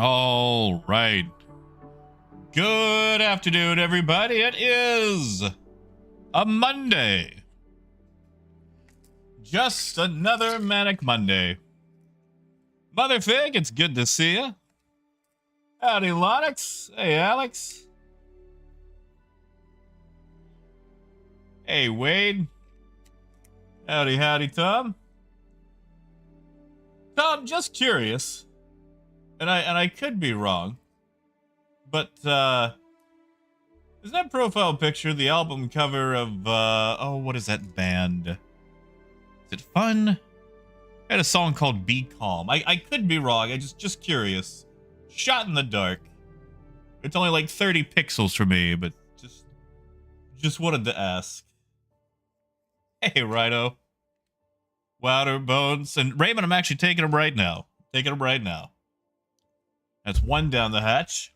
All right. Good afternoon, everybody. It is a Monday. Just another manic Monday. Mother Fig, it's good to see you. Howdy, Lonix. Hey, Alex. Hey, Wade. Howdy, Tom. Tom, just curious, and I could be wrong, but is that profile picture the album cover of what is that band? Is it Fun? I had a song called Be Calm. I could be wrong. I just curious. Shot in the dark. It's only like 30 pixels for me, but just wanted to ask. Hey, Rhino. Wilder Bones. And Raymond, I'm actually taking him right now. That's one down the hatch.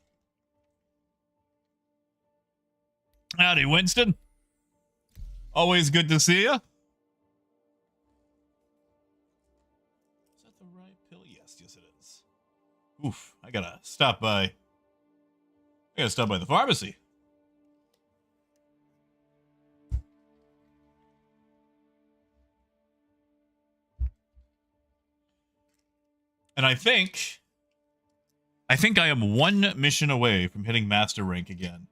Howdy, Winston. Always good to see you. Is that the right pill? Yes, it is. Oof, I gotta stop by the pharmacy. And I think I am one mission away from hitting master rank again.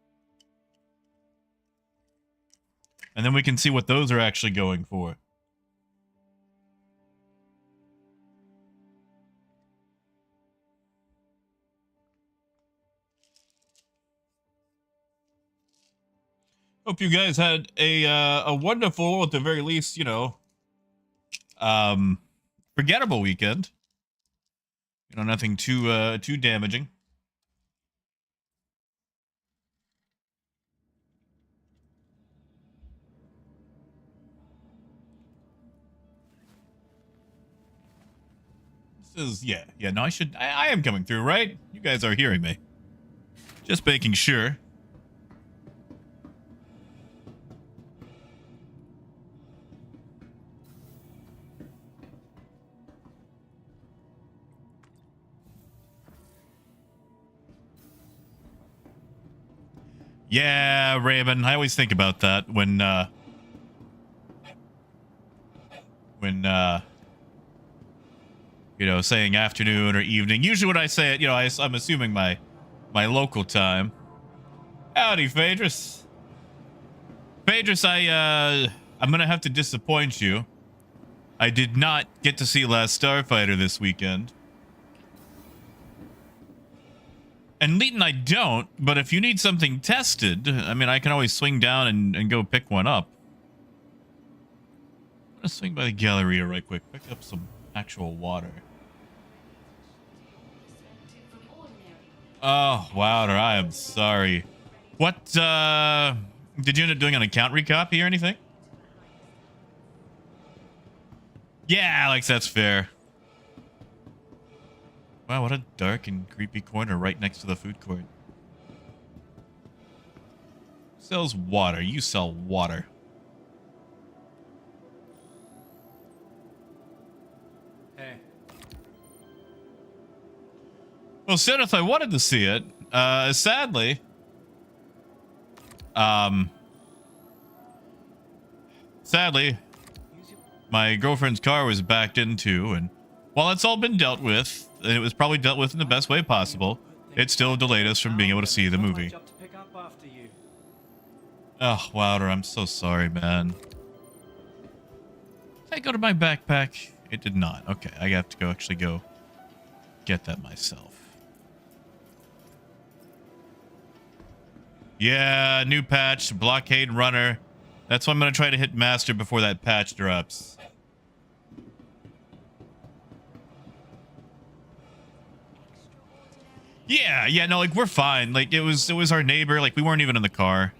And then we can see what those are actually going for. Hope you guys had a wonderful, at the very least, forgettable weekend. Nothing too damaging. This is no, I am coming through, right? You guys are hearing me. Just making sure. Yeah, Raven. I always think about that when saying afternoon or evening. Usually when I say it, I'm assuming my local time. Howdy, Phaedrus. Phaedrus, I'm gonna have to disappoint you. I did not get to see Last Starfighter this weekend. And Leighton, I don't, but if you need something tested, I can always swing down and go pick one up. I'm gonna swing by the Galleria right quick, pick up some actual water. Oh, Wilder, I am sorry. What, did you end up doing an account recopy or anything? Yeah, Alex, that's fair. Wow, what a dark and creepy corner right next to the food court. Sells water. You sell water. Hey. Well, Seth, I wanted to see it. Sadly, my girlfriend's car was backed into, and while it's all been dealt with, and it was probably dealt with in the best way possible, it still delayed us from being able to see the movie. Oh, Wilder, I'm so sorry, man. Did I go to my backpack? It did not. Okay, I have to actually go get that myself. Yeah, new patch, blockade runner. That's why I'm going to try to hit master before that patch drops. Yeah, no, we're fine. It was our neighbor. We weren't even in the car.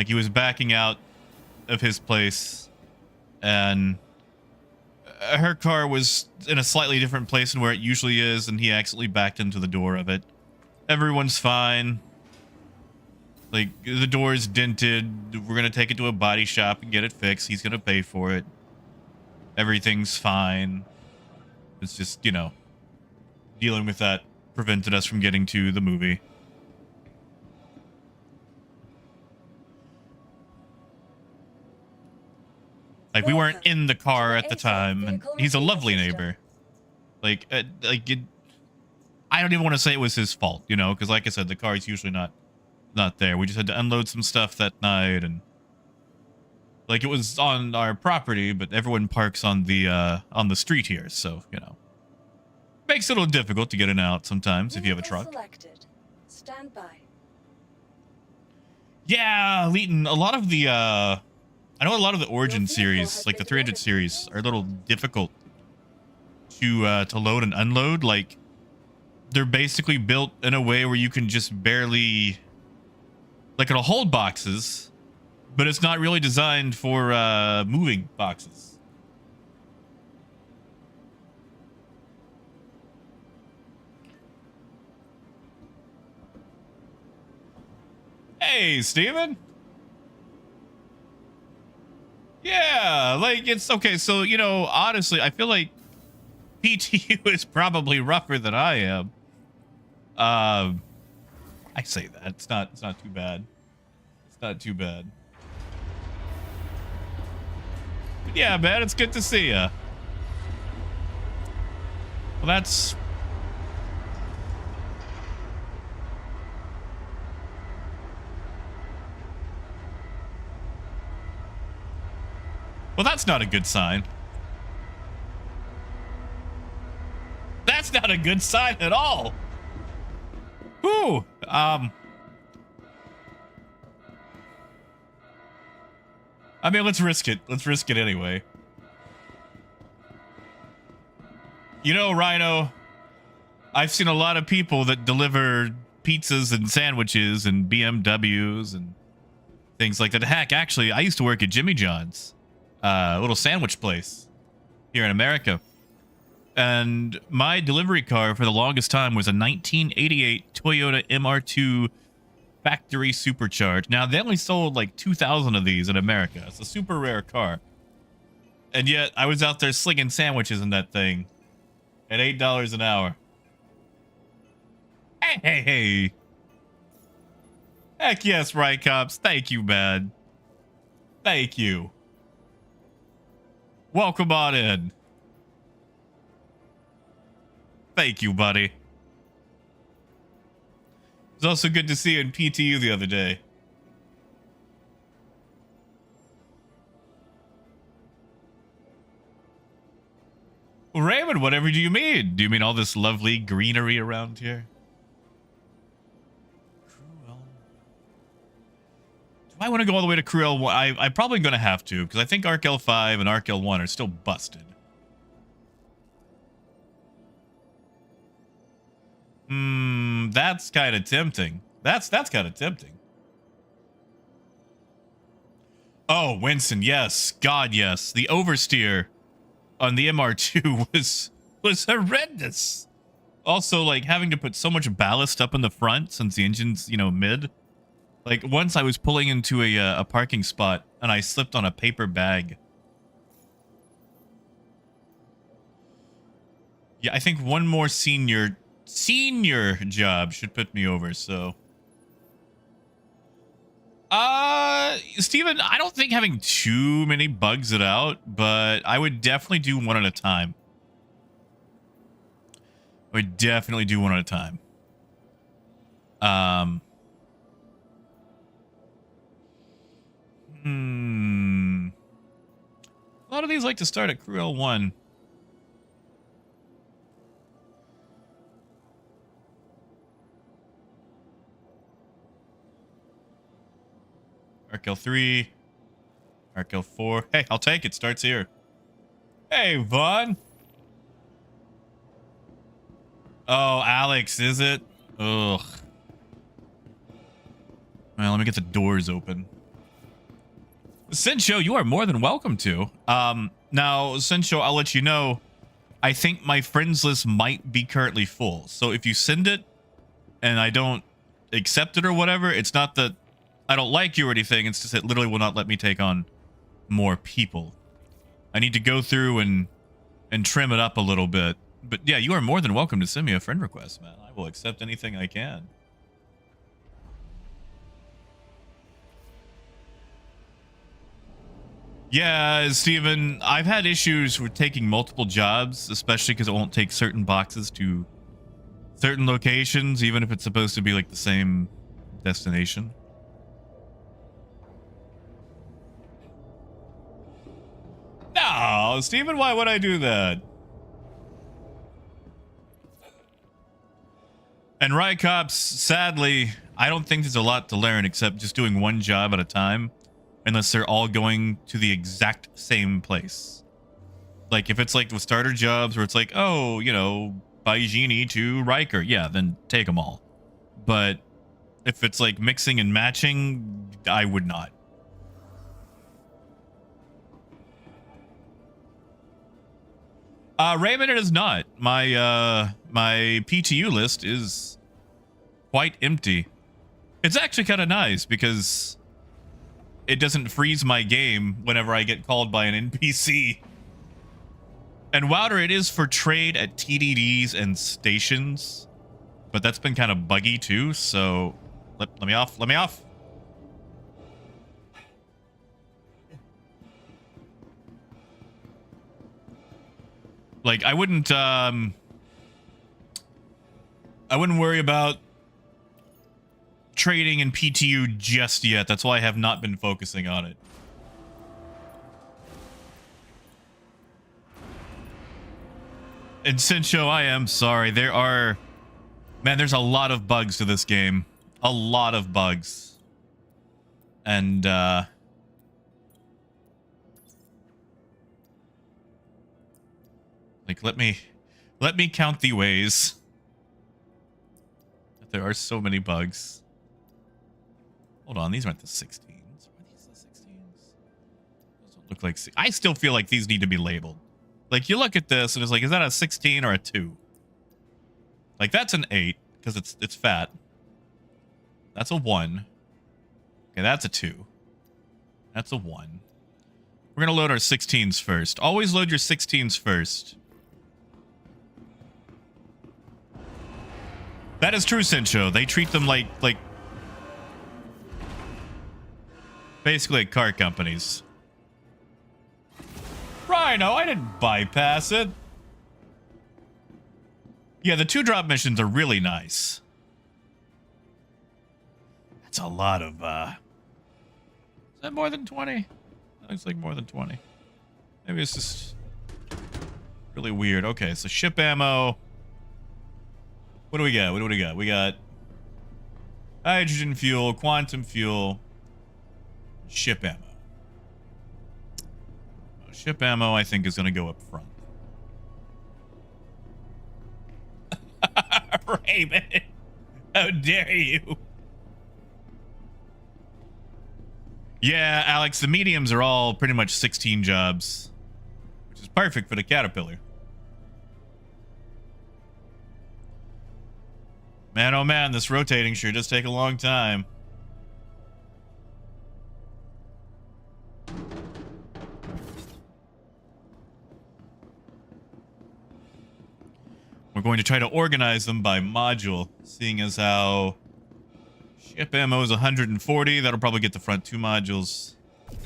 He was backing out of his place, and her car was in a slightly different place than where it usually is, and he accidentally backed into the door of it. Everyone's fine. The door's dented. We're gonna take it to a body shop and get it fixed. He's gonna pay for it. Everything's fine. It's just, dealing with that prevented us from getting to the movie. Like, we weren't in the car at the time, and he's a lovely neighbor. Like I don't even want to say it was his fault, you know, because like I said, the car is usually not there. We just had to unload some stuff that night, and like it was on our property, but everyone parks on the street here, so you know, makes it a little difficult to get in and out sometimes if you have a truck. Stand by. Yeah, Leighton, a lot of the I know a lot of the Origin series, like the 300 series, are a little difficult to load and unload. Like, they're basically built in a way where you can just barely, like, it'll hold boxes, but it's not really designed for moving boxes. Hey, Steven. Yeah, like, it's okay. So, you know, honestly, I feel like PTU is probably rougher than I am. I say that. It's not too bad. It's not too bad. But yeah, man, it's good to see ya. Well, that's... Well, that's not a good sign. That's not a good sign at all. Whew. I mean, let's risk it. Let's risk it anyway. You know, Rhino, I've seen a lot of people that deliver pizzas and sandwiches and BMWs and things like that. Heck, actually, I used to work at Jimmy John's. A little sandwich place here in America, and my delivery car for the longest time was a 1988 Toyota MR2 factory supercharged. Now, they only sold like 2,000 of these in America. It's a super rare car, and yet I was out there slinging sandwiches in that thing at $8 an hour. Hey. Heck yes, right, cops. Thank you, man. Thank you. Welcome on in. Thank you, buddy. It was also good to see you in PTU the other day. Well, Raymond, whatever do you mean? Do you mean all this lovely greenery around here? Do I want to go all the way to Crew L1? I'm probably going to have to, because I think Arc L5 and Arc L1 are still busted. That's kind of tempting. That's kind of tempting. Oh, Winston, yes. God, yes. The oversteer on the MR2 was horrendous. Also, like, having to put so much ballast up in the front since the engine's, you know, mid. Like, once I was pulling into a parking spot, and I slipped on a paper bag. Yeah, I think one more senior job should put me over, so... Steven, I don't think having too many bugs it out, but I would definitely do one at a time. I would definitely do one at a time. A lot of these like to start at Crew L1. Arc L3. Arc L4. Hey, I'll take it. Starts here. Hey, Vaughn. Oh, Alex, is it? Ugh. Well, let me get the doors open. Sencho, you are more than welcome to. Now, Sencho, I'll let you know, I think my friends list might be currently full. So if you send it and I don't accept it or whatever, it's not that I don't like you or anything. It's just it literally will not let me take on more people. I need to go through and trim it up a little bit But yeah, you are more than welcome to send me a friend request, man. I will accept anything I can. Yeah, Steven, I've had issues with taking multiple jobs, especially because it won't take certain boxes to certain locations, even if it's supposed to be like the same destination. No, Steven, why would I do that? And Rycops, sadly, I don't think there's a lot to learn except just doing one job at a time, unless they're all going to the exact same place. Like if it's like with starter jobs where it's like, oh, you know, Baijini to Riker, yeah, then take them all. But if it's like mixing and matching, I would not. Raymond, it is not. My PTU list is quite empty. It's actually kind of nice because it doesn't freeze my game whenever I get called by an NPC. And Wouter, it is for trade at TDDs and stations, but that's been kind of buggy too. So let me off. Let me off. Like I wouldn't worry about trading in PTU just yet. That's why I have not been focusing on it. And Sincho, I am sorry. There's a lot of bugs to this game. A lot of bugs. And like let me count the ways that there are so many bugs. Hold on, these aren't the 16s. Are these the 16s? Those don't look like. I still feel like these need to be labeled. Like you look at this and it's like, is that a 16 or a 2? Like that's an 8 because it's fat. That's a 1. Okay, that's a 2. That's a 1. We're gonna load our 16s first. Always load your 16s first. That is true, Sincho. They treat them like basically like car companies. Rhino, I didn't bypass it. Yeah, the 2-drop missions are really nice. That's a lot of, is that more than 20? That looks like more than 20. Maybe it's just really weird. Okay, so ship ammo. What do we got? What do we got? We got hydrogen fuel, quantum fuel, ship ammo. Ship ammo, I think, is going to go up front. Raymond, how dare you? Yeah, Alex, the mediums are all pretty much 16 jobs, which is perfect for the Caterpillar. Man, oh man, this rotating sure does take a long time. We're going to try to organize them by module, seeing as how ship ammo is 140. That'll probably get the front 2 modules. I'm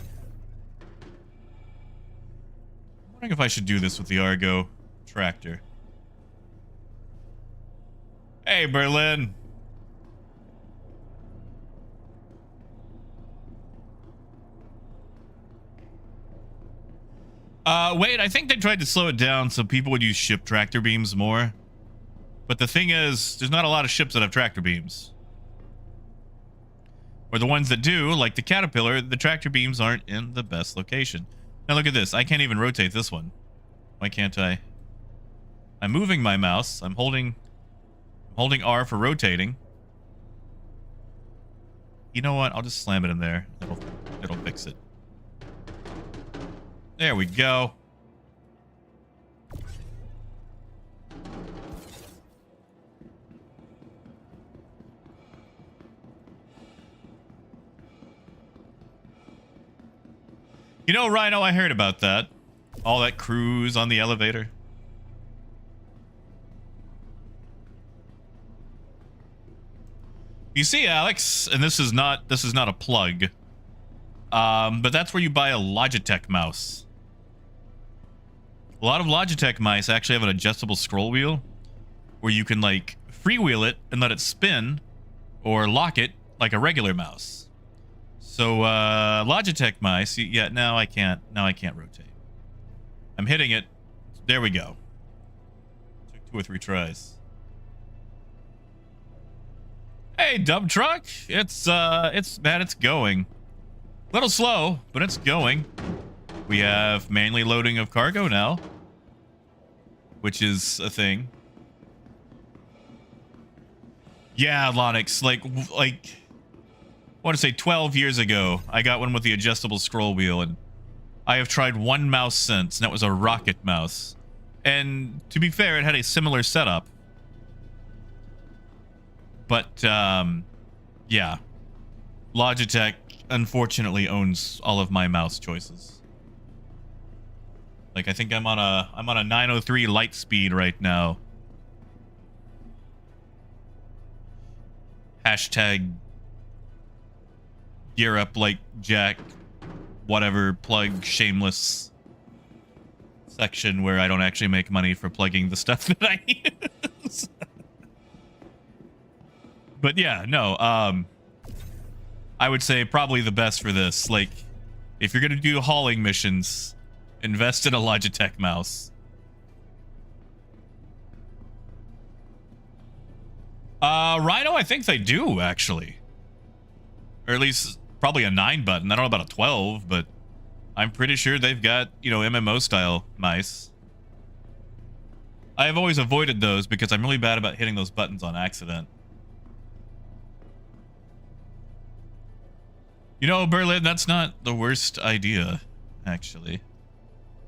wondering if I should do this with the Argo tractor. Hey, Berlin. Wait, I think they tried to slow it down so people would use ship tractor beams more. But the thing is, there's not a lot of ships that have tractor beams. Or the ones that do, like the Caterpillar, the tractor beams aren't in the best location. Now look at this. I can't even rotate this one. Why can't I? I'm moving my mouse. I'm holding R for rotating. You know what? I'll just slam it in there. It'll fix it. There we go. You know, Rhino, I heard about that. All that cruise on the elevator. You see, Alex, and this is not a plug. But that's where you buy a Logitech mouse. A lot of Logitech mice actually have an adjustable scroll wheel where you can like freewheel it and let it spin or lock it like a regular mouse. So Logitech mice, yeah, now I can't rotate. I'm hitting it. There we go. Took 2 or 3 tries. Hey, dump truck. It's going. A little slow, but it's going. We have manually loading of cargo now, which is a thing. Yeah, Lonix, like I want to say 12 years ago, I got one with the adjustable scroll wheel, and I have tried one mouse since, and that was a Rocket mouse. And to be fair, it had a similar setup. But yeah, Logitech unfortunately owns all of my mouse choices. Like, I think I'm on a 903 light speed right now. Hashtag gear up like Jack, whatever, plug shameless section where I don't actually make money for plugging the stuff that I use. But yeah, no, I would say probably the best for this. Like, if you're gonna do hauling missions, invest in a Logitech mouse. Rhino, I think they do, actually. Or at least probably a 9 button. I don't know about a 12, but I'm pretty sure they've got, you know, MMO style mice. I have always avoided those because I'm really bad about hitting those buttons on accident. You know, Berlin, that's not the worst idea, actually.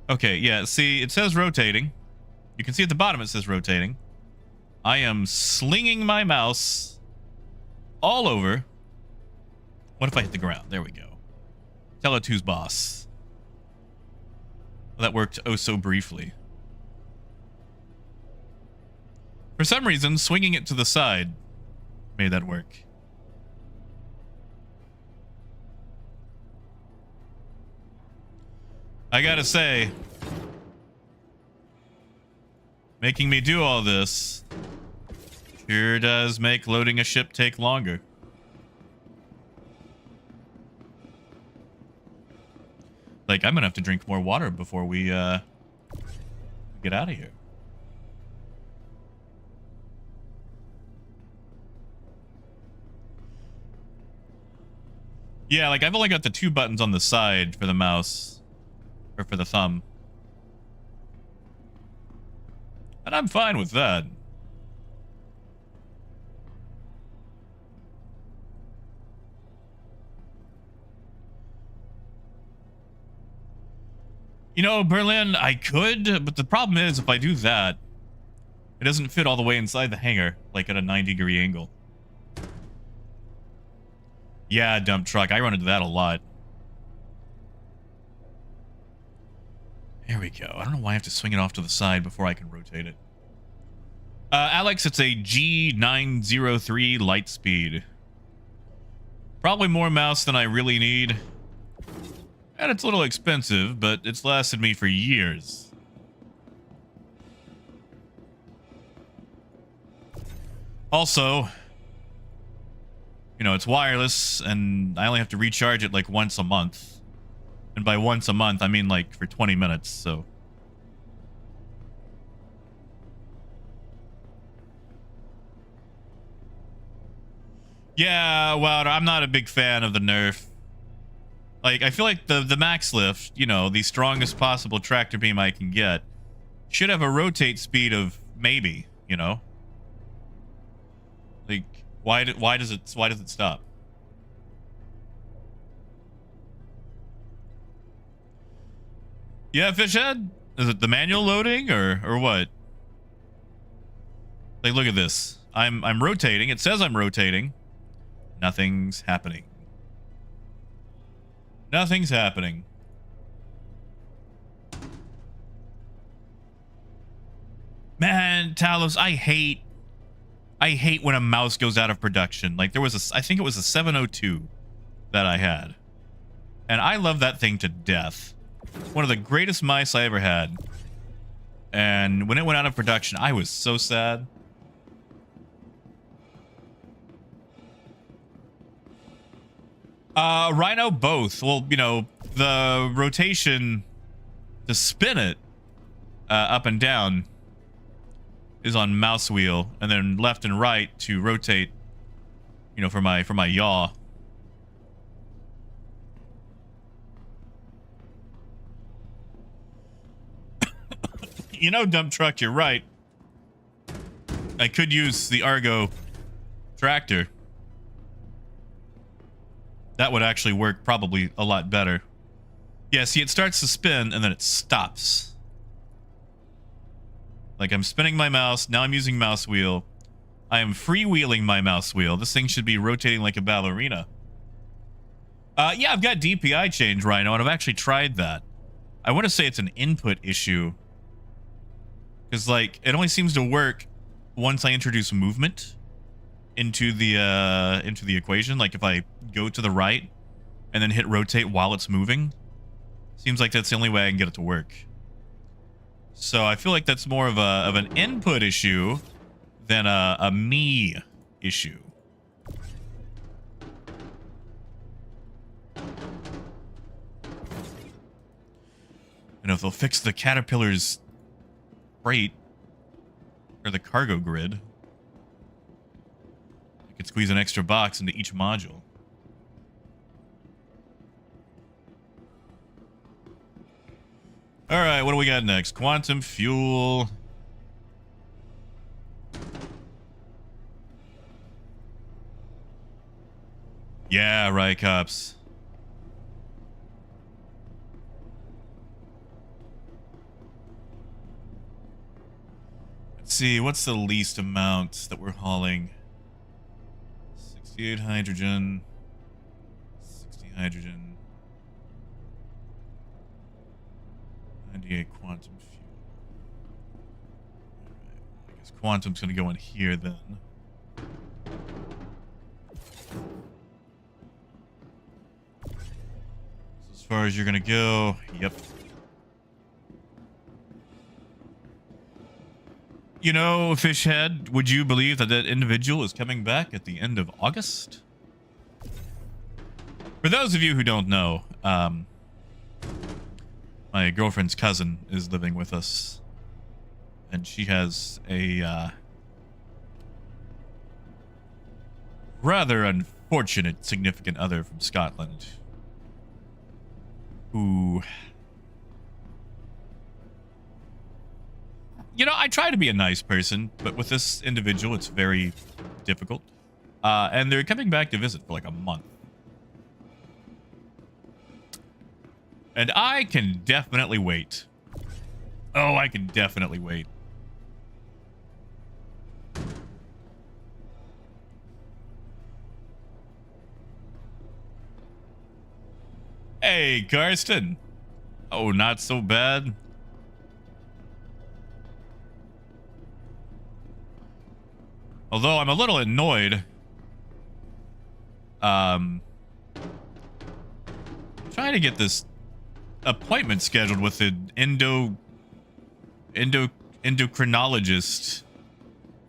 Okay, yeah, see, it says rotating. You can see at the bottom it says rotating. I am slinging my mouse all over. What if I hit the ground? There we go. Tell it who's boss. Well, that worked oh so briefly. For some reason, swinging it to the side made that work. I gotta say, making me do all this sure does make loading a ship take longer. Like, I'm gonna have to drink more water before we get out of here. Yeah, like, I've only got the 2 buttons on the side for the mouse. Or for the thumb. And I'm fine with that. You know, Berlin, I could, but the problem is if I do that, it doesn't fit all the way inside the hangar, like at a 90-degree angle. Yeah, dump truck. I run into that a lot. There we go. I don't know why I have to swing it off to the side before I can rotate it. Alex, it's a G903 light speed. Probably more mouse than I really need. And it's a little expensive, but it's lasted me for years. Also, you know, it's wireless, and I only have to recharge it like once a month. And by once a month, I mean like for 20 minutes, so. Yeah, well, I'm not a big fan of the nerf. Like, I feel like the max lift, you know, the strongest possible tractor beam I can get, should have a rotate speed of maybe, you know? Like, why does it stop? Yeah, Fishhead? Is it the manual loading or what? Like, look at this. I'm rotating. It says I'm rotating. Nothing's happening. Nothing's happening. Man, Talos, I hate I hate when a mouse goes out of production. Like there was I think it was a 702 that I had. And I love that thing to death. One of the greatest mice I ever had. And when it went out of production, I was so sad. Rhino, both. Well, you know, the rotation to spin it up and down is on mouse wheel, and then left and right to rotate, you know, for my yaw. You know, dump truck, you're right. I could use the Argo tractor. That would actually work probably a lot better. Yeah, see, it starts to spin and then it stops. Like I'm spinning my mouse. Now I'm using mouse wheel. I am freewheeling my mouse wheel. This thing should be rotating like a ballerina. Yeah, I've got DPI change, Rhino, and I've actually tried that. I want to say it's an input issue. Because, like, it only seems to work once I introduce movement into the equation. Like, if I go to the right and then hit rotate while it's moving, seems like that's the only way I can get it to work. So I feel like that's more of an input issue than a me issue. You know, if they'll fix the Caterpillar's freight or the cargo grid, you could squeeze an extra box into each module. All right, what do we got next? Quantum fuel. Yeah, right, cops. Let's see, what's the least amount that we're hauling? 68 hydrogen. 60 hydrogen. 98 quantum fuel. Alright, I guess quantum's gonna go in here then. So as far as you're gonna go, yep. You know, Fishhead, would you believe that that individual is coming back at the end of August? For those of you who don't know, my girlfriend's cousin is living with us, and she has a rather unfortunate significant other from Scotland who, you know, I try to be a nice person, but with this individual, it's very difficult. And they're coming back to visit for like a month. And I can definitely wait. Oh, I can definitely wait. Hey, Karsten. Oh, not so bad. Although I'm a little annoyed. Trying to get this appointment scheduled with an endocrinologist. I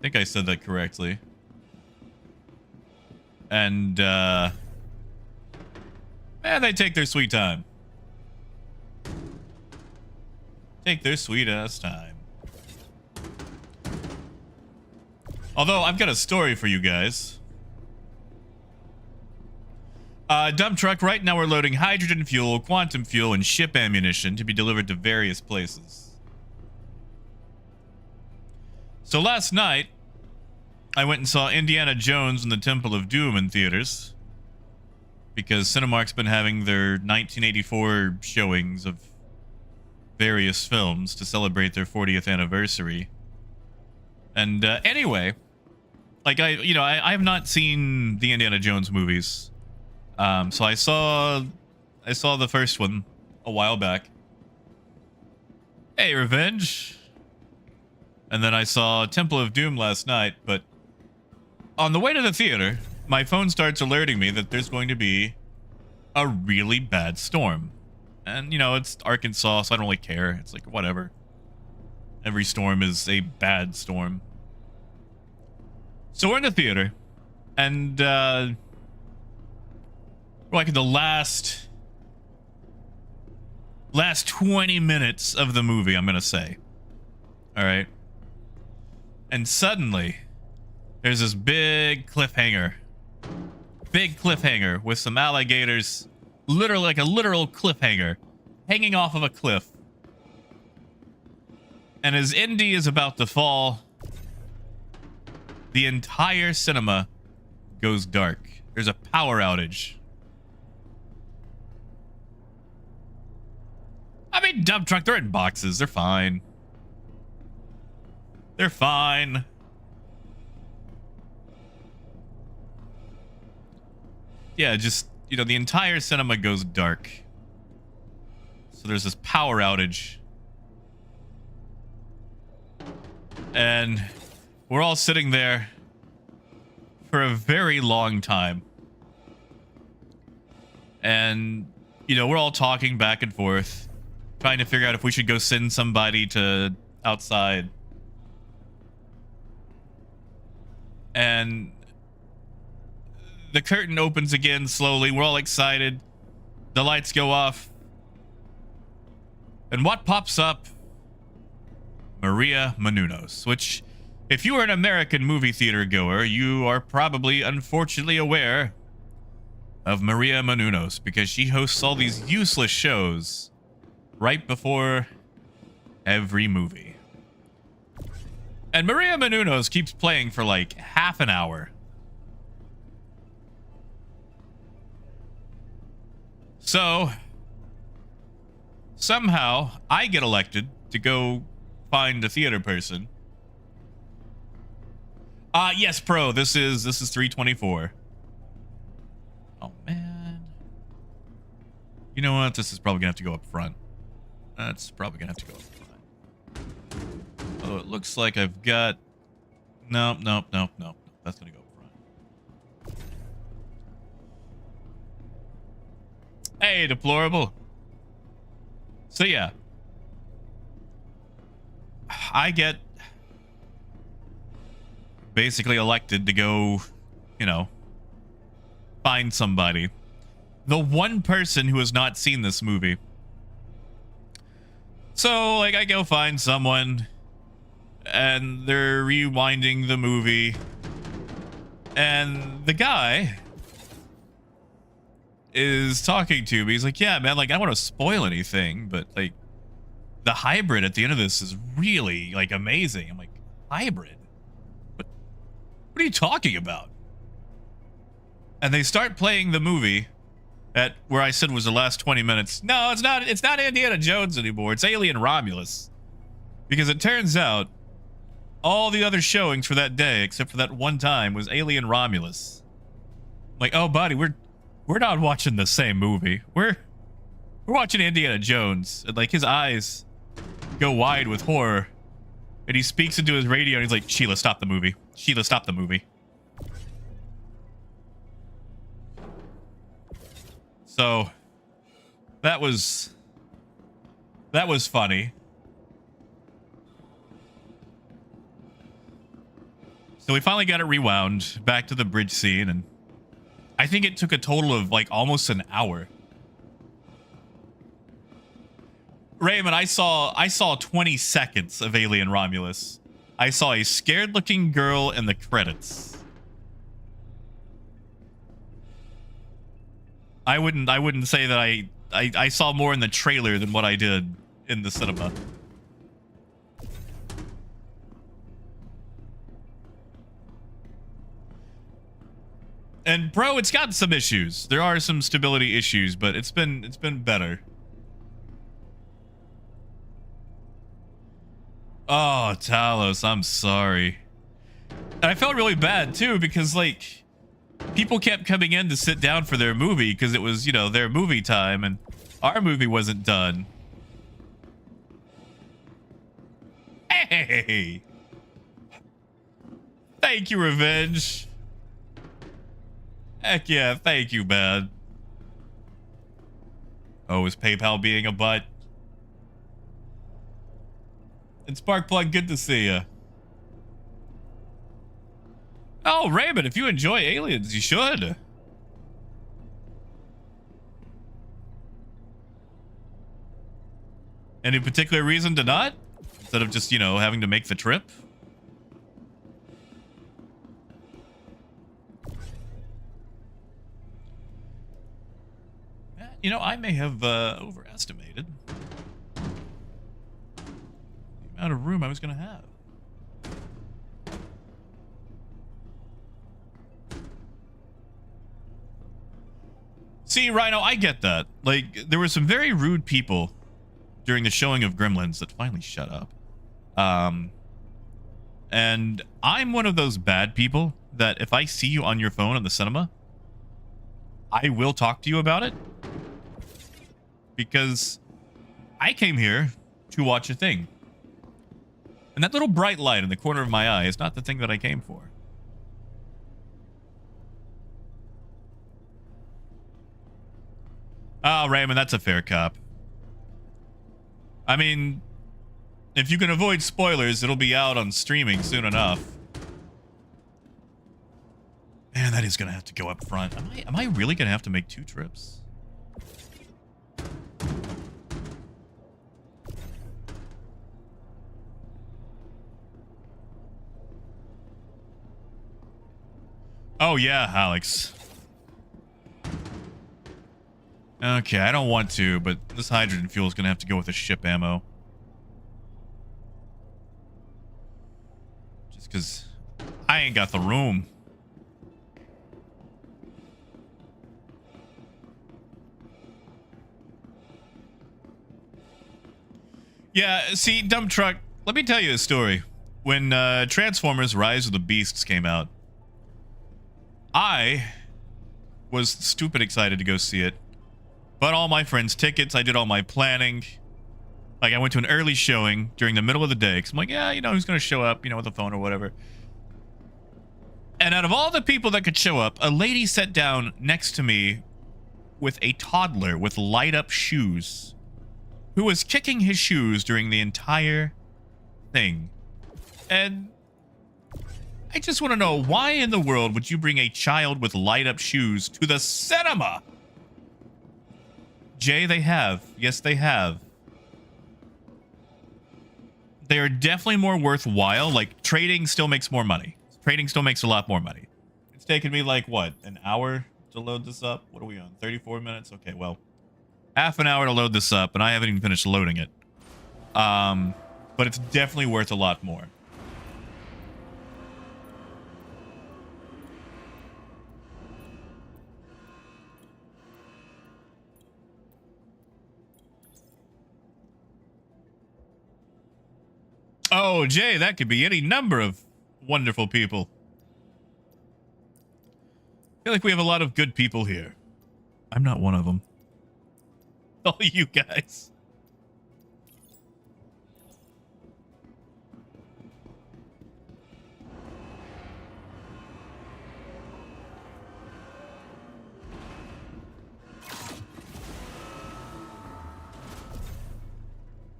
think I said that correctly. And they take their sweet time. Take their sweet ass time. Although I've got a story for you guys. Dump truck, right now we're loading hydrogen fuel, quantum fuel, and ship ammunition to be delivered to various places. So last night, I went and saw Indiana Jones and the Temple of Doom in theaters. Because Cinemark's been having their 1984 showings of various films to celebrate their 40th anniversary. And anyway, like I have not seen the Indiana Jones movies. So I saw the first one a while back. Hey, Revenge. And then I saw Temple of Doom last night, but On the way to the theater, my phone starts alerting me that there's going to be a really bad storm. And, you know, it's Arkansas, so I don't really care. It's like, whatever. Every storm is a bad storm. So we're in the theater, and we're like in the last 20 minutes of the movie, I'm going to say. All right. And suddenly, there's this big cliffhanger. Big cliffhanger with some alligators, literally like a literal cliffhanger, hanging off of a cliff. And as Indy is about to fall, the entire cinema goes dark. There's a power outage. I mean, dump truck, they're in boxes. They're fine. They're fine. Yeah, just, you know, the entire cinema goes dark. So there's this power outage. And we're all sitting there for a very long time. And, you know, we're all talking back and forth, trying to figure out if we should go send somebody to outside. And the curtain opens again slowly. We're all excited. The lights go off. And what pops up? Maria Menounos, which, if you are an American movie theater goer, you are probably unfortunately aware of Maria Menounos, because she hosts all these useless shows right before every movie. And Maria Menounos keeps playing for like half an hour. So, somehow, I get elected to go find a theater person. Yes, Pro, this is 324. Oh, man. You know what? This is probably gonna have to go up front. That's probably gonna have to go up front. Oh, it looks like I've got... Nope. That's gonna go up front. Hey, deplorable. So yeah, I get basically elected to go, you know, find somebody. The one person who has not seen this movie. So, like, I go find someone, and they're rewinding the movie, and the guy is talking to me. He's like, yeah, man, like, I don't want to spoil anything, but, like, the hybrid at the end of this is really, like, amazing. I'm like, hybrid? What are you talking about? And they start playing the movie at where I said was the last 20 minutes. No, it's not Indiana Jones anymore. It's Alien Romulus. Because it turns out all the other showings for that day, except for that one time, was Alien Romulus. I'm like, oh, buddy, we're not watching the same movie. We're watching Indiana Jones. And, like, his eyes go wide with horror. And he speaks into his radio and he's like, Sheila, stop the movie. Sheila, stop the movie. So that was funny. So we finally got it rewound back to the bridge scene, and I think it took a total of like almost an hour. Raymond, I saw 20 seconds of Alien Romulus. I saw a scared-looking girl in the credits. I wouldn't say that I saw more in the trailer than what I did in the cinema. And bro, it's got some issues. There are some stability issues, but it's been better. Oh, Talos, I'm sorry. And I felt really bad too, because like people kept coming in to sit down for their movie because it was, you know, their movie time and our movie wasn't done. Hey! Thank you, Revenge. Heck yeah, thank you, man. Oh, is PayPal being a butt? And Sparkplug, good to see you. Oh, Raymond, if you enjoy aliens, you should. Any particular reason to not? Instead of just, you know, having to make the trip? You know, I may have overestimated the amount of room I was going to have. See, Rhino, I get that. Like, there were some very rude people during the showing of Gremlins that finally shut up. And I'm one of those bad people that if I see you on your phone in the cinema, I will talk to you about it. Because I came here to watch a thing. And that little bright light in the corner of my eye is not the thing that I came for. Oh, Raymond, that's a fair cop. I mean, if you can avoid spoilers, it'll be out on streaming soon enough. Man, that is going to have to go up front. Am I really going to have to make 2 trips? Oh, yeah, Alex. Okay, I don't want to, but this hydrogen fuel is going to have to go with the ship ammo. Just because I ain't got the room. Yeah, see, dump truck, let me tell you a story. When Transformers Rise of the Beasts came out, I was stupid excited to go see it. Bought all my friends' tickets. I did all my planning. Like, I went to an early showing during the middle of the day. Because I'm like, yeah, you know, who's going to show up, you know, with a phone or whatever. And out of all the people that could show up, a lady sat down next to me with a toddler with light-up shoes who was kicking his shoes during the entire thing. And I just want to know, why in the world would you bring a child with light-up shoes to the cinema? Jay, they have. Yes, they have. They are definitely more worthwhile. Like, trading still makes more money. Trading still makes a lot more money. It's taken me, like, what, an hour to load this up? What are we on? 34 minutes? Okay, well, half an hour to load this up, and I haven't even finished loading it. But it's definitely worth a lot more. Oh, Jay, that could be any number of wonderful people. I feel like we have a lot of good people here. I'm not one of them. All you guys.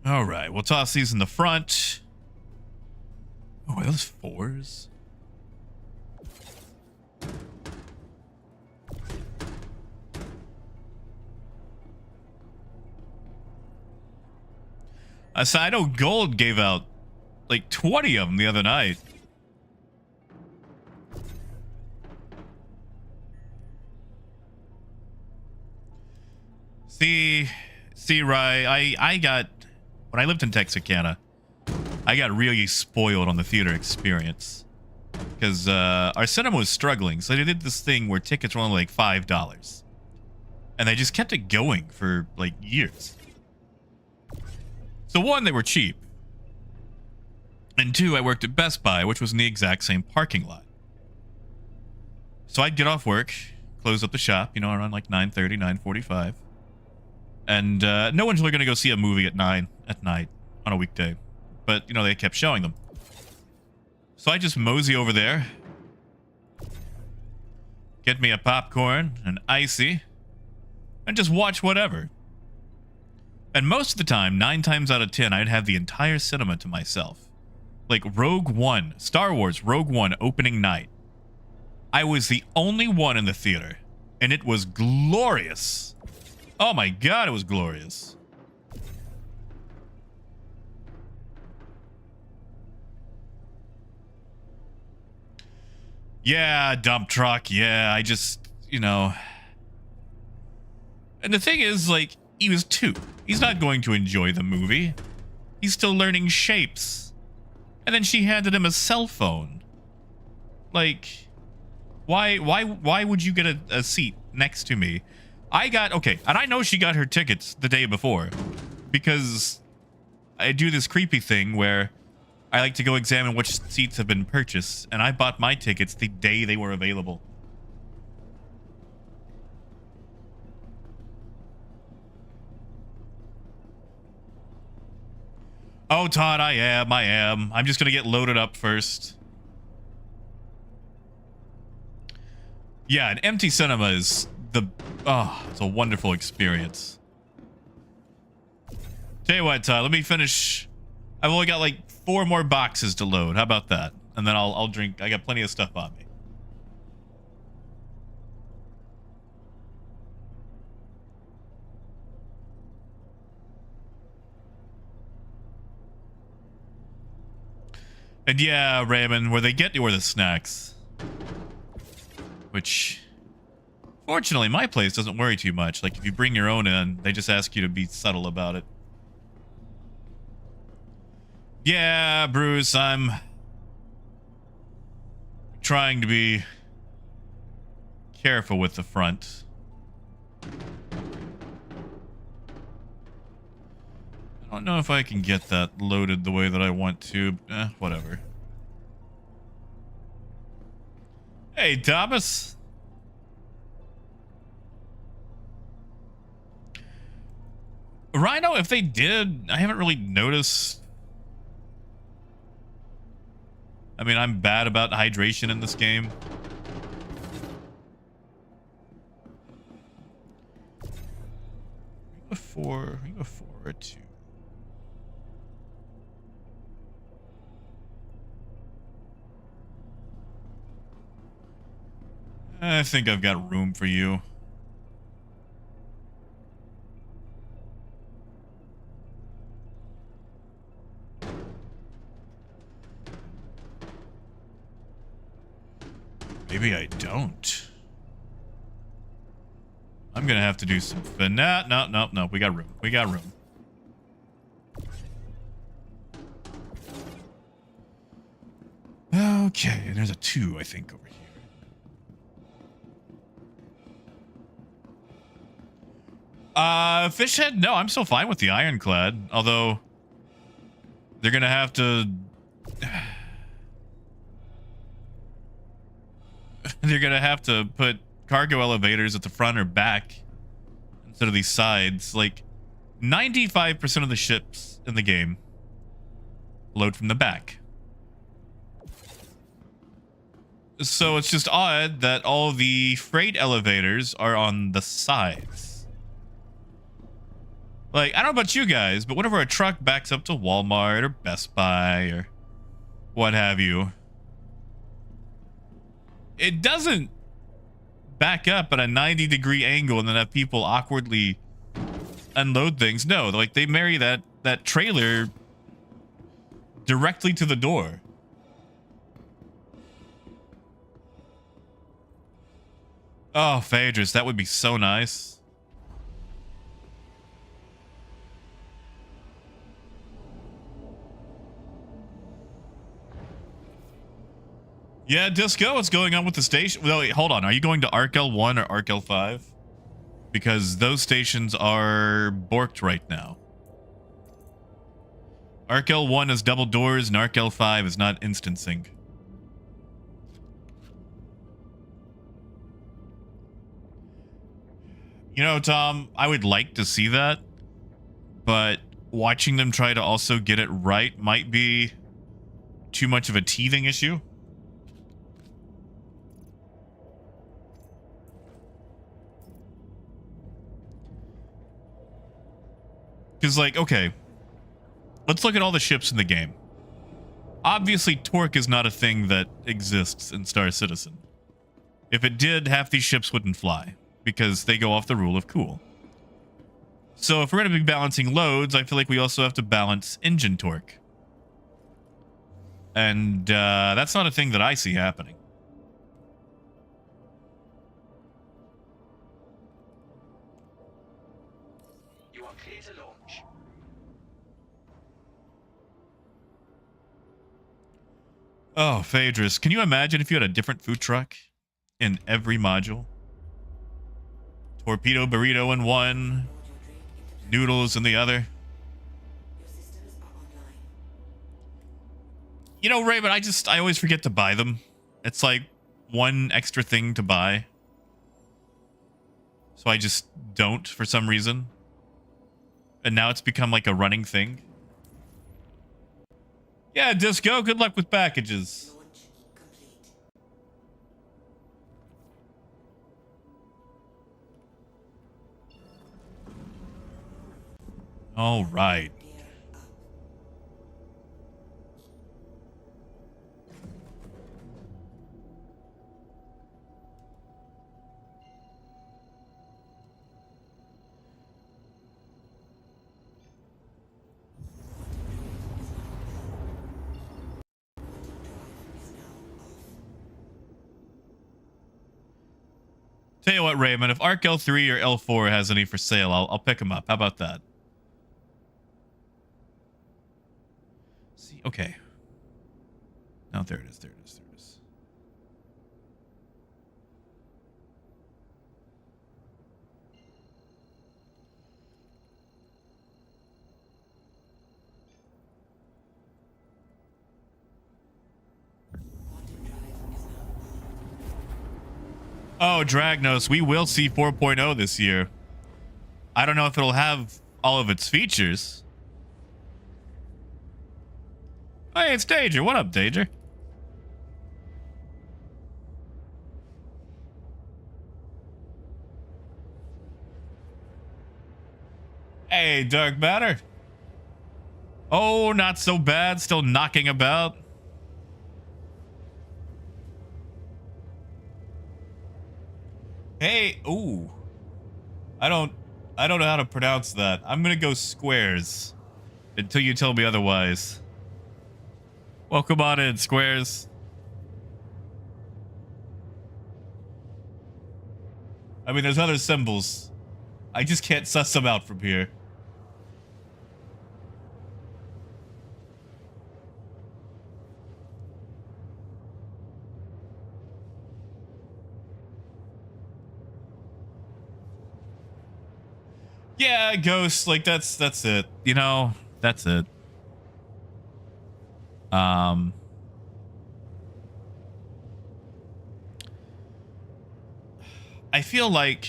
All right, we'll toss these in the front. Oh, are those 4s? So I know Gold gave out like 20 of them the other night. See, Rye, I got, when I lived in Texarkana, I got really spoiled on the theater experience because our cinema was struggling. So they did this thing where tickets were only like $5, and they just kept it going for like years. So 1, they were cheap, and 2, I worked at Best Buy, which was in the exact same parking lot. So I'd get off work, close up the shop, you know, around like 9:30, 9:45, and no one's really going to go see a movie at 9 at night on a weekday. But, you know, they kept showing them. So I just mosey over there, get me a popcorn, an icy, and just watch whatever. And most of the time, 9 times out of 10, I'd have the entire cinema to myself. Like Rogue One, Star Wars Rogue One opening night. I was the only one in the theater, and it was glorious. Oh my God, it was glorious. Yeah, dump truck. Yeah, I just, you know. And the thing is, like, he was 2. He's not going to enjoy the movie. He's still learning shapes. And then she handed him a cell phone. Like, why would you get a seat next to me? Okay, and I know she got her tickets the day before because I do this creepy thing where I like to go examine which seats have been purchased, and I bought my tickets the day they were available. Oh, Todd, I am. I'm just going to get loaded up first. Yeah, an empty cinema is it's a wonderful experience. Tell you what, Todd, let me finish. I've only got like 4 more boxes to load. How about that? And then I'll drink. I got plenty of stuff on me. And yeah, Raymond, where they get you are the snacks. Which, fortunately, my place doesn't worry too much. Like, if you bring your own in, they just ask you to be subtle about it. Yeah, Bruce, I'm trying to be careful with the front. I don't know if I can get that loaded the way that I want to. Whatever. Hey, Thomas. Rhino, if they did, I haven't really noticed. I mean, I'm bad about hydration in this game. We go 4 or 2. I think I've got room for you. Maybe I don't. I'm gonna have to do some no. We got room. We got room. Okay, there's a 2, I think, over here. Fishhead? No, I'm still fine with the ironclad. Although, they're gonna have to... they're gonna have to put cargo elevators at the front or back instead of these sides. Like, 95% of the ships in the game load from the back. So it's just odd that all the freight elevators are on the sides. Like, I don't know about you guys, but whenever a truck backs up to Walmart or Best Buy or what have you, it doesn't back up at a 90-degree angle and then have people awkwardly unload things. No, like, they marry that trailer directly to the door. Oh, Phaedrus, that would be so nice. Yeah, Disco, what's going on with the station? Well, wait, hold on. Are you going to Arc L1 or Arc L5? Because those stations are borked right now. Arc L1 is double doors and Arc L5 is not instancing. You know, Tom, I would like to see that, but watching them try to also get it right might be too much of a teething issue. Because, like, okay, let's look at all the ships in the game. Obviously, torque is not a thing that exists in Star Citizen. If it did, half these ships wouldn't fly because they go off the rule of cool. So if we're going to be balancing loads, I feel like we also have to balance engine torque. And that's not a thing that I see happening. You are clear to launch. Oh, Phaedrus, can you imagine if you had a different food truck in every module? Torpedo burrito in one, noodles in the other. You know, Raymond, I always forget to buy them. It's like one extra thing to buy. So I just don't for some reason. And now it's become like a running thing. Yeah, Disco, good luck with packages. All right. Tell you what, Raymond, if Arc L3 or L4 has any for sale, I'll pick them up. How about that? See, okay. Oh, there it is. There it is. There it is. Oh, Dragnos, we will see 4.0 this year. I don't know if it'll have all of its features. Hey, it's Danger. What up, Danger? Hey, Dark Matter. Oh, not so bad. Still knocking about. Hey, ooh. I don't know how to pronounce that. I'm gonna go Squares until you tell me otherwise. Welcome on in, Squares. I mean, there's other symbols. I just can't suss them out from here. Yeah, Ghost, like that's it. You know, that's it. I feel like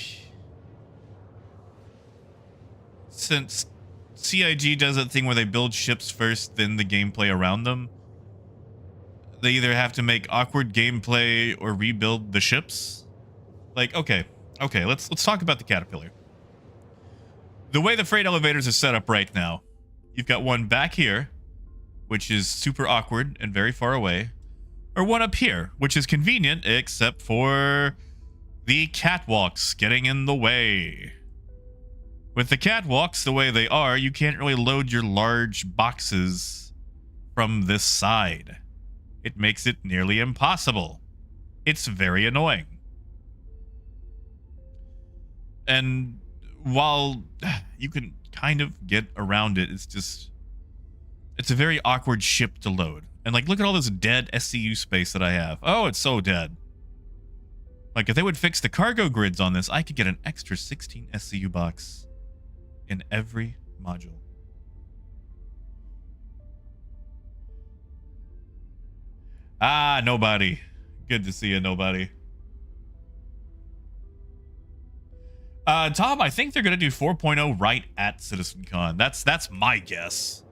since CIG does that thing where they build ships first, then the gameplay around them, they either have to make awkward gameplay or rebuild the ships. Like, okay, let's talk about the Caterpillar. The way the freight elevators are set up right now, you've got one back here, which is super awkward and very far away, or one up here, which is convenient except for the catwalks getting in the way. With the catwalks the way they are, you can't really load your large boxes from this side. It makes it nearly impossible. It's very annoying. And while you can kind of get around it, it's a very awkward ship to load. And like, look at all this dead SCU space that I have. Oh, it's so dead. Like, if they would fix the cargo grids on this, I could get an extra 16 SCU box in every module. Ah, nobody. Good to see you, nobody. Tom, I think they're going to do 4.0 right at CitizenCon. That's my guess.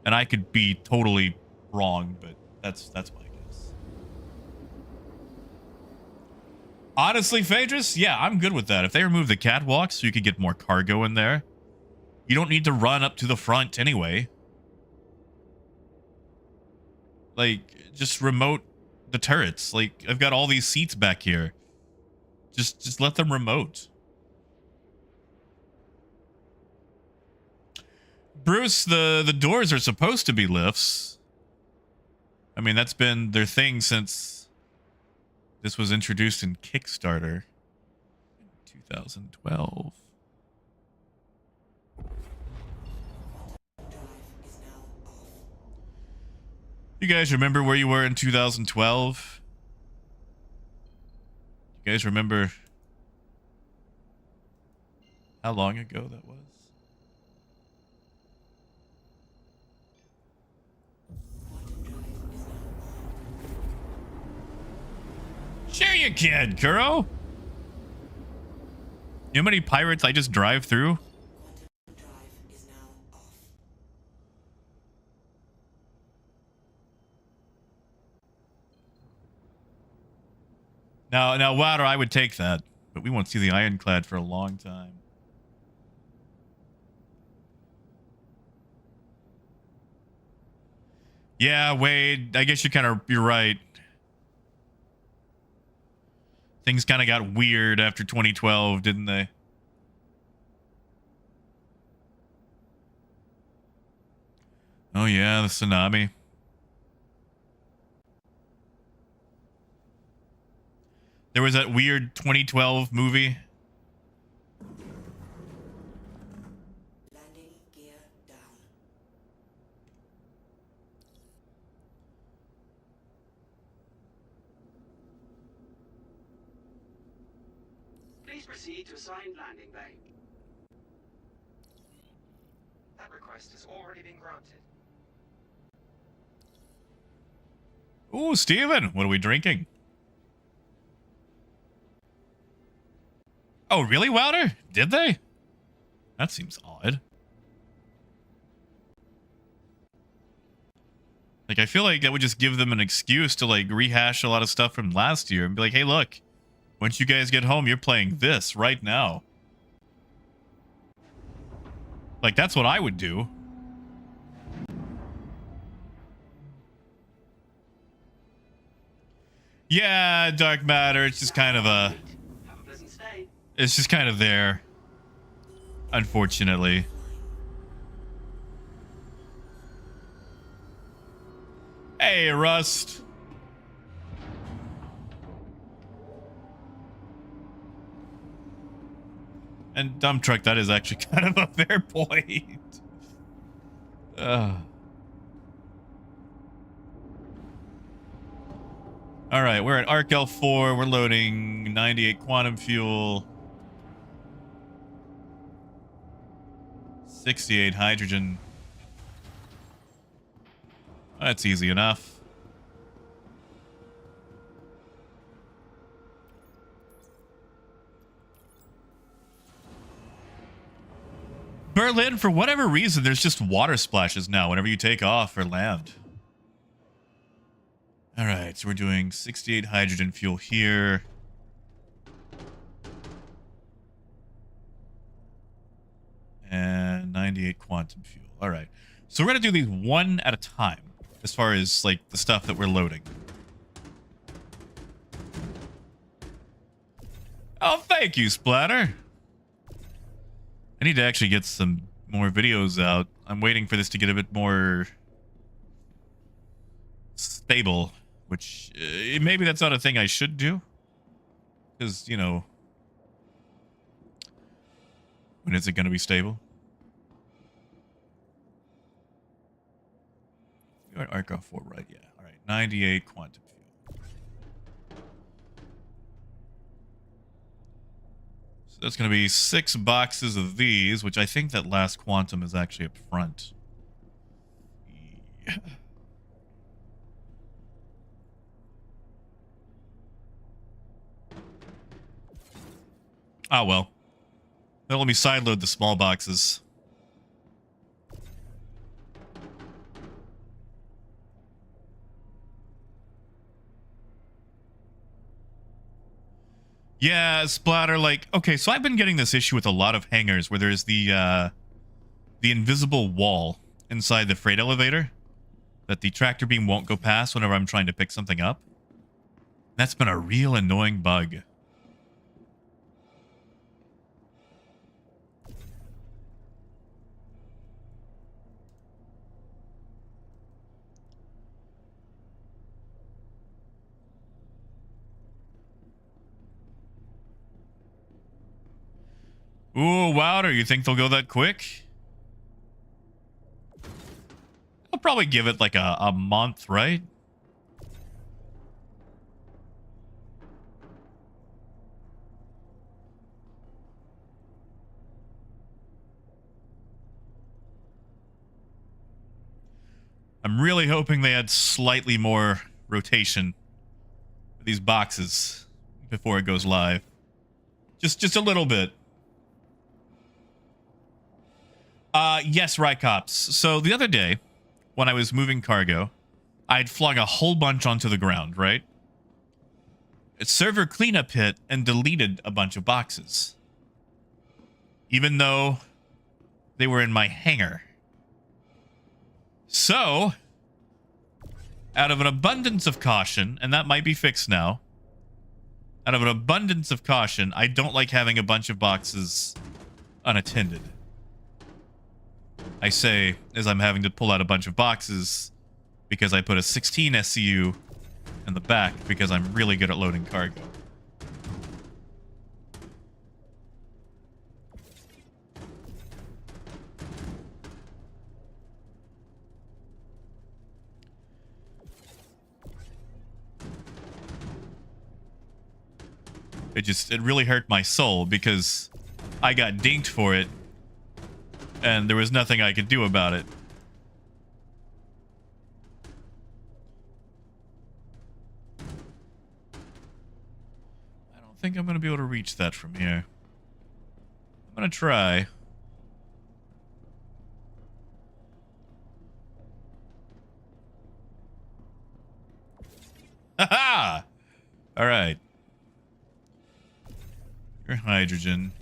And I could be totally wrong, but that's my guess. Honestly, Phaedrus, yeah, I'm good with that. If they remove the catwalks so you could get more cargo in there, You don't need to run up to the front anyway. Like, just remote the turrets. Like, I've got all these seats back here. Just let them remote. Bruce, the doors are supposed to be lifts. I mean, that's been their thing since this was introduced in Kickstarter in 2012. You guys remember where you were in 2012? You guys remember how long ago that was? Sure you can, Kuro. You know how many pirates I just drive through? Now, Water, I would take that, but we won't see the Ironclad for a long time. Yeah, Wade, I guess you're right. Things kind of got weird after 2012, didn't they? Oh yeah, the tsunami. There was that weird 2012 movie. Landing gear down. Please proceed to assigned landing bay. That request has already been granted. Ooh, Steven, what are we drinking? Oh, really, Wouter? Did they? That seems odd. Like, I feel like that would just give them an excuse to, like, rehash a lot of stuff from last year and be like, hey, look, once you guys get home, you're playing this right now. Like, that's what I would do. Yeah, Dark Matter, it's just kind of a... Have a pleasant stay. It's just kind of there. Unfortunately. Hey, Rust. And dump truck, that is actually kind of a fair point. All right, we're at Arc L4. We're loading 98 quantum fuel. 68 hydrogen. That's easy enough. Berlin, for whatever reason, there's just water splashes now whenever you take off or land. All right, so we're doing 68 hydrogen fuel here. And 98 quantum fuel. All right. So we're going to do these one at a time as far as, like, the stuff that we're loading. Oh, thank you, Splatter. I need to actually get some more videos out. I'm waiting for this to get a bit more stable, which maybe that's not a thing I should do. Because, you know, when is it going to be stable? You're at Arco 4, right? Yeah. All right. 98 quantum fuel. So that's going to be 6 boxes of these, which I think that last quantum is actually up front. Yeah. Oh, well. Now let me sideload the small boxes. Yeah, Splatter, like, okay, so I've been getting this issue with a lot of hangars where there's the the invisible wall inside the freight elevator that the tractor beam won't go past whenever I'm trying to pick something up. That's been a real annoying bug. Ooh, Wilder, you think they'll go that quick? I'll probably give it like a month, right? I'm really hoping they had slightly more rotation for these boxes before it goes live. Just a little bit. Yes, Rycops. So the other day, when I was moving cargo, I'd flung a whole bunch onto the ground, right? Server cleanup hit and deleted a bunch of boxes. Even though they were in my hangar. So, out of an abundance of caution, and that might be fixed now, out of an abundance of caution, I don't like having a bunch of boxes unattended. I say, as I'm having to pull out a bunch of boxes because I put a 16 SCU in the back because I'm really good at loading cargo. It really hurt my soul because I got dinked for it and there was nothing I could do about it. I don't think I'm going to be able to reach that from here. I'm going to try. Haha! All right. Your hydrogen.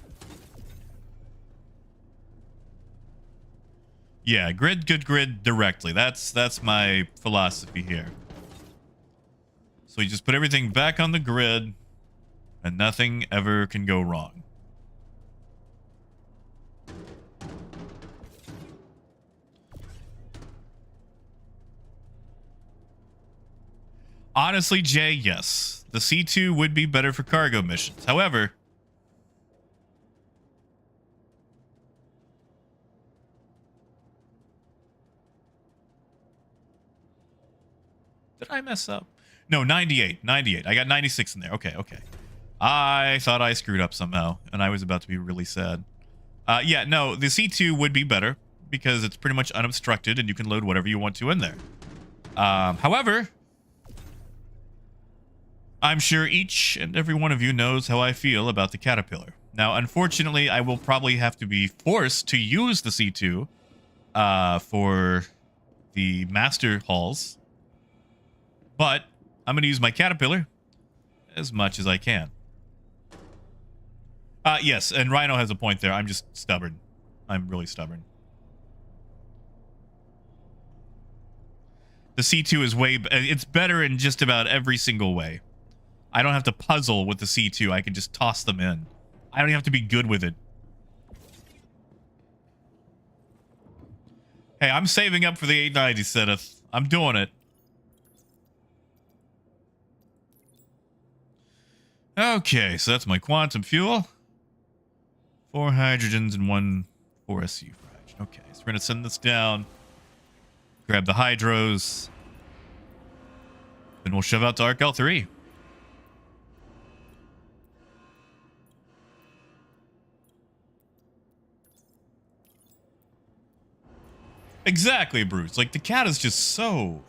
Yeah, grid, good grid directly. That's my philosophy here. So you just put everything back on the grid and nothing ever can go wrong. Honestly, Jay, yes. The C2 would be better for cargo missions. However, did I mess up? No, 98. 98. I got 96 in there. Okay, okay. I thought I screwed up somehow, and I was about to be really sad. Yeah, no, the C2 would be better because it's pretty much unobstructed and you can load whatever you want to in there. However, I'm sure each and every one of you knows how I feel about the Caterpillar. Now, unfortunately, I will probably have to be forced to use the C2 for the master hauls. But I'm going to use my Caterpillar as much as I can. Yes, and Rhino has a point there. I'm just stubborn. I'm really stubborn. The C2 is it's better in just about every single way. I don't have to puzzle with the C2. I can just toss them in. I don't have to be good with it. Hey, I'm saving up for the 890, Seth. I'm doing it. Okay, so that's my quantum fuel. 4 hydrogens and 1 4SU hydrogen. Okay, so we're going to send this down. Grab the hydros. Then we'll shove out to Arc L3. Exactly, Bruce. Like, the cat is just so...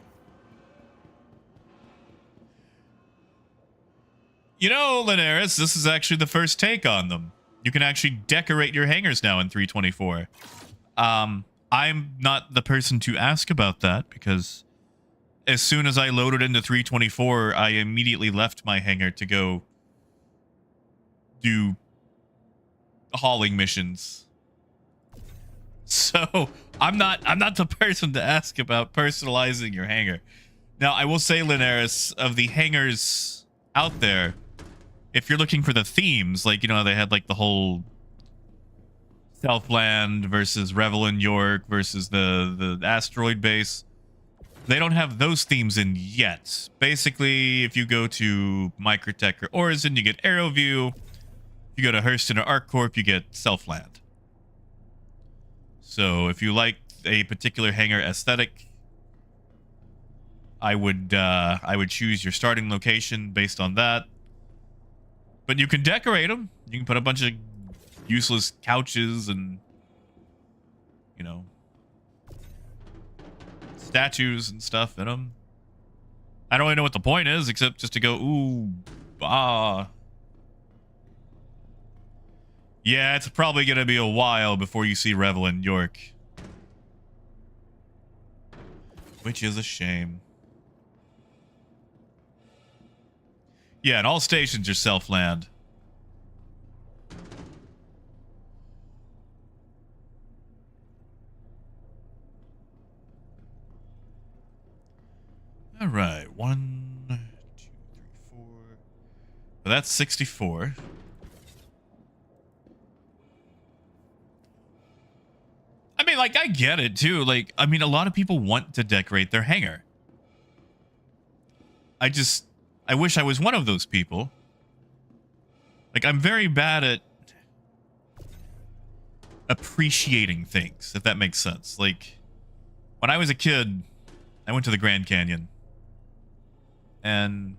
You know, Linares, this is actually the first take on them. You can actually decorate your hangars now in 324. I'm not the person to ask about that because as soon as I loaded into 324, I immediately left my hangar to go do hauling missions. So I'm not the person to ask about personalizing your hanger. Now, I will say, Linares, of the hangers out there, if you're looking for the themes, like, you know, they had like the whole Southland versus Revel in York versus the asteroid base. They don't have those themes in yet. Basically, if you go to Microtech or Origin, you get AeroView. If you go to Hurston or ArcCorp, you get Southland. So if you like a particular hangar aesthetic, I would choose your starting location based on that. But you can decorate them. You can put a bunch of useless couches and, you know, statues and stuff in them. I don't really know what the point is, except just to go, ooh, ah. Yeah, it's probably going to be a while before you see Revel in York. Which is a shame. Yeah, and all stations are self-land. All right, 1, 2, 3, 4. Well, that's 64. I mean, like, I get it too. Like, I mean, a lot of people want to decorate their hangar. I wish I was one of those people. Like, I'm very bad at appreciating things, if that makes sense. Like, when I was a kid, I went to the Grand Canyon. And,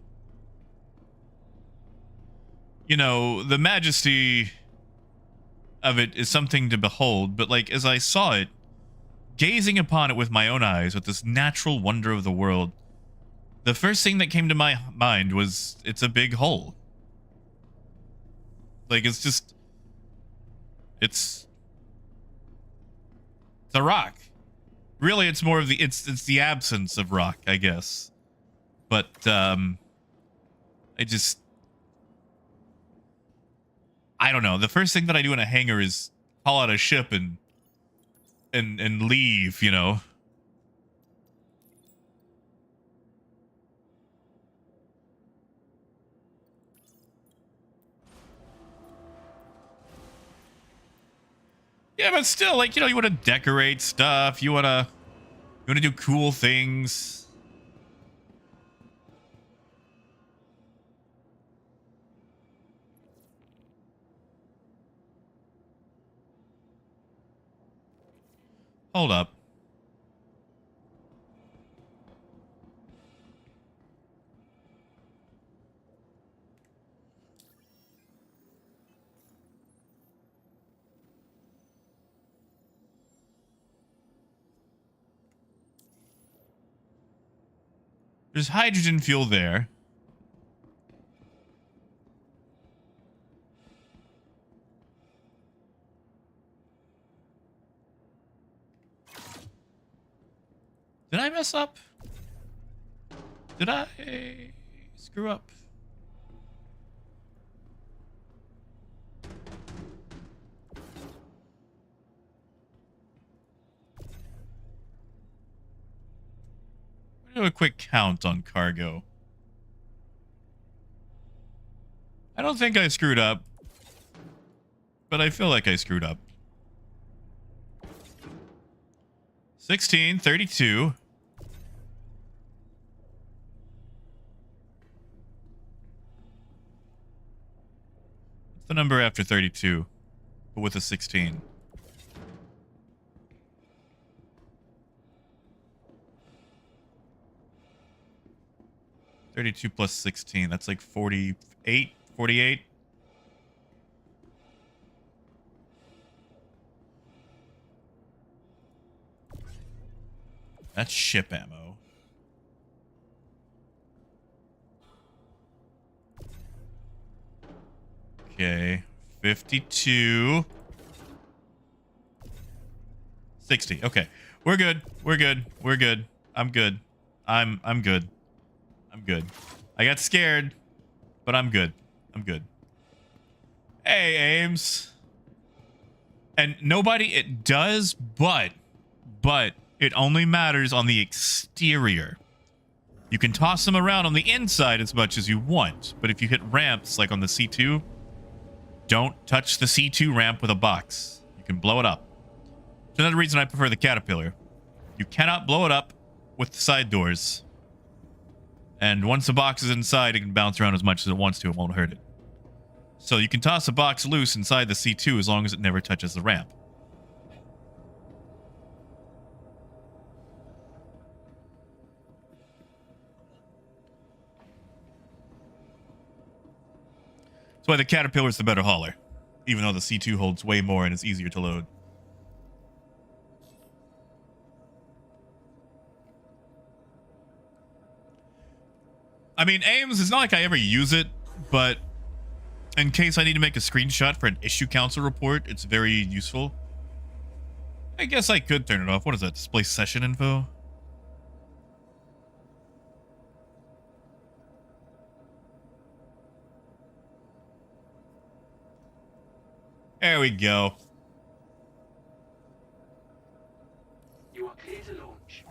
you know, the majesty of it is something to behold. But, like, as I saw it, gazing upon it with my own eyes, with this natural wonder of the world, the first thing that came to my mind was, it's a big hole. Like, it's just, it's a rock. Really, it's more of the, it's the absence of rock, I guess. But, I don't know. The first thing that I do in a hangar is call out a ship and leave, you know. Yeah, but still, like, you know, you want to decorate stuff. You want to do cool things. Hold up. There's hydrogen fuel there. Did I mess up? Did I screw up? Do a quick count on cargo. I don't think I screwed up, but I feel like I screwed up. 16, 32. What's the number after 32, but with a 16? $32 plus 16. That's like 48. 48. That's ship ammo. Okay. 52. 60. Okay. We're good. We're good. We're good. I'm good. I'm good. I'm good. I got scared, but I'm good. I'm good. Hey, Ames. And nobody, it does, but it only matters on the exterior. You can toss them around on the inside as much as you want, but if you hit ramps like on the C2, don't touch the C2 ramp with a box. You can blow it up. It's another reason I prefer the Caterpillar. You cannot blow it up with the side doors. And once the box is inside, it can bounce around as much as it wants to. It won't hurt it. So you can toss a box loose inside the C2 as long as it never touches the ramp. That's why the Caterpillar is the better hauler, even though the C2 holds way more and is easier to load. I mean, Ames, it's not like I ever use it, but in case I need to make a screenshot for an issue council report, it's very useful. I guess I could turn it off. What is that? Display session info? There we go. You are clear to launch.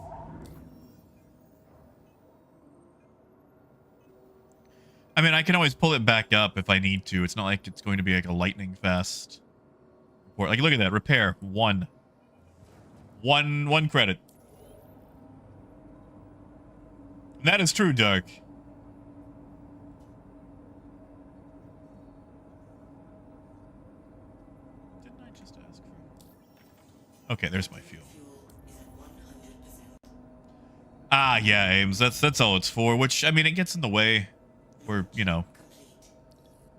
I mean, I can always pull it back up if I need to. It's not like it's going to be like a lightning fast report. Like, look at that. Repair. One credit. And that is true, Dark. Didn't I just ask for... Okay, there's my fuel. Ah, yeah, Ames. That's all it's for, which, I mean, it gets in the way. We're, you know,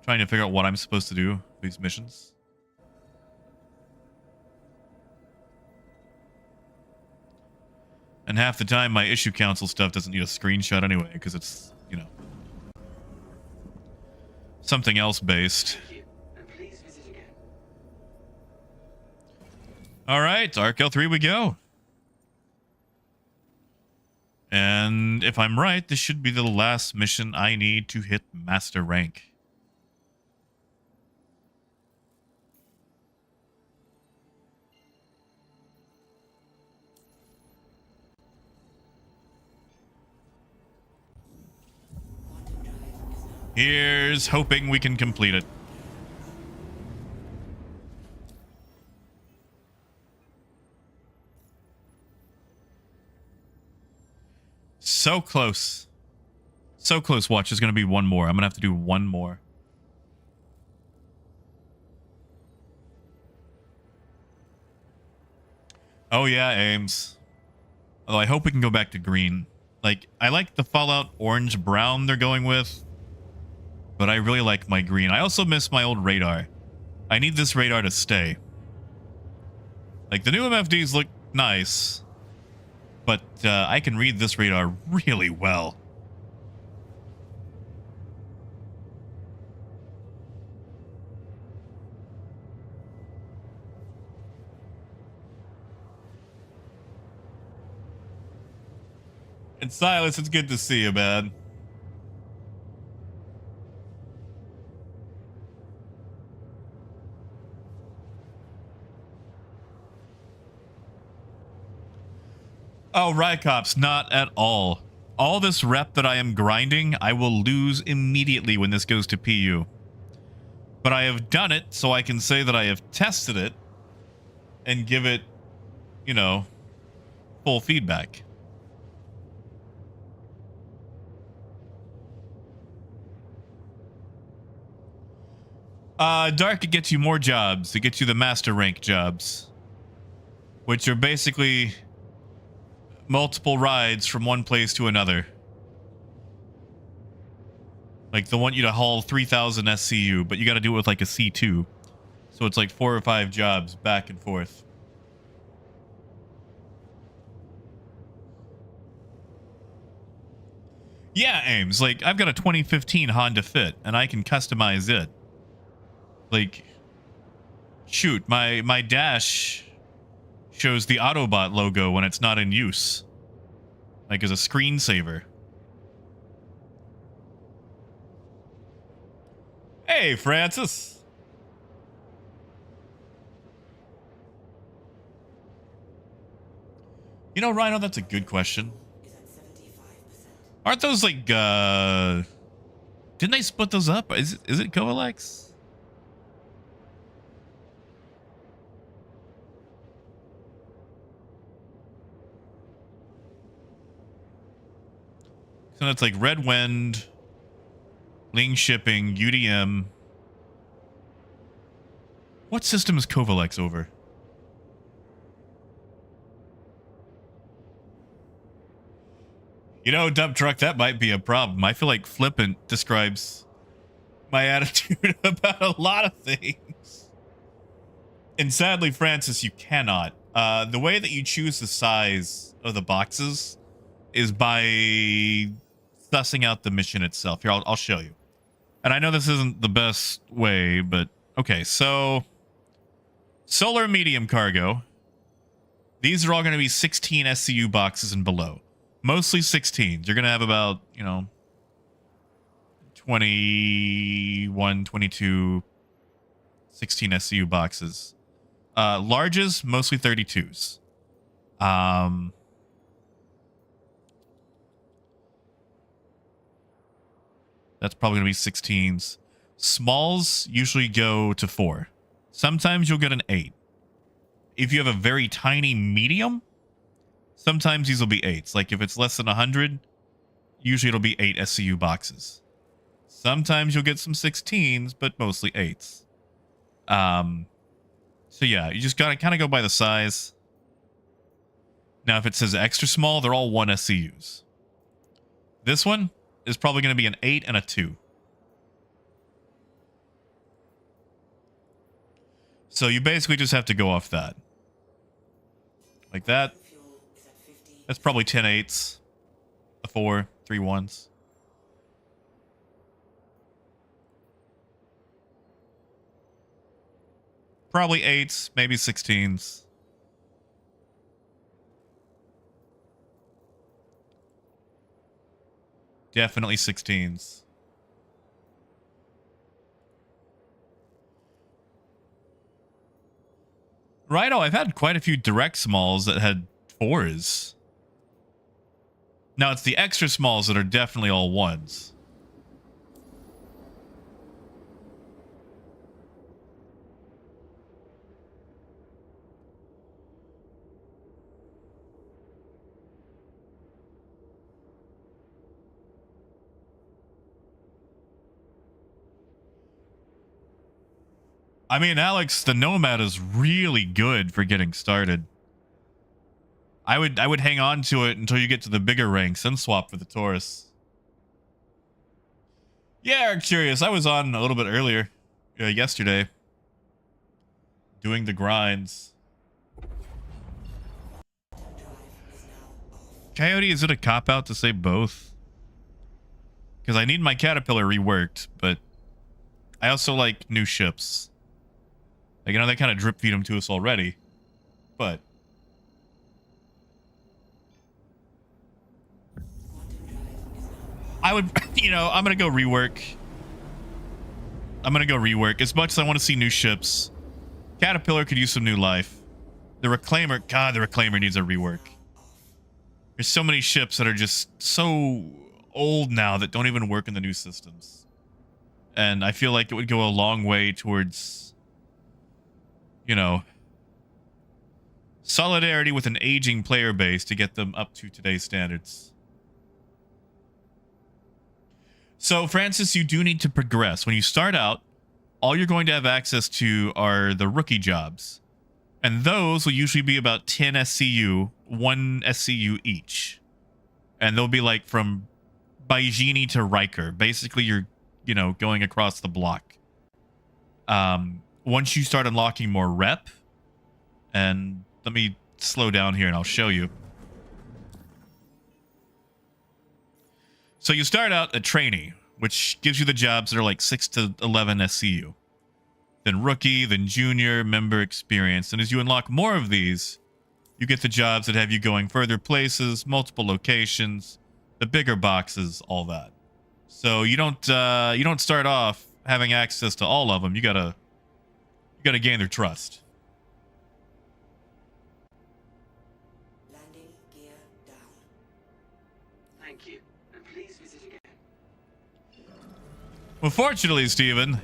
trying to figure out what I'm supposed to do for these missions. And half the time, my issue council stuff doesn't need a screenshot anyway, because it's, you know, something else based. Thank you, and please visit again. All right, Arc L3 we go. And if I'm right, this should be the last mission I need to hit master rank. Here's hoping we can complete it. So close. So close, watch. There's going to be one more. I'm going to have to do one more. Oh, yeah, Ames. Although I hope we can go back to green. Like, I like the Fallout orange-brown they're going with. But I really like my green. I also miss my old radar. I need this radar to stay. Like, the new MFDs look nice. But I can read this radar really well. And Silas, it's good to see you, man. Oh, Rycops, not at all. All this rep that I am grinding, I will lose immediately when this goes to PU. But I have done it, so I can say that I have tested it and give it, you know, full feedback. Dark, it gets you more jobs. It gets you the master rank jobs, which are basically multiple rides from one place to another. Like, they want you to haul 3,000 SCU, but you got to do it with like a C2. So it's like 4 or 5 jobs back and forth. Yeah, Ames, like, I've got a 2015 Honda Fit, and I can customize it. Like, shoot, my dash shows the Autobot logo when it's not in use. Like, as a screensaver. Hey, Francis. You know, Rhino, that's a good question. Aren't those like didn't they split those up? Is it Covalex? So it's like Red Wind, Ling Shipping, UDM. What system is Covalex over? You know, dump truck, that might be a problem. I feel like flippant describes my attitude about a lot of things. And sadly, Francis, you cannot. The way that you choose the size of the boxes is by sussing out the mission itself. Here, I'll show you. And I know this isn't the best way, but okay. So, solar medium cargo. These are all going to be 16 SCU boxes and below. Mostly 16s. You're going to have about, 21, 22, 16 SCU boxes. Larges, mostly 32s. That's probably going to be 16s. Smalls usually go to 4. Sometimes you'll get an 8. If you have a very tiny medium, sometimes these will be 8s. Like if it's less than 100, usually it'll be 8 SCU boxes. Sometimes you'll get some 16s, but mostly 8s. So yeah, you just gotta kind of go by the size. Now, if it says extra small, they're all 1 SCUs. This one is probably going to be an 8 and a 2. So you basically just have to go off that. Like that. That's probably 10 8s. A 4, 3 1s. Probably 8s, maybe 16s. Definitely 16s. Righto, I've had quite a few direct smalls that had 4s. Now it's the extra smalls that are definitely all 1s. I mean, Alex, the Nomad is really good for getting started. I would hang on to it until you get to the bigger ranks and swap for the Taurus. Yeah, Eric Curious. I was on a little bit earlier, yesterday, doing the grinds. Coyote, is it a cop-out to say both? Because I need my Caterpillar reworked, but I also like new ships. Like, they kind of drip feed them to us already, but I would, I'm going to go rework. As much as I want to see new ships. Caterpillar could use some new life. The Reclaimer, God, the Reclaimer needs a rework. There's so many ships that are just so old now that don't even work in the new systems. And I feel like it would go a long way towards, solidarity with an aging player base to get them up to today's standards. So, Francis, you do need to progress. When you start out, all you're going to have access to are the rookie jobs. And those will usually be about 10 SCU, 1 SCU each. And they'll be like from Baijini to Riker. Basically, you're, going across the block. Once you start unlocking more rep, and let me slow down here and I'll show you. So you start out a trainee, which gives you the jobs that are like 6 to 11 SCU. Then rookie, then junior, member experience. And as you unlock more of these, you get the jobs that have you going further places, multiple locations, the bigger boxes, all that. So you don't start off having access to all of them. You gotta gain their trust. Well, fortunately, Steven,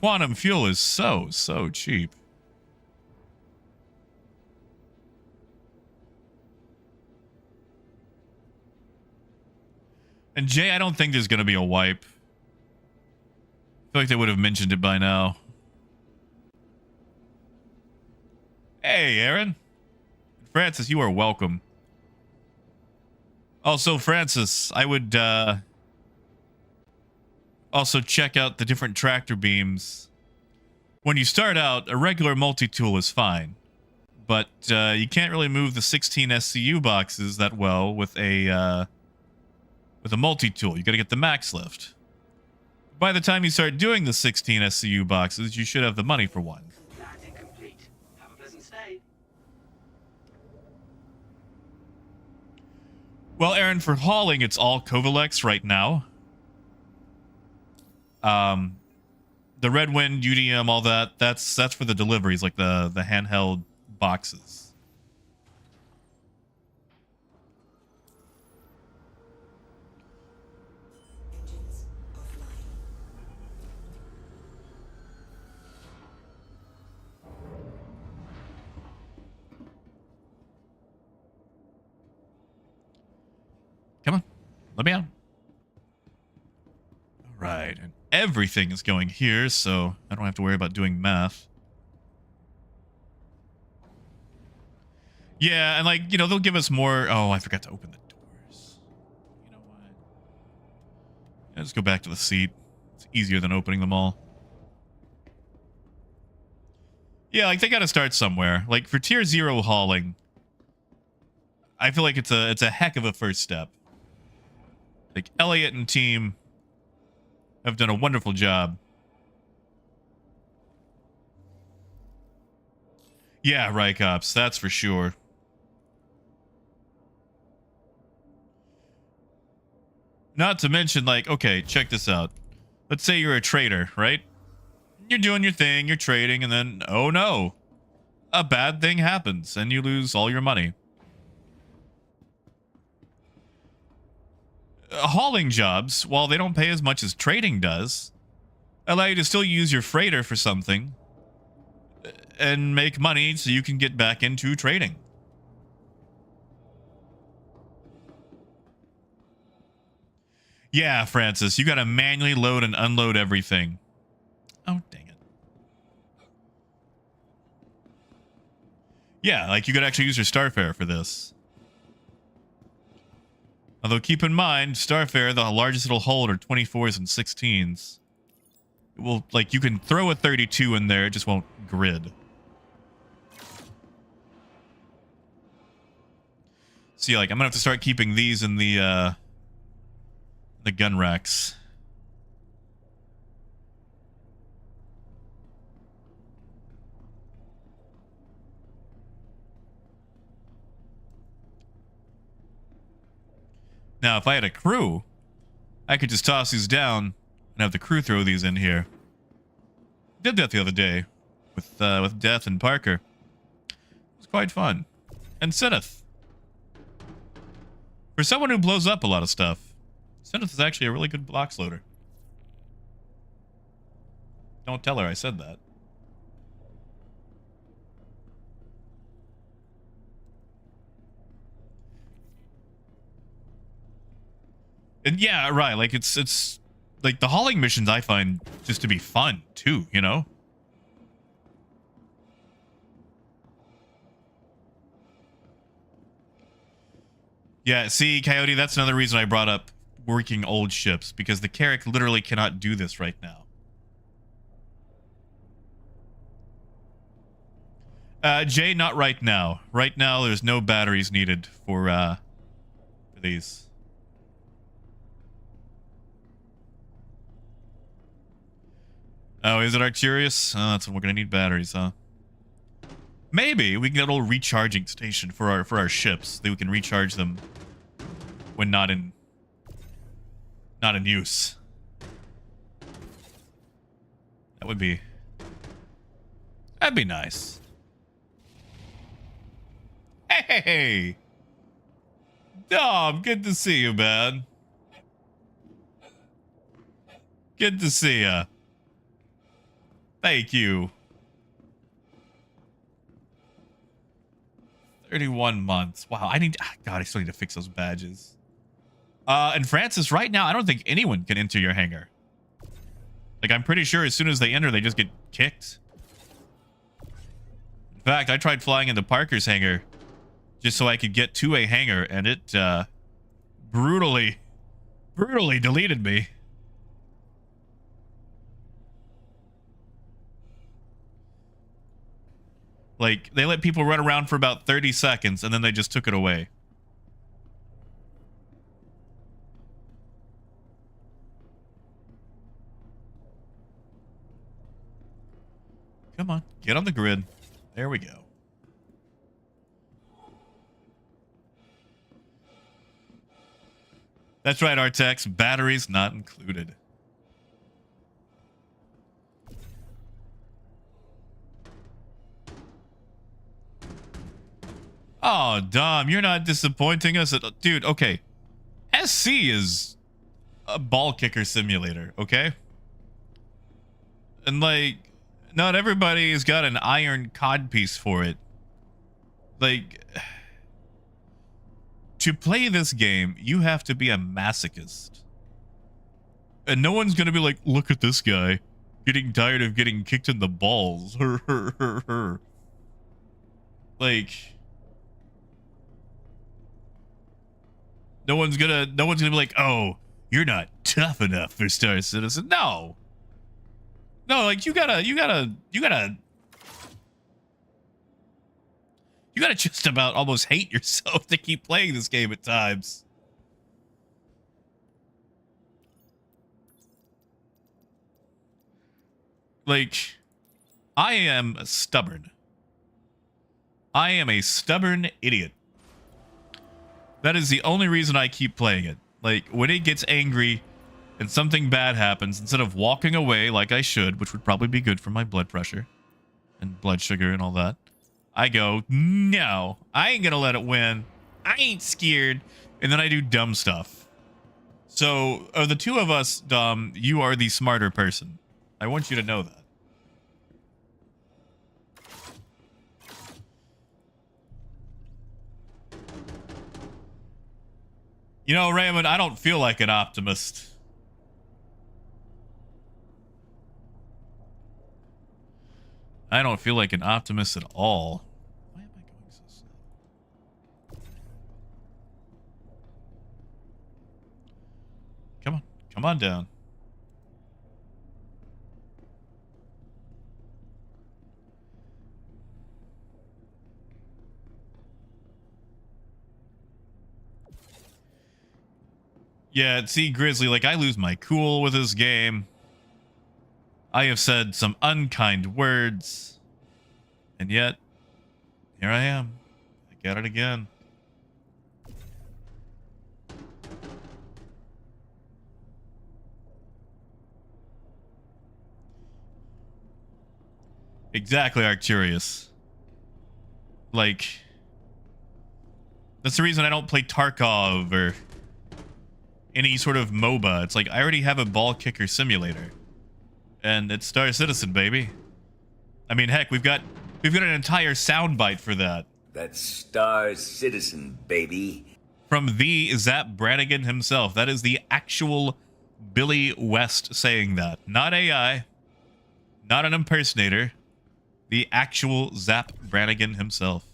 quantum fuel is so cheap. And Jay, I don't think there's going to be a wipe. I feel like they would have mentioned it by now. Hey, Aaron. Francis, you are welcome. Also, Francis, I would also check out the different tractor beams. When you start out, a regular multi-tool is fine. But you can't really move the 16 SCU boxes that well with a multi-tool. You got to get the max lift. By the time you start doing the 16 SCU boxes, you should have the money for one. Landing complete. Have a pleasant stay. Well, Aaron, for hauling, it's all Kovalex right now. The Red Wind, UDM, all that, that's for the deliveries, like the handheld boxes. Come on, let me out. All right, and everything is going here, so I don't have to worry about doing math. Yeah, and like, you know, they'll give us more. Oh, I forgot to open the doors. You know what? Yeah, just go back to the seat. It's easier than opening them all. Yeah, like they got to start somewhere. Like for tier 0 hauling, I feel like it's a heck of a first step. Like Elliot and team have done a wonderful job. Yeah, Rycops, that's for sure. Not to mention, like, okay, check this out. Let's say you're a trader, right? You're doing your thing, you're trading, and then, oh no, a bad thing happens, and you lose all your money. Hauling jobs, while they don't pay as much as trading does, allow you to still use your freighter for something and make money so you can get back into trading. Yeah, Francis, you gotta manually load and unload everything. Oh, dang it. Yeah, like you could actually use your Starfare for this. Although keep in mind, Starfare, the largest it'll hold are 24s and 16s. It will, like, you can throw a 32 in there, it just won't grid. See, like, I'm gonna have to start keeping these in the gun racks. Now, if I had a crew, I could just toss these down and have the crew throw these in here. Did that the other day with Death and Parker. It was quite fun. And Syneth. For someone who blows up a lot of stuff, Syneth is actually a really good box loader. Don't tell her I said that. And yeah, right, like it's like the hauling missions I find just to be fun too, you know? Yeah, see, Coyote, that's another reason I brought up working old ships, because the Carrack literally cannot do this right now. Jay, not right now. Right now, there's no batteries needed for these. Oh, is it Arcturus? Oh, that's when we're gonna need batteries, huh? Maybe we can get a little recharging station for our ships. That we can recharge them when not in use. That'd be nice. Hey, Dom, good to see you, man. Good to see ya. Thank you. 31 months. Wow, God, I still need to fix those badges. And Francis, right now, I don't think anyone can enter your hangar. Like, I'm pretty sure as soon as they enter, they just get kicked. In fact, I tried flying into Parker's hangar just so I could get to a hangar, and it brutally deleted me. Like, they let people run around for about 30 seconds, and then they just took it away. Come on, get on the grid. There we go. That's right, Artex. Batteries not included. Oh, Dom, you're not disappointing us at all. Dude, okay. SC is a ball kicker simulator, okay? And, like, not everybody's got an iron codpiece for it. Like, to play this game, you have to be a masochist. And no one's gonna be like, look at this guy getting tired of getting kicked in the balls. Like, no one's gonna be like, oh, you're not tough enough for Star Citizen. No, like you gotta just about almost hate yourself to keep playing this game at times. Like, I am stubborn. I am a stubborn idiot. That is the only reason I keep playing it. Like, when it gets angry and something bad happens, instead of walking away like I should, which would probably be good for my blood pressure and blood sugar and all that, I go, no, I ain't gonna let it win. I ain't scared. And then I do dumb stuff. So, of the two of us, Dom, you are the smarter person. I want you to know that. You know, Raymond, I don't feel like an optimist. I don't feel like an optimist at all. Why am I going so slow? Come on. Come on down. Yeah, see, Grizzly, like, I lose my cool with this game. I have said some unkind words. And yet, here I am. I get it again. Exactly, Arcturius. Like, that's the reason I don't play Tarkov or any sort of MOBA. It's like, I already have a ball kicker simulator. And it's Star Citizen, baby. I mean, heck, we've got an entire soundbite for that. That's Star Citizen, baby. From the Zap Brannigan himself. That is the actual Billy West saying that. Not AI. Not an impersonator. The actual Zap Brannigan himself.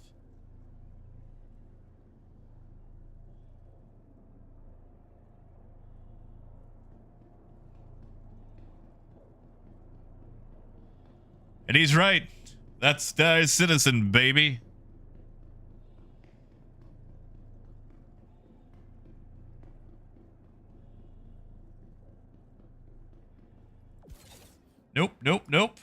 And he's right. That's Star Citizen, baby. Nope, nope, nope.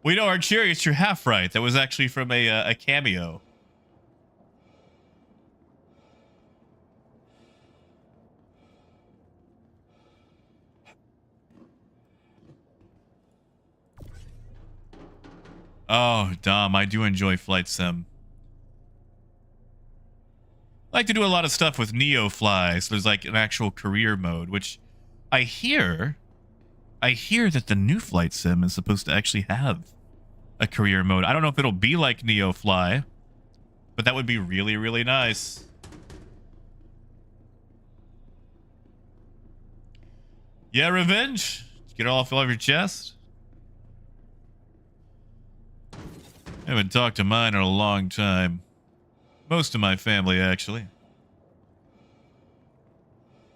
We know, Arcturius, you're half right. That was actually from a cameo. Oh, Dom, I do enjoy Flight Sim. I like to do a lot of stuff with Neofly, so there's like an actual career mode, which I hear that the new flight sim is supposed to actually have a career mode. I don't know if it'll be like Neofly, but that would be really, really nice. Yeah, revenge. Get it off your chest. I haven't talked to mine in a long time. Most of my family, actually.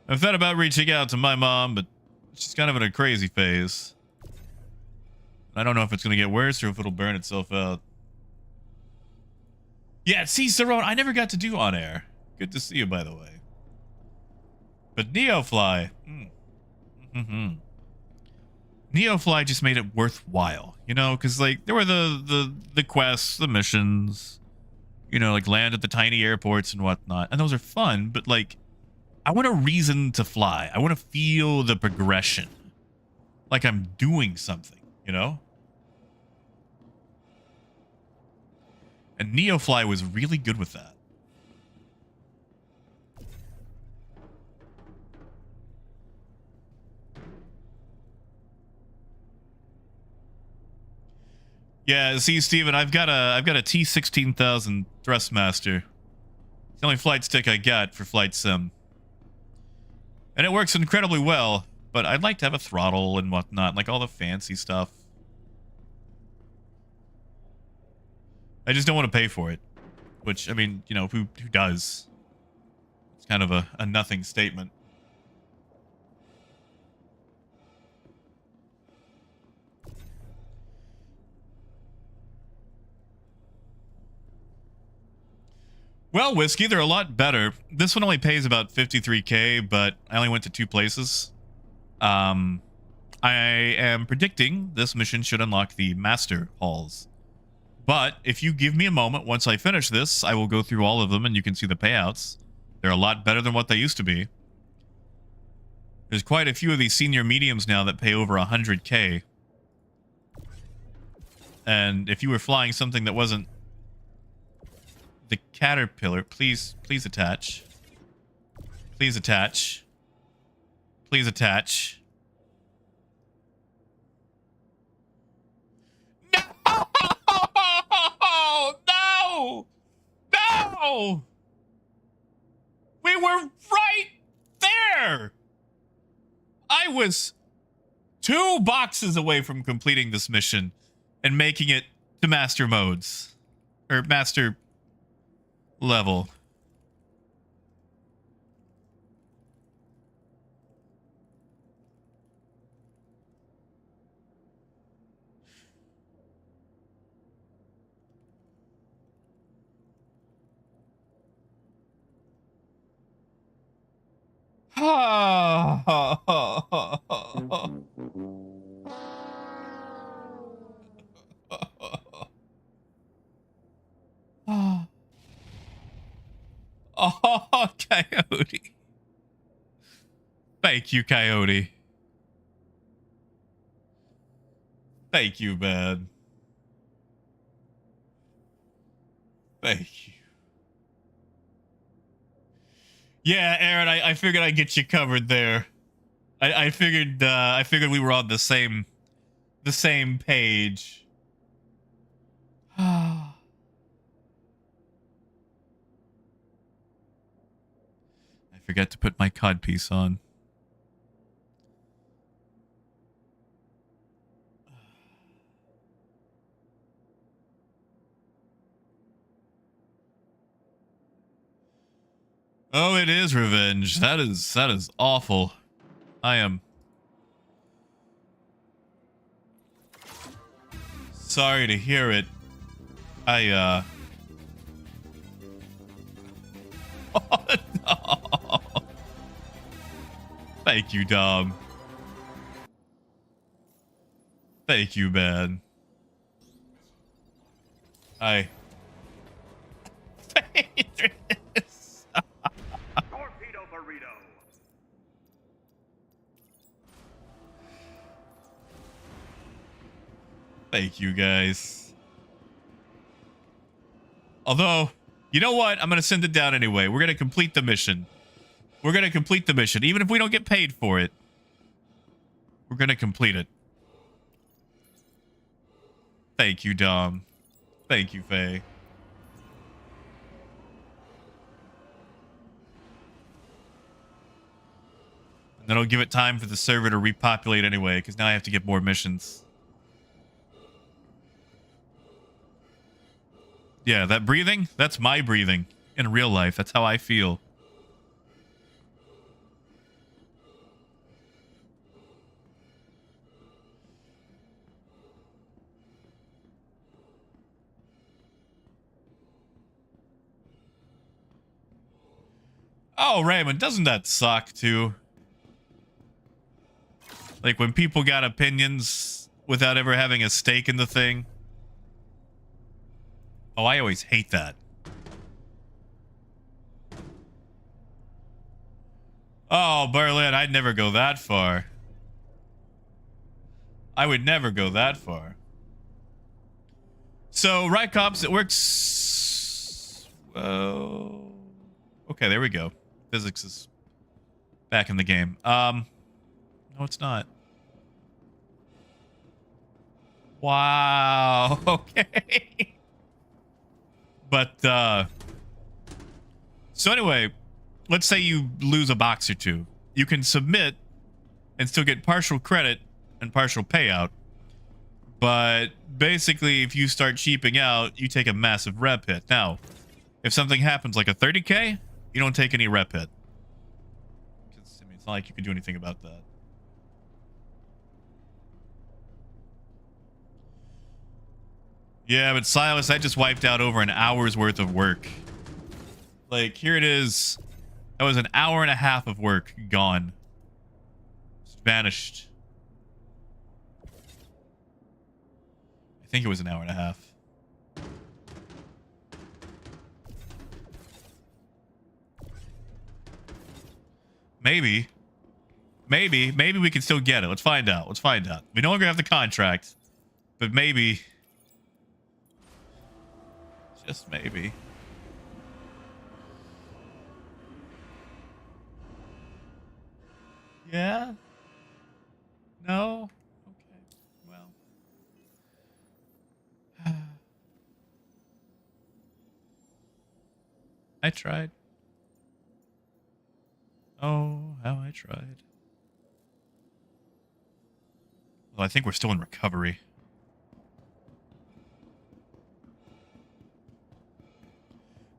I've thought about reaching out to my mom, but she's kind of in a crazy phase. I don't know if it's going to get worse or if it'll burn itself out. Yeah, see, Cerrone, I never got to do on air. Good to see you, by the way. But Neofly. Neofly just made it worthwhile, you know, because like there were the quests, the missions, you know, like land at the tiny airports and whatnot, and those are fun. But like, I want a reason to fly. I want to feel the progression, like I'm doing something, you know. And Neofly was really good with that. Yeah, see, Steven, I've got a T16,000 Thrustmaster. It's the only flight stick I got for Flight Sim. And it works incredibly well, but I'd like to have a throttle and whatnot, like all the fancy stuff. I just don't want to pay for it. Which, I mean, you know, who does? It's kind of a nothing statement. Well, Whiskey, they're a lot better. This one only pays about 53K, but I only went to 2 places. I am predicting this mission should unlock the Master Halls. But if you give me a moment, once I finish this, I will go through all of them and you can see the payouts. They're a lot better than what they used to be. There's quite a few of these senior mediums now that pay over 100K. And if you were flying something that wasn't the Caterpillar, please attach. Please attach. Please attach. No! No! We were right there! I was 2 boxes away from completing this mission and making it to master modes. Or master level. Oh, Coyote. Thank you, Coyote. Thank you, man. Thank you. Yeah, Aaron, I figured I'd get you covered there. I figured we were on the same page. I forgot to put my codpiece on. Oh, it is revenge. That is awful. I am sorry to hear it. Oh, no. Thank you, Dom. Thank you, man. Torpedo burrito. Thank you, guys. Although, You know what? I'm going to send it down anyway. We're going to complete the mission. We're going to complete the mission. Even if we don't get paid for it. We're going to complete it. Thank you, Dom. Thank you, Faye. And then I'll give it time for the server to repopulate anyway, because now I have to get more missions. Yeah, that breathing, that's my breathing in real life. That's how I feel. Oh, Raymond, doesn't that suck too? Like when people got opinions without ever having a stake in the thing. Oh, I always hate that. Oh, Berlin, I'd never go that far. I would never go that far. So, right cops, it works. Oh, okay, there we go. Physics is back in the game. No, it's not. Wow. Okay. But, so anyway, let's say you lose a box or two. You can submit and still get partial credit and partial payout. But basically, if you start cheaping out, you take a massive rep hit. Now, if something happens like a 30K, you don't take any rep hit. Because, I mean, it's not like you can do anything about that. Yeah, but Silas, I just wiped out over an hour's worth of work. Like, here it is. That was an hour and a half of work gone. Just vanished. I think it was an hour and a half. Maybe. Maybe we can still get it. Let's find out. Let's find out. We no longer have the contract, but maybe. Just maybe. Yeah? No? Okay. Well. I tried. Oh, how I tried. Well, I think we're still in recovery.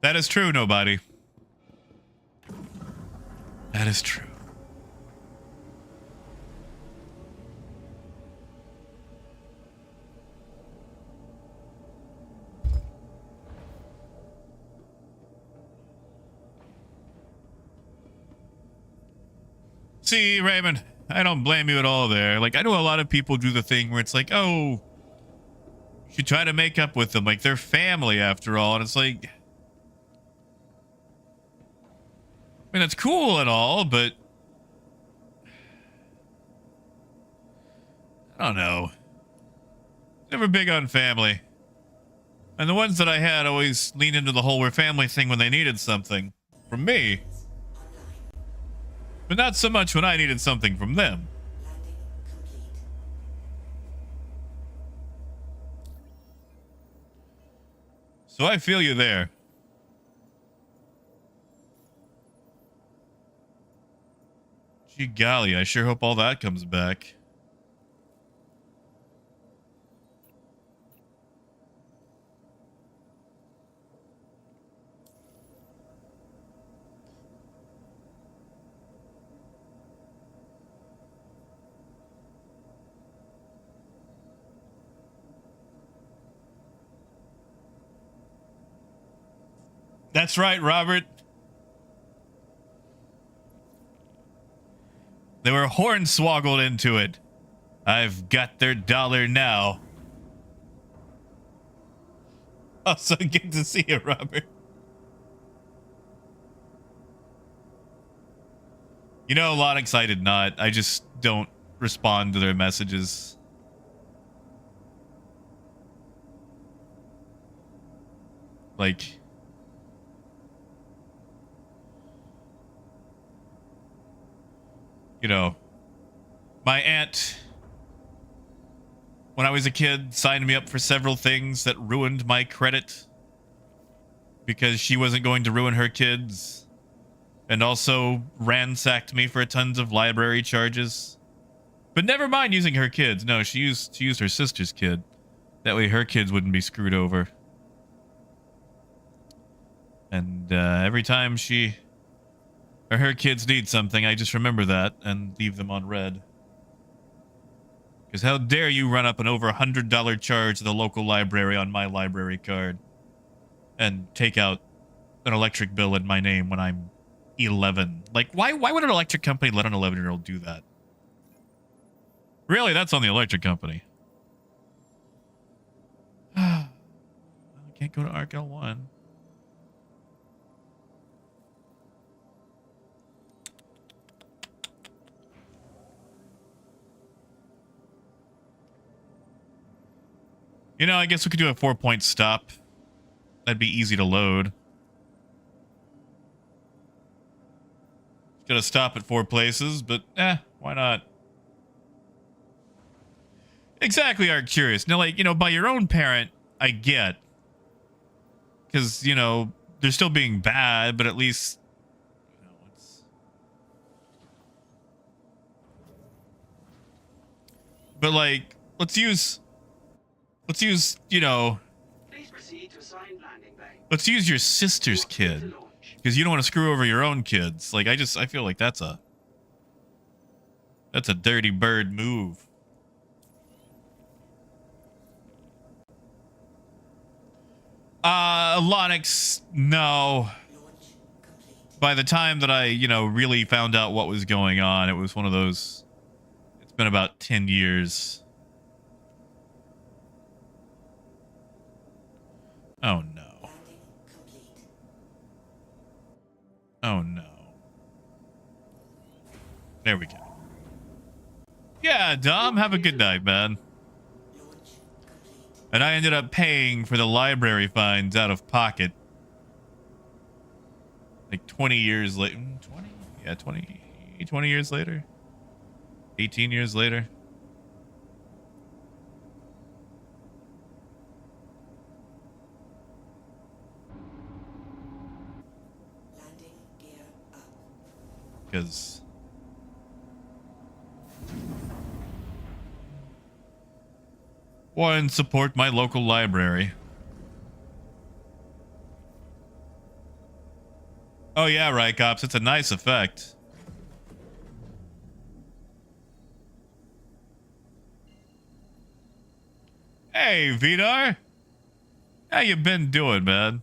That is true, nobody. That is true. See, Raymond, I don't blame you at all there. Like, I know a lot of people do the thing where it's like, oh, you should try to make up with them. Like, they're family after all. And it's like, I mean, it's cool and all, but I don't know. Never big on family. And the ones that I had always leaned into the whole we're family thing when they needed something from me. But not so much when I needed something from them. So I feel you there. Gee golly, I sure hope all that comes back. That's right, Robert. They were hornswoggled into it. I've got their dollar now. Also, good to see you, Robert. You know, a lot excited not. I just don't respond to their messages. Like, you know, my aunt, when I was a kid, signed me up for several things that ruined my credit because she wasn't going to ruin her kids, and also ransacked me for tons of library charges. But never mind using her kids. No, she used her sister's kid. That way her kids wouldn't be screwed over. And every time she or her kids need something, I just remember that and leave them on red. Because how dare you run up an over $100 charge to the local library on my library card and take out an electric bill in my name when I'm 11. Like, why would an electric company let an 11-year-old do that? Really, that's on the electric company. I can't go to Arc L1. You know, I guess we could do a 4-point stop. That'd be easy to load. Gonna stop at 4 places, but why not? Exactly, Art Curious. Now, like, you know, by your own parent, I get. Because, you know, they're still being bad, but at least, you know, it's... But, like, let's use, you know... Please proceed to assigned landing bay. Let's use your sister's kid. Because you don't want to screw over your own kids. Like, I feel like that's a dirty bird move. Lonix, no. By the time that I, you know, really found out what was going on, it was one of those... It's been about 10 years. Oh, no. Oh, no. There we go. Yeah, Dom, have a good night, man. And I ended up paying for the library fines out of pocket. Like 20 years later. 20? Yeah, 20 years later. 18 years later. Because... One, support my local library. Oh yeah, right, cops. It's a nice effect. Hey, Vidar. How you been doing, man?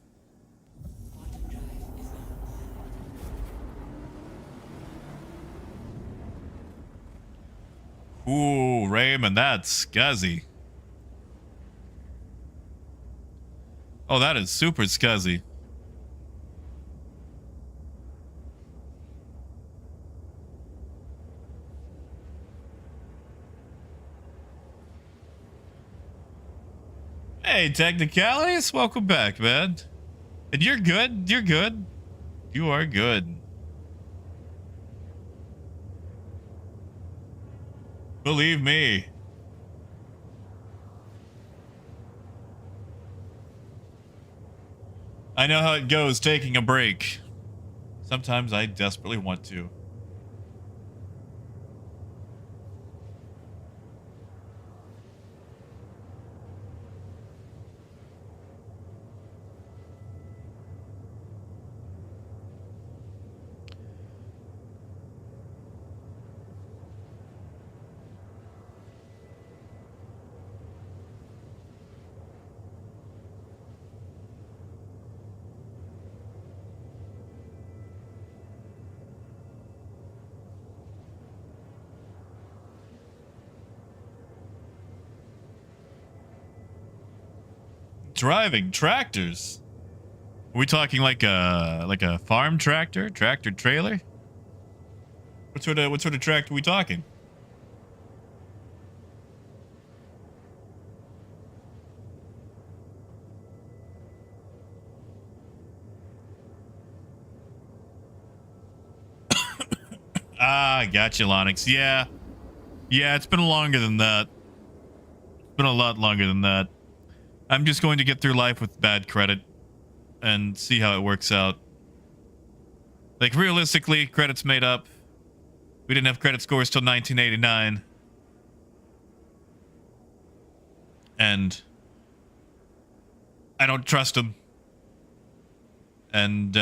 Ooh, Raymond, that's scuzzy. Oh, that is super scuzzy. Hey, Technicalities, welcome back, man. And you're good. You're good. You are good. Believe me. I know how it goes taking a break. Sometimes I desperately want to. Driving tractors? Are we talking like a farm tractor? Tractor trailer? What sort of tractor are we talking? Ah, I got you, Lonix. Yeah. Yeah, it's been longer than that. It's been a lot longer than that. I'm just going to get through life with bad credit and see how it works out. Like, realistically, credit's made up. We didn't have credit scores till 1989. And I don't trust them. And,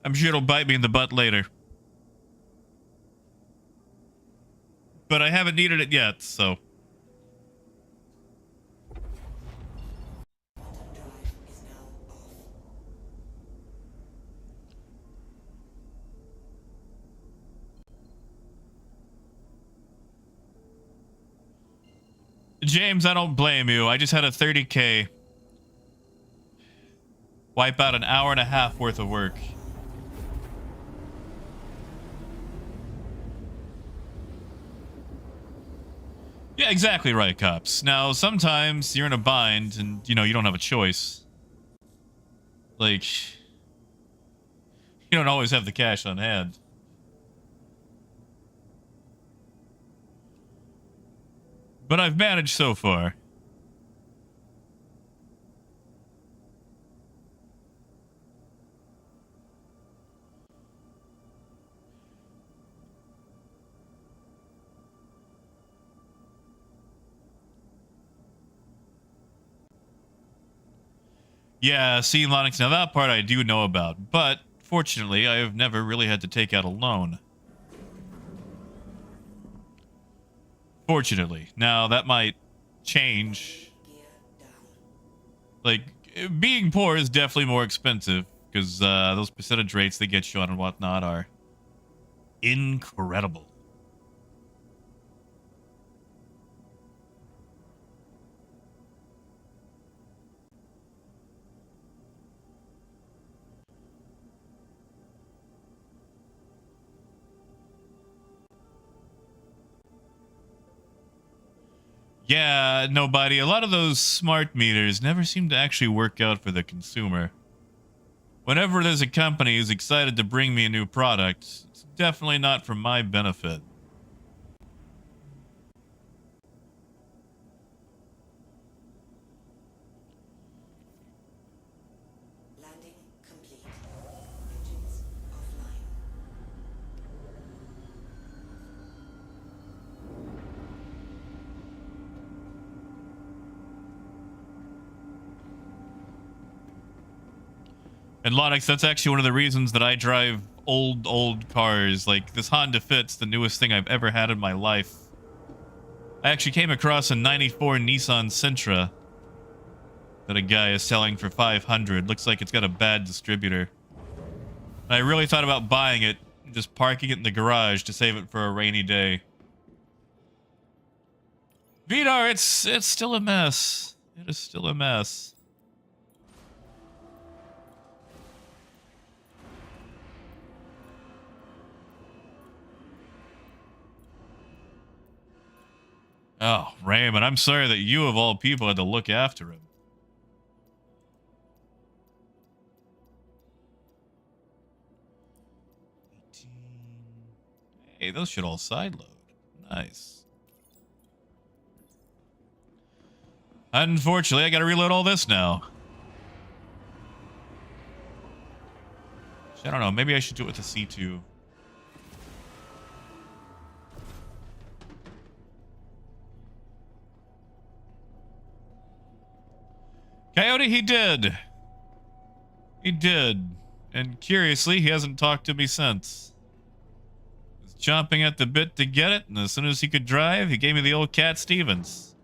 I'm sure it'll bite me in the butt later. But I haven't needed it yet, so. James, I don't blame you. I just had a 30K wipe out an hour and a half worth of work. Yeah, exactly right, cops. Now, sometimes you're in a bind and, you know, you don't have a choice. Like, you don't always have the cash on hand. But I've managed so far. Yeah, see, Lonix, now that part I do know about, but fortunately, I have never really had to take out a loan. Fortunately. Now, that might change. Like, being poor is definitely more expensive, because those percentage rates they get you on and whatnot are incredible. Yeah, nobody. A lot of those smart meters never seem to actually work out for the consumer. Whenever there's a company who's excited to bring me a new product, it's definitely not for my benefit. Landing complete. Engines offline. And Lonix, that's actually one of the reasons that I drive old cars. Like, this Honda Fit's the newest thing I've ever had in my life. I actually came across a 94 Nissan Sentra that a guy is selling for $500. Looks like it's got a bad distributor. And I really thought about buying it and just parking it in the garage to save it for a rainy day. Vidar, it's still a mess. It is still a mess. Oh, Raymond, I'm sorry that you of all people had to look after him. Hey, those should all sideload. Nice. Unfortunately, I gotta reload all this now. I don't know, maybe I should do it with the C2. Coyote, he did. He did. And curiously, he hasn't talked to me since. He's chomping at the bit to get it, and as soon as he could drive, he gave me the old Cat Stevens.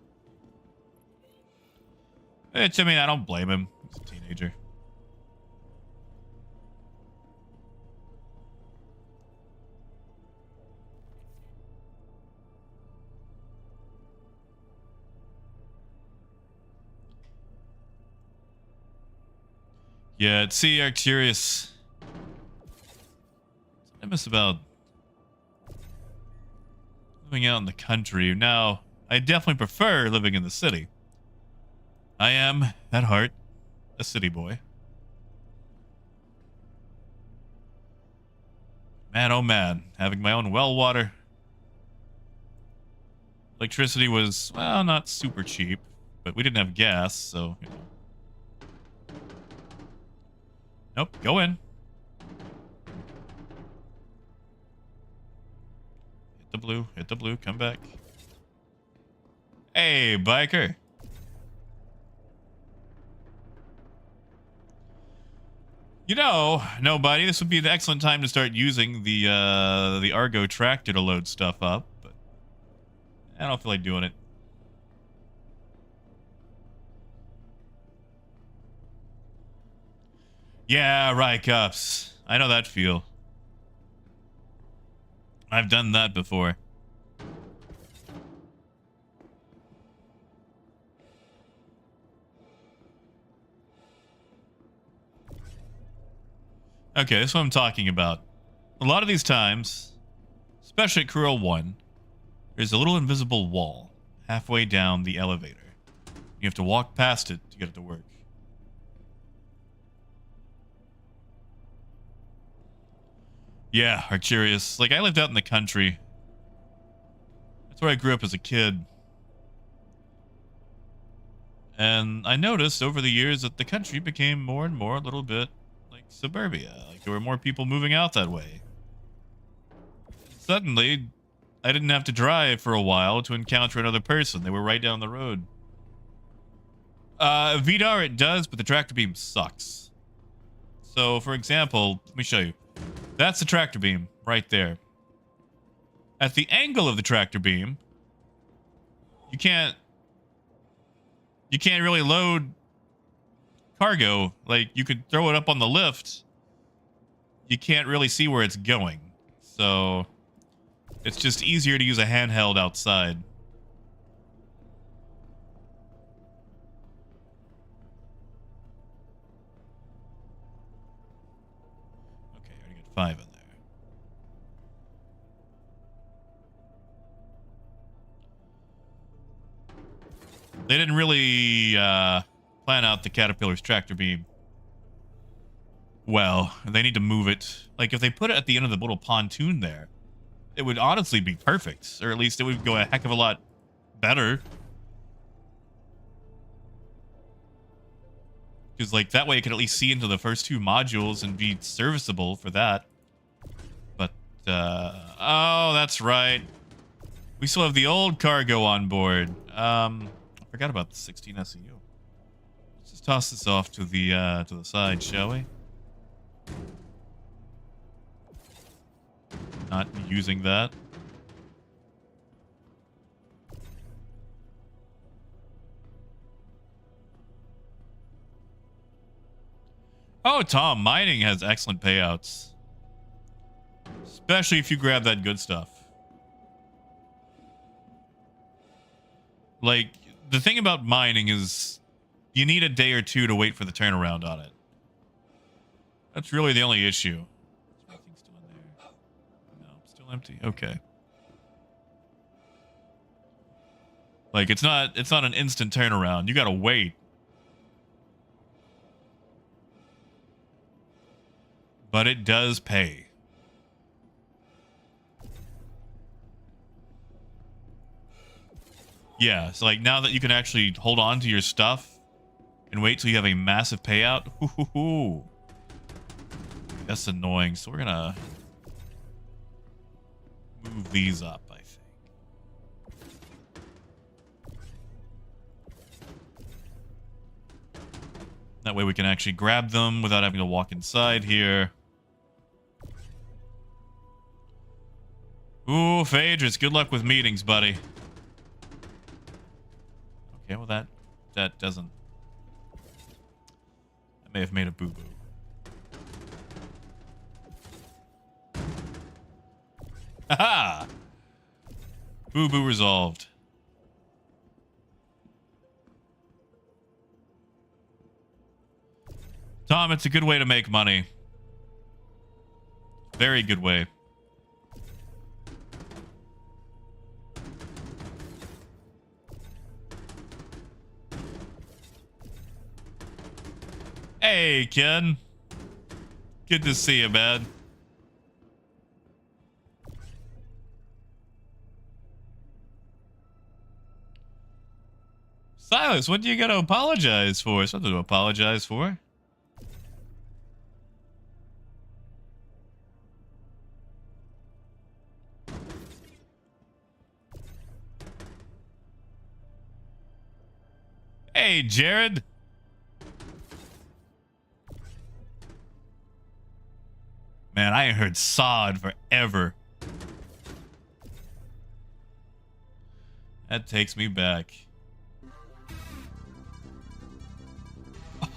Which, I mean, I don't blame him. He's a teenager. Yeah, see, Arcturus. I miss about living out in the country. Now, I definitely prefer living in the city. I am, at heart, a city boy. Man, oh man, having my own well water. Electricity was, well, not super cheap, but we didn't have gas, so, you know. Nope, go in. Hit the blue, come back. Hey, biker. You know, nobody, this would be an excellent time to start using the Argo tractor to load stuff up, but I don't feel like doing it. Yeah, right, cups. I know that feel. I've done that before. Okay, that's what I'm talking about. A lot of these times, especially at Cruel 1, there's a little invisible wall halfway down the elevator. You have to walk past it to get it to work. Yeah, Arcturus. Like, I lived out in the country. That's where I grew up as a kid. And I noticed over the years that the country became more and more a little bit like suburbia. Like, there were more people moving out that way. Suddenly, I didn't have to drive for a while to encounter another person. They were right down the road. VDAR it does, but the tractor beam sucks. So, for example, let me show you. That's the tractor beam right there. At the angle of the tractor beam, you can't really load cargo. Like, you could throw it up on the lift. You can't really see where it's going. So it's just easier to use a handheld outside. Okay, I already got 5 in there. They didn't really plan out the Caterpillar's tractor beam well. They need to move it. Like, if they put it at the end of the little pontoon there, it would honestly be perfect. Or at least it would go a heck of a lot better. Because, like, that way it could at least see into the first 2 modules and be serviceable for that. But, oh, that's right. We still have the old cargo on board. I forgot about the 16 SEU. Let's just toss this off to the side, shall we? Not using that. Oh, Tom, mining has excellent payouts. Especially if you grab that good stuff. Like, the thing about mining is you need a day or 2 to wait for the turnaround on it. That's really the only issue. Is anything still in there? No, still empty. Okay. Like, it's not an instant turnaround. You gotta wait. But it does pay. Yeah, so like now that you can actually hold on to your stuff and wait till you have a massive payout. Hoo-hoo-hoo. That's annoying. So we're gonna move these up, I think. That way we can actually grab them without having to walk inside here. Ooh, Phaedrus, good luck with meetings, buddy. Okay, well that doesn't... I may have made a boo-boo. Haha! Boo-boo resolved. Tom, it's a good way to make money. Very good way. Hey, Ken. Good to see you, man. Silas, what do you gotta apologize for? Something to apologize for. Hey, Jared. Man, I ain't heard sod forever. That takes me back.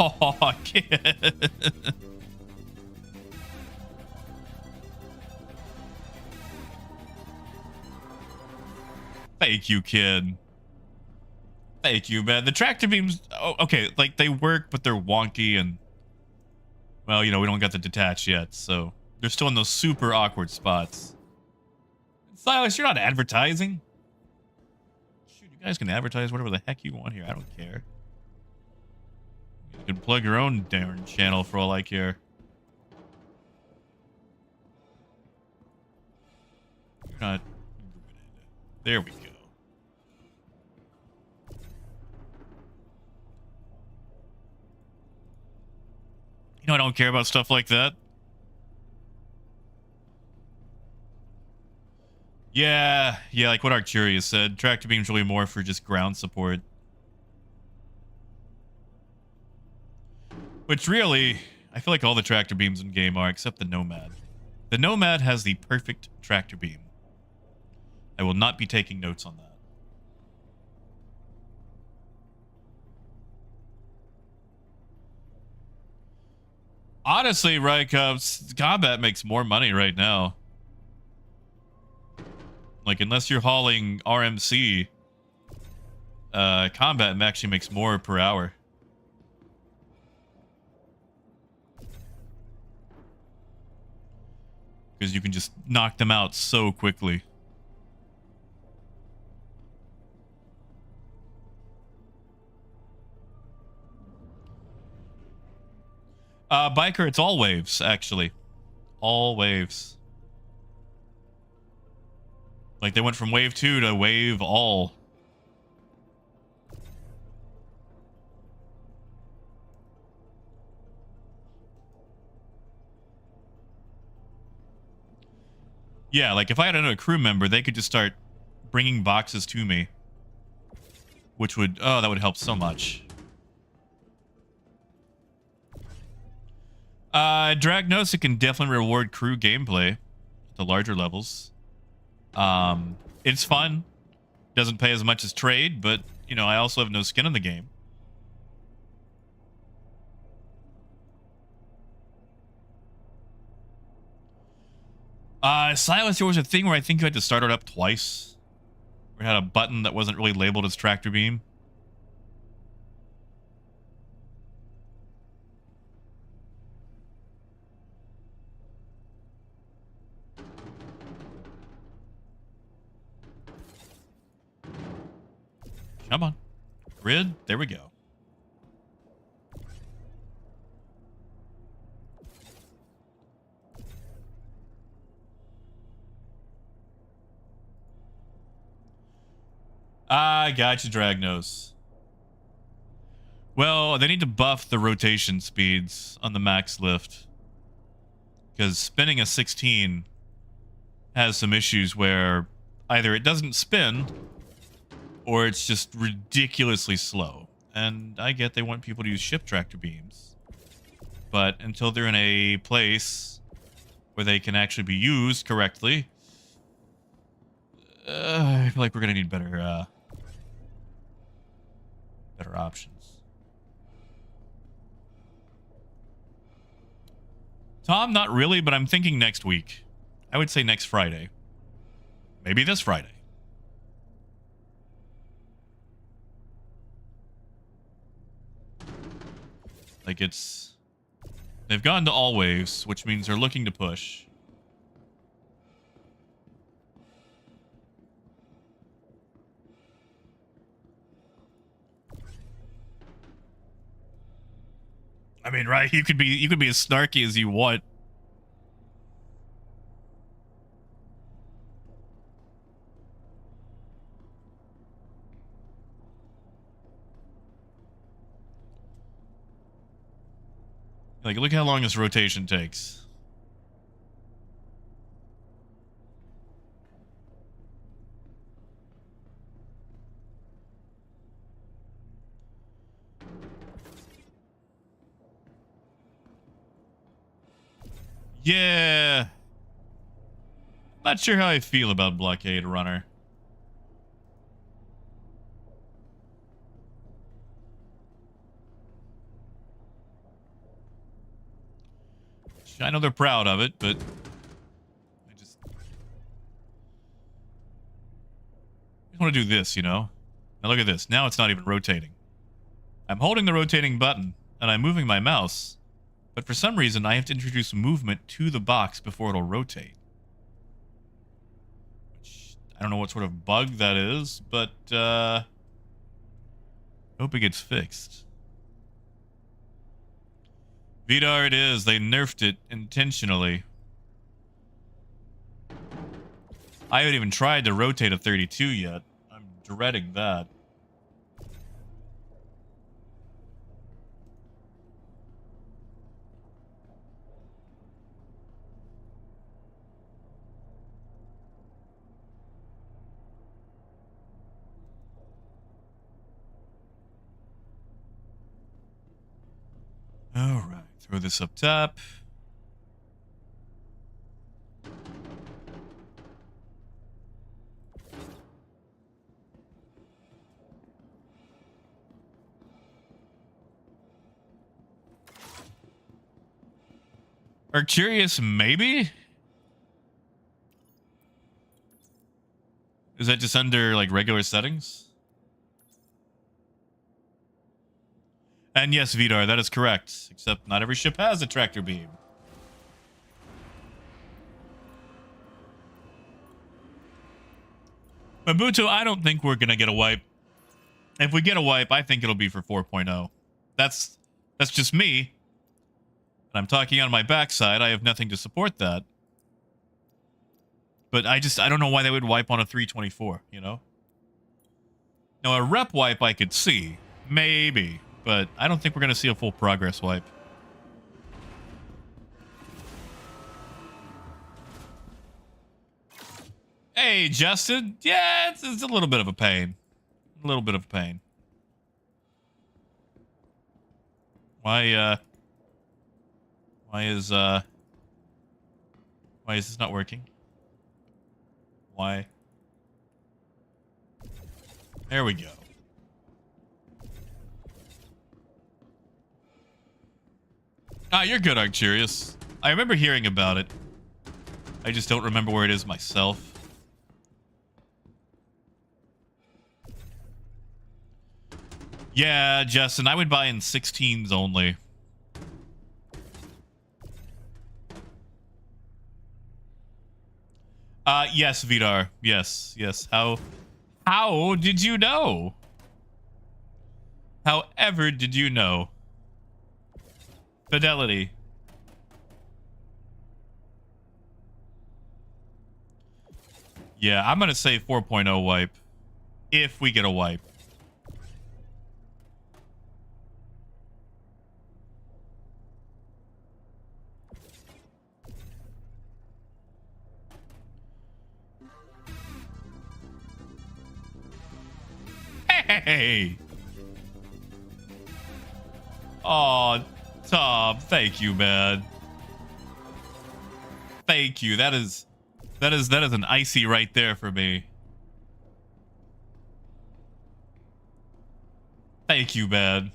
Oh, kid. Thank you, kid. Thank you, man. The tractor beams, oh, okay, like they work, but they're wonky and, well, you know, we don't got the detach yet, so they're still in those super awkward spots. Silas, you're not advertising. Shoot, you guys can advertise whatever the heck you want here. I don't care. You can plug your own darn channel for all I care. You're not. There we go. You know I don't care about stuff like that. Yeah, like what Arcturius said. Tractor beam's really more for just ground support. Which really, I feel like all the tractor beams in game are, except the Nomad. The Nomad has the perfect tractor beam. I will not be taking notes on that. Honestly, right, Cubs, combat makes more money right now. Like, unless you're hauling RMC, combat actually makes more per hour. Because you can just knock them out so quickly. Biker, it's all waves, actually. All waves. Like, they went from wave 2 to wave all. Yeah, like, if I had another crew member, they could just start bringing boxes to me. Which would, oh, that would help so much. Dragnosa can definitely reward crew gameplay at the larger levels. It's fun. Doesn't pay as much as trade, but, you know, I also have no skin in the game. Silas, there was a thing where I think you had to start it up twice. Where it had a button that wasn't really labeled as tractor beam. Come on. Grid, there we go. I got you, Dragnos. Well, they need to buff the rotation speeds on the max lift. Because spinning a 16 has some issues where either it doesn't spin or it's just ridiculously slow. And I get they want people to use ship tractor beams. But until they're in a place where they can actually be used correctly, I feel like we're going to need better options. Tom, not really, but I'm thinking next week. I would say next Friday. Maybe this Friday. Like, it's... They've gone to all waves, which means they're looking to push. I mean, right? You could be as snarky as you want. Like, look how long this rotation takes. Yeah. Not sure how I feel about Blockade Runner. I know they're proud of it, but I just want to do this, you know? Now look at this. Now it's not even rotating. I'm holding the rotating button, and I'm moving my mouse, but for some reason I have to introduce movement to the box before it'll rotate. Which, I don't know what sort of bug that is, but hope it gets fixed. Vidar it is. They nerfed it intentionally. I haven't even tried to rotate a 32 yet. I'm dreading that. All right, throw this up top. Are curious, maybe? Is that just under like regular settings? And yes, Vidar, that is correct. Except not every ship has a tractor beam. Mabuto, I don't think we're gonna get a wipe. If we get a wipe, I think it'll be for 4.0. That's just me. And I'm talking on my backside. I have nothing to support that. But I don't know why they would wipe on a 324, you know? Now, a rep wipe I could see. Maybe. But I don't think we're going to see a full progress wipe. Hey, Justin. Yeah, it's a little bit of a pain. A little bit of a pain. Why is this not working? Why? There we go. Ah, you're good, Arcturius. I remember hearing about it. I just don't remember where it is myself. Yeah, Justin, I would buy in 16s only. Yes, Vidar. Yes. How did you know? However did you know? Fidelity. Yeah, I'm gonna say 4.0 wipe. If we get a wipe. Hey! Oh, Tom, thank you, man. Thank you. That is an icy right there for me. Thank you, man.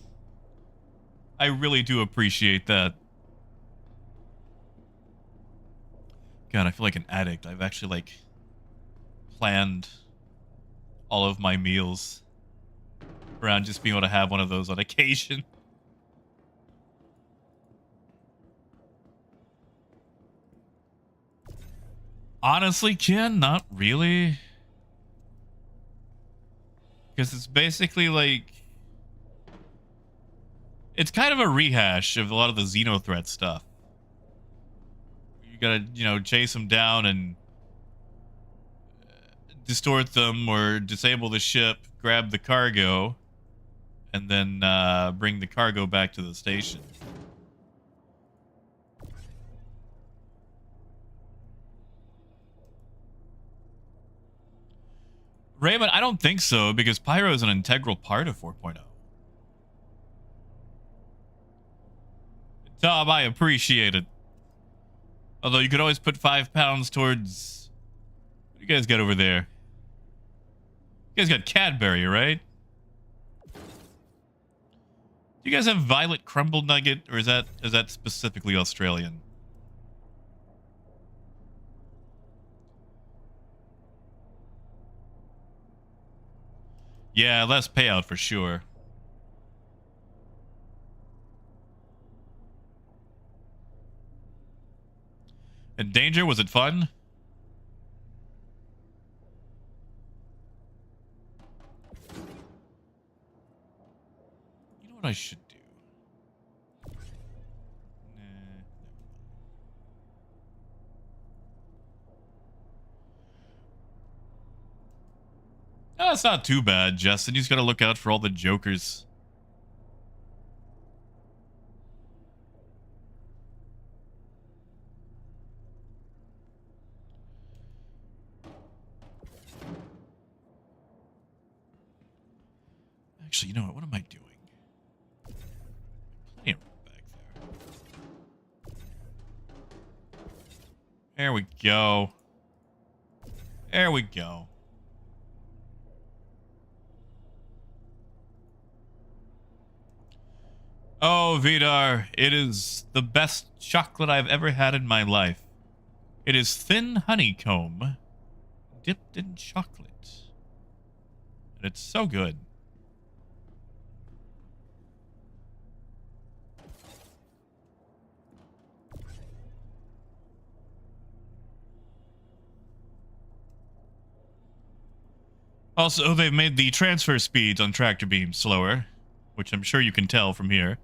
I really do appreciate that. God, I feel like an addict. I've actually like planned all of my meals around just being able to have one of those on occasion. Honestly, Ken, not really. Because it's basically like... It's kind of a rehash of a lot of the Xenothreat stuff. You gotta, chase them down and distort them or disable the ship, grab the cargo, and then bring the cargo back to the station. Raymond, I don't think so, because pyro is an integral part of 4.0. Tom, I appreciate it. Although you could always put 5 pounds towards... What do you guys got over there? You guys got Cadbury, right? Do you guys have Violet Crumble Nugget, or is that specifically Australian? Yeah, less payout for sure. And Danger, was it fun? You know what I should do? Nah. No, it's not too bad, Justin. You just gotta look out for all the jokers. Actually, you know what? What am I doing? Plenty of room back there. There we go. There we go. Oh, Vidar, it is the best chocolate I've ever had in my life. It is thin honeycomb dipped in chocolate. And it's so good. Also, they've made the transfer speeds on tractor beams slower, which I'm sure you can tell from here.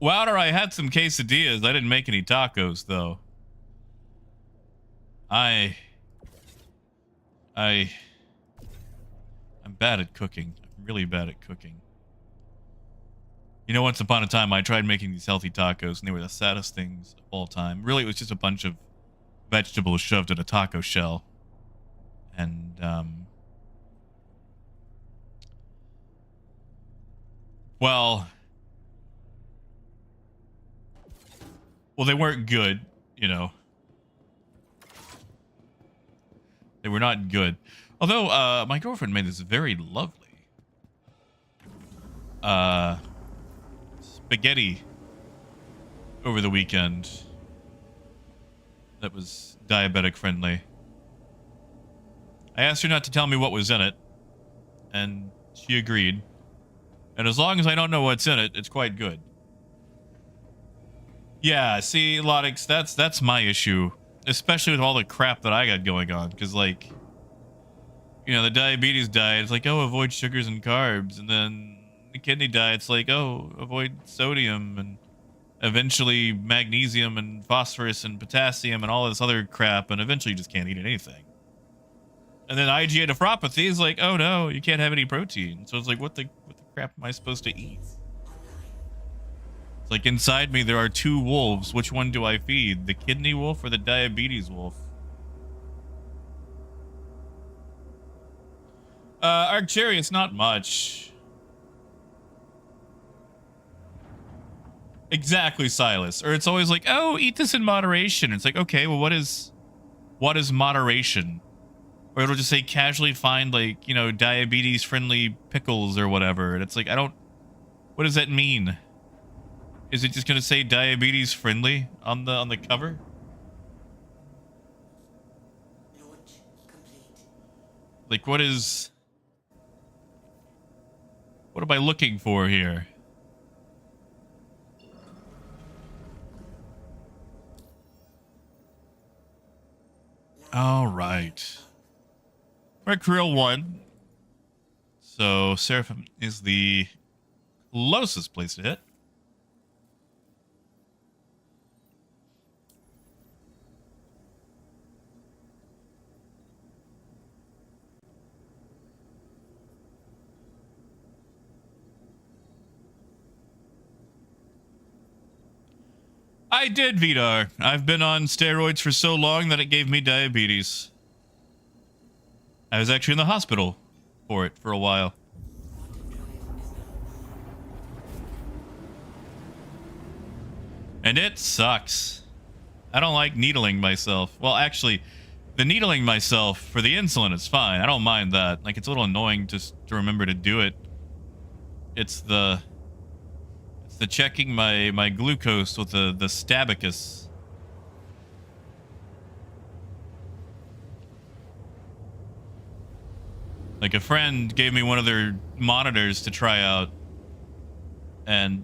Wilder, I had some quesadillas. I didn't make any tacos, though. I'm bad at cooking. I'm really bad at cooking. You know, once upon a time, I tried making these healthy tacos, and they were the saddest things of all time. Really, it was just a bunch of vegetables shoved in a taco shell. And, well, they weren't good, you know. They were not good. Although, my girlfriend made this very lovely spaghetti over the weekend that was diabetic friendly. I asked her not to tell me what was in it, and she agreed. And as long as I don't know what's in it, it's quite good. Yeah, see, Lodix, that's my issue, especially with all the crap that I got going on, because, like, you know, the diabetes diet, it's like, oh, avoid sugars and carbs, and then the kidney diet's like, oh, avoid sodium, and eventually magnesium and phosphorus and potassium and all this other crap, and eventually you just can't eat anything. And then IgA nephropathy is like, oh no, you can't have any protein. So it's like, what the crap am I supposed to eat? It's like, inside me there are two wolves. Which one do I feed? The kidney wolf or the diabetes wolf? Arcturus, not much. Exactly, Silas. Or it's always like, oh, eat this in moderation. It's like, okay, well, what is moderation? Or it'll just say casually find, like, you know, diabetes friendly pickles or whatever. And it's like, what does that mean? Is it just gonna say diabetes friendly on the cover? Launch complete. Like, what am I looking for here? All right. Referral 1. So Seraphim is the closest place to hit. I did, Vidar. I've been on steroids for so long that it gave me diabetes. I was actually in the hospital for it for a while. And it sucks. I don't like needling myself. Well, actually, the needling myself for the insulin is fine. I don't mind that. Like, it's a little annoying just to remember to do it. It's the checking my glucose with the stabicus. Like, a friend gave me one of their monitors to try out, and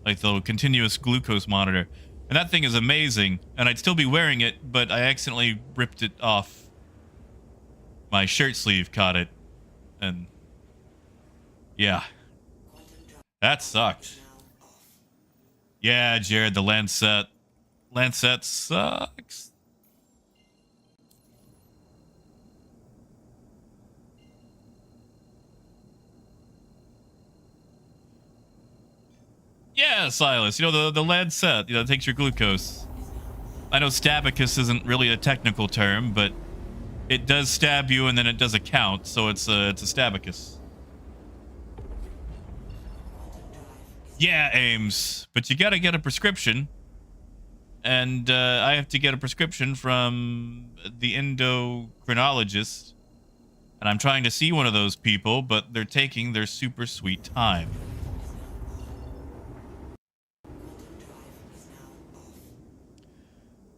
like the continuous glucose monitor, and that thing is amazing, and I'd still be wearing it, but I accidentally ripped it off. My shirt sleeve caught it, and yeah, that sucked. Yeah, Jared, the Lancet sucks. Yeah, Silas, you know, the Lancet, you know, it takes your glucose. I know stabicus isn't really a technical term, but it does stab you and then it does a count, so it's a stabicus. Yeah, Ames, but you gotta get a prescription, and I have to get a prescription from the endocrinologist, and I'm trying to see one of those people, but they're taking their super sweet time.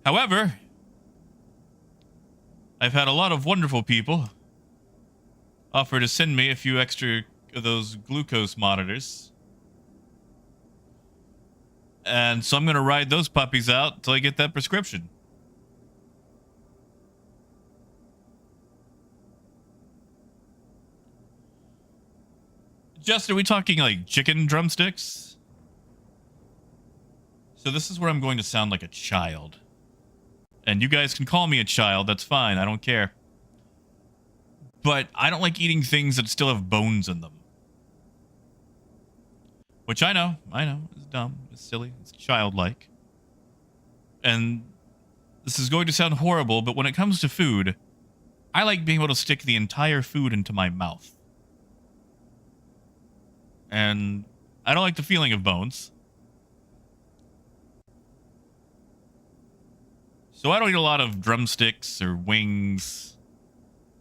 However, I've had a lot of wonderful people offer to send me a few extra of those glucose monitors. And so I'm going to ride those puppies out until I get that prescription. Justin, are we talking like chicken drumsticks? So this is where I'm going to sound like a child. And you guys can call me a child, that's fine, I don't care. But I don't like eating things that still have bones in them. Which I know, it's dumb, it's silly, it's childlike. And this is going to sound horrible, but when it comes to food, I like being able to stick the entire food into my mouth. And I don't like the feeling of bones. So I don't eat a lot of drumsticks or wings.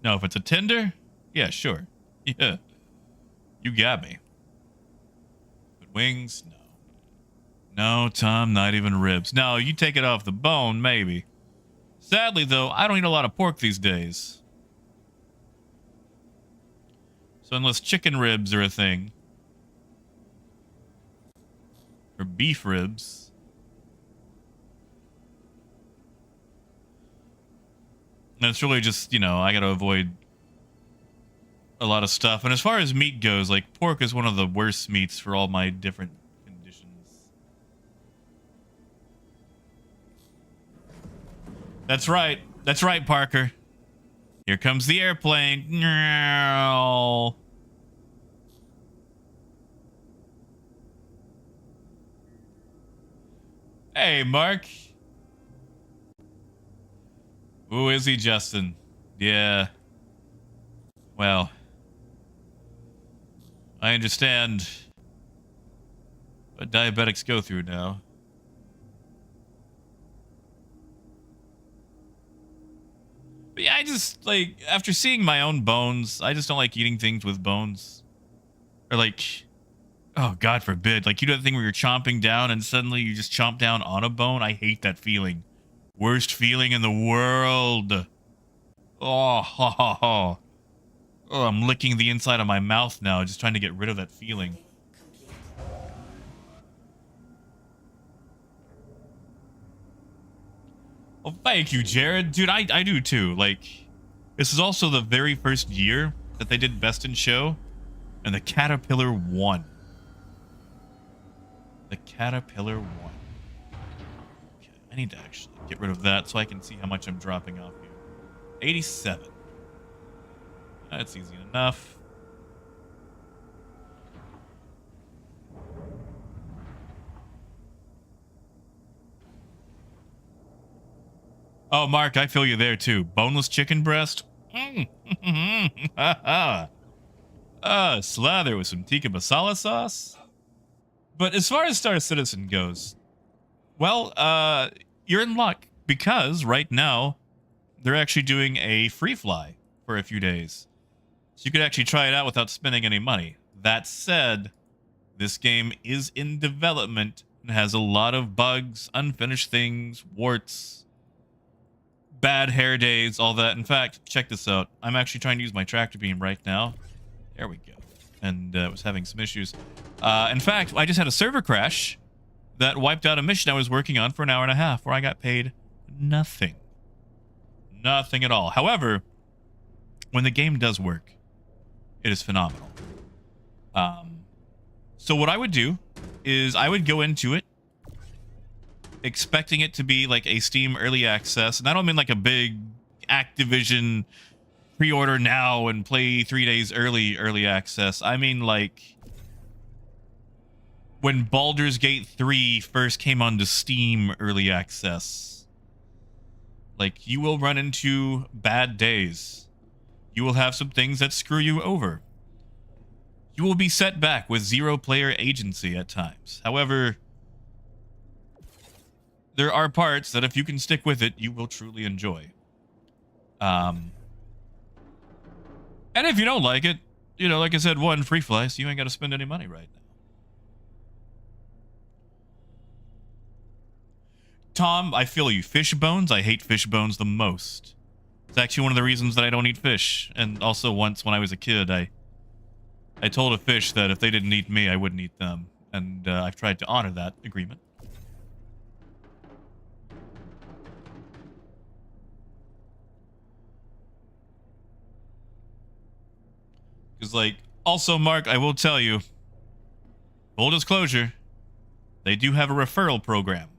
No, if it's a tender, yeah, sure. Yeah. You got me. But wings, no. No, Tom, not even ribs. No, you take it off the bone, maybe. Sadly, though, I don't eat a lot of pork these days. So unless chicken ribs are a thing, or beef ribs, and it's really just, you know, I gotta avoid a lot of stuff. And as far as meat goes, like, pork is one of the worst meats for all my different conditions. That's right. That's right, Parker. Here comes the airplane. No. Hey, Mark. Who is he, Justin? Yeah. Well, I understand what diabetics go through now. But yeah, I just, like, after seeing my own bones, I just don't like eating things with bones. Or, like, oh, God forbid. Like, you know that thing where you're chomping down and suddenly you just chomp down on a bone? I hate that feeling. Worst feeling in the world. Oh, I'm licking the inside of my mouth now, just trying to get rid of that feeling. Well, thank you, Jared. Dude, I do too. Like, this is also the very first year that they did Best in Show, and the Caterpillar won. The Caterpillar won. Okay, I need to actually get rid of that so I can see how much I'm dropping off here. 87. That's easy enough. Oh, Mark, I feel you there too. Boneless chicken breast. Slather with some tikka masala sauce. But as far as Star Citizen goes, well, you're in luck because right now they're actually doing a free fly for a few days. So you could actually try it out without spending any money. That said, this game is in development and has a lot of bugs, unfinished things, warts, bad hair days, all that. In fact, check this out. I'm actually trying to use my tractor beam right now. There we go. And was having some issues. In fact, I just had a server crash that wiped out a mission I was working on for an hour and a half where I got paid nothing. Nothing at all. However, when the game does work, it is phenomenal. So what I would do is I would go into it expecting it to be like a Steam early access. And I don't mean like a big Activision pre-order now and play 3 days early access. I mean like when Baldur's Gate 3 first came onto Steam early access. Like, you will run into bad days. You will have some things that screw you over. You will be set back with zero player agency at times. However, there are parts that if you can stick with it, you will truly enjoy. And if you don't like it, you know, like I said, one, free fly, so you ain't got to spend any money right now. Tom, I feel you. Fish bones, I hate fish bones the most. It's actually one of the reasons that I don't eat fish. And also once when I was a kid, I told a fish that if they didn't eat me, I wouldn't eat them. And I've tried to honor that agreement. Because, like, also, Mark, I will tell you, full disclosure, they do have a referral program.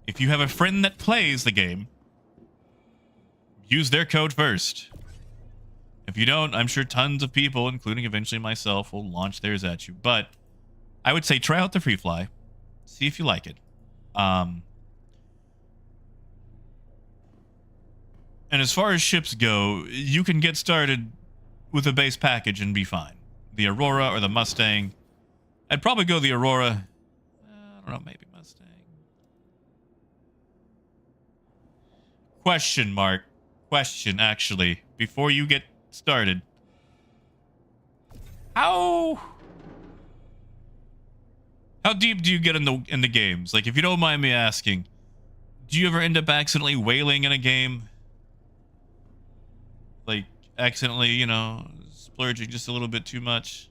If you have a friend that plays the game, use their code first. If you don't, I'm sure tons of people, including eventually myself, will launch theirs at you. But I would say try out the free fly. See if you like it. And as far as ships go, you can get started with a base package and be fine. The Aurora or the Mustang. I'd probably go the Aurora. I don't know, maybe Mustang. Question mark. Question, actually, before you get started. How deep do you get in the games? Like, if you don't mind me asking, do you ever end up accidentally whaling in a game? Like, accidentally, you know, splurging just a little bit too much?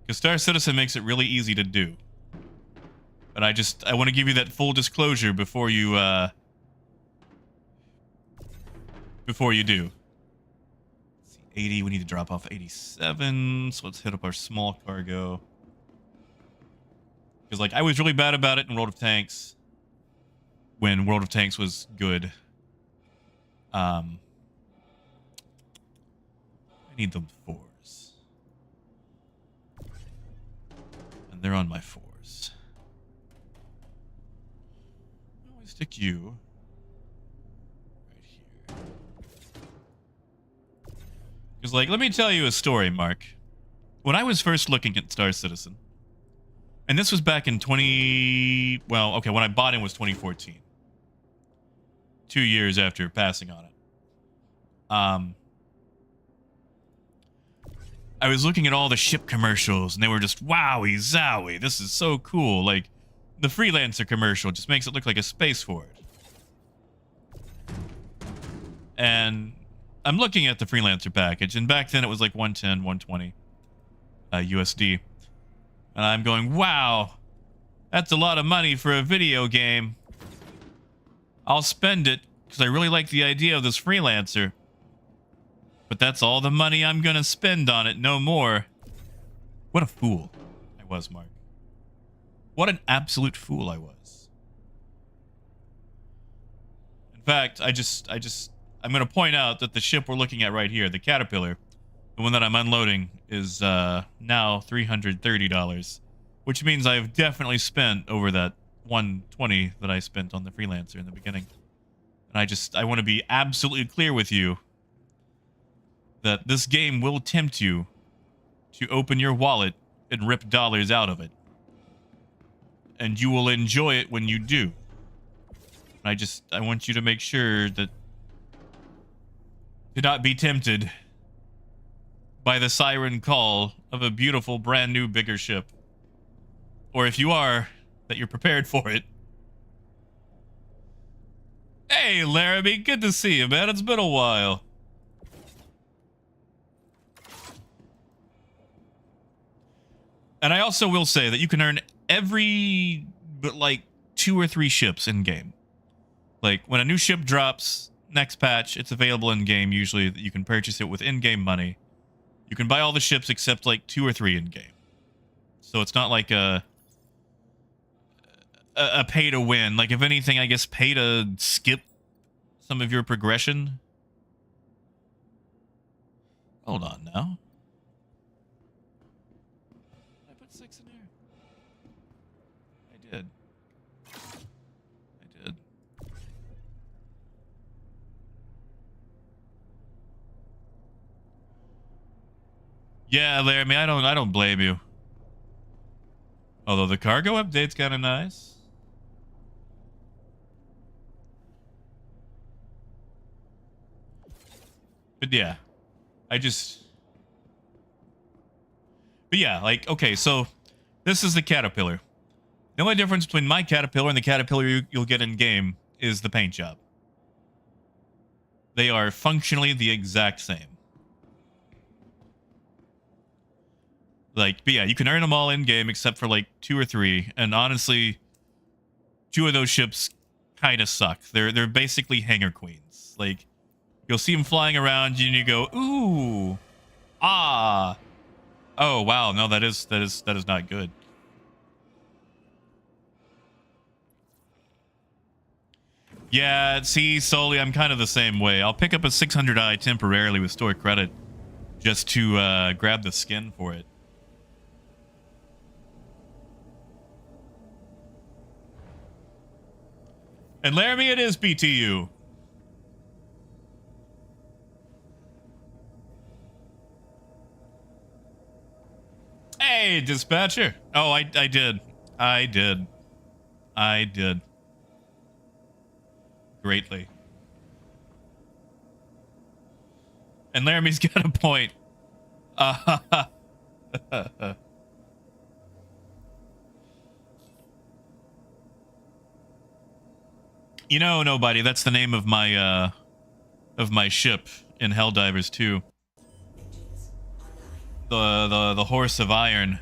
Because Star Citizen makes it really easy to do. But I want to give you that full disclosure before you do. Let's see, 80, we need to drop off 87, so let's hit up our small cargo. Because, like, I was really bad about it in World of Tanks when World of Tanks was good. I need them 4s. And they're on my 4s. I always stick you right here. Because, like, let me tell you a story, Mark. When I was first looking at Star Citizen, and this was back in when I bought it was 2014. 2 years after passing on it. I was looking at all the ship commercials, and they were just, wowie zowie, this is so cool. Like, the Freelancer commercial just makes it look like a space Ford. And I'm looking at the Freelancer package, and back then it was like 110, 120 USD. And I'm going, wow, that's a lot of money for a video game. I'll spend it because I really like the idea of this Freelancer. But that's all the money I'm going to spend on it, no more. What a fool I was, Mark. What an absolute fool I was. In fact, I'm going to point out that the ship we're looking at right here, the Caterpillar, the one that I'm unloading, is now $330, which means I've definitely spent over that 120 that I spent on the freelancer in the beginning. And I want to be absolutely clear with you that this game will tempt you to open your wallet and rip dollars out of it. And you will enjoy it when you do. I want you to make sure that do not be tempted by the siren call of a beautiful, brand new, bigger ship. Or if you are, that you're prepared for it. Hey, Laramie, good to see you, man. It's been a while. And I also will say that you can earn but like 2 or 3 ships in game. Like when a new ship drops, next patch, it's available in game. Usually, you can purchase it with in-game money. You can buy all the ships except like 2 or 3 in game. So it's not like a pay to win. Like if anything, I guess pay to skip some of your progression. Hold on now. I put 6 in there. I did. Yeah, Laramie, I don't blame you. Although the cargo update's kind of nice. But yeah, but yeah, like, okay, so this is the Caterpillar. The only difference between my Caterpillar and the Caterpillar you'll get in game is the paint job. They are functionally the exact same. Like, but yeah, you can earn them all in game except for like 2 or 3, and honestly, 2 of those ships kind of suck. They're basically hangar queens. Like, you'll see them flying around, and you go, ooh, ah, oh wow, no, that is not good. Yeah, see, Soli, I'm kind of the same way. I'll pick up a 600i temporarily with store credit just to grab the skin for it. And Laramie, it is BTU. Hey, dispatcher. Oh, I did. Greatly. And Laramie's got a point. You know, nobody. That's the name of my ship in Helldivers 2. The horse of iron,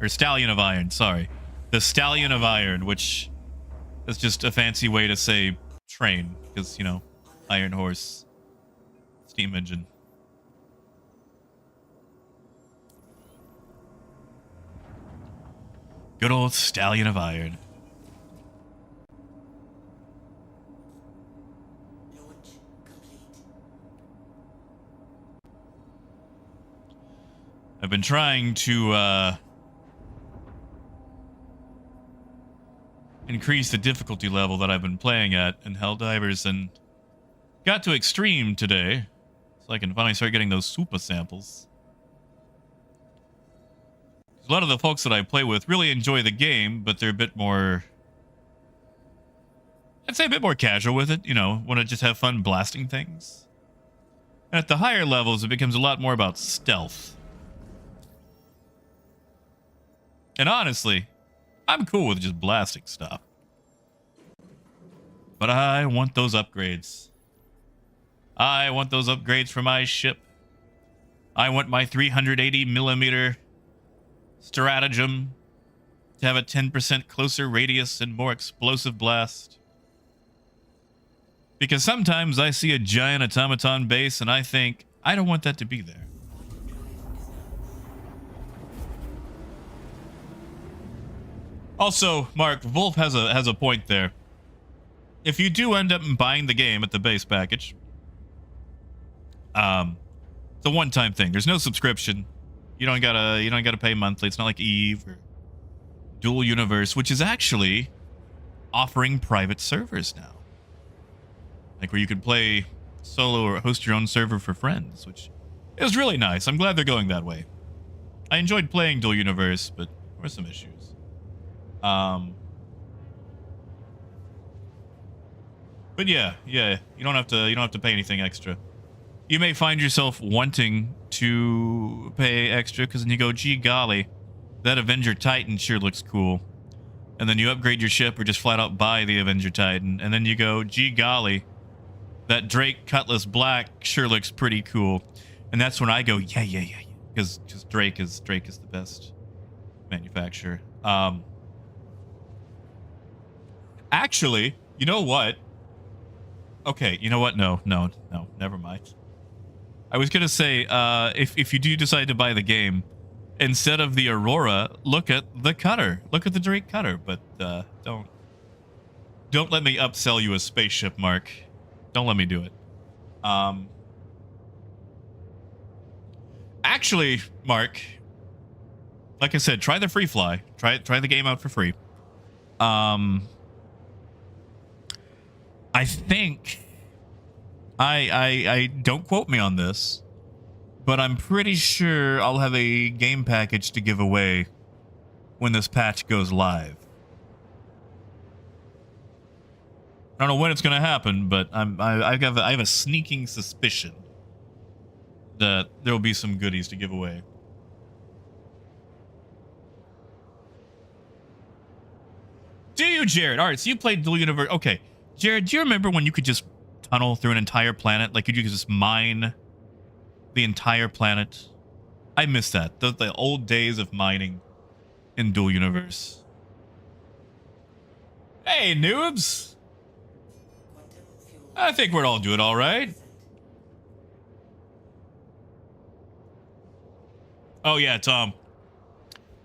or stallion of iron. Sorry, the stallion of iron, which is just a fancy way to say train, because, you know, iron horse, steam engine. Good old stallion of iron. Launch complete. I've been trying to increase the difficulty level that I've been playing at in Helldivers, and got to extreme today, so I can finally start getting those super samples. A lot of the folks that I play with really enjoy the game, but they're a bit more, I'd say a bit more casual with it, you know, want to just have fun blasting things. And at the higher levels, it becomes a lot more about stealth. And honestly, I'm cool with just blasting stuff. But I want those upgrades. I want those upgrades for my ship. I want my 380mm stratagem to have a 10% closer radius and more explosive blast. Because sometimes I see a giant automaton base and I think, I don't want that to be there. Also, Mark, Wolf has a point there. If you do end up buying the game at the base package, it's a one-time thing. There's no subscription. You don't gotta pay monthly. It's not like Eve or Dual Universe, which is actually offering private servers now. Like where you could play solo or host your own server for friends, which is really nice. I'm glad they're going that way. I enjoyed playing Dual Universe, but there were some issues. But yeah, you don't have to pay anything extra. You may find yourself wanting to pay extra because then you go, gee golly, that Avenger Titan sure looks cool. And then you upgrade your ship or just flat out buy the Avenger Titan. And then you go, gee golly, that Drake Cutlass Black sure looks pretty cool. And that's when I go, yeah. Because Drake is the best manufacturer. Actually, you know what? Okay, you know what? No, never mind. I was gonna say, if you do decide to buy the game, instead of the Aurora, look at the Cutter. Look at the Drake Cutter. But don't let me upsell you a spaceship, Mark. Don't let me do it. Actually, Mark, like I said, try the free fly. Try the game out for free. I think I don't quote me on this, but I'm pretty sure I'll have a game package to give away when this patch goes live. I don't know when it's going to happen, but I have a sneaking suspicion that there will be some goodies to give away. Do you, Jared? All right, so you played Dual Universe. Okay, Jared, do you remember when you could just tunnel through an entire planet? Like, you could just mine the entire planet? I miss that. The old days of mining in Dual Universe. Hey, noobs! I think we're all doing all right. Oh yeah, Tom.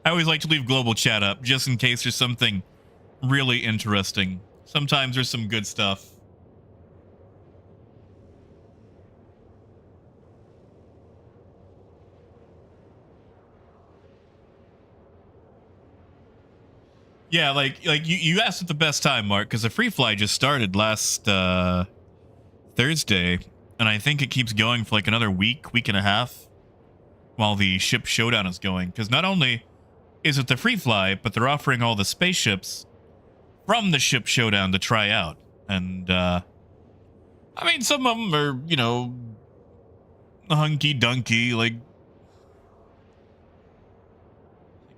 I always like to leave global chat up just in case there's something really interesting. Sometimes there's some good stuff. Yeah, like you asked at the best time, Mark, because the free fly just started last Thursday, and I think it keeps going for like another week and a half while the ship showdown is going. Because not only is it the free fly, but they're offering all the spaceships from the ship showdown to try out. And I mean, some of them are, you know, hunky dunky. Like,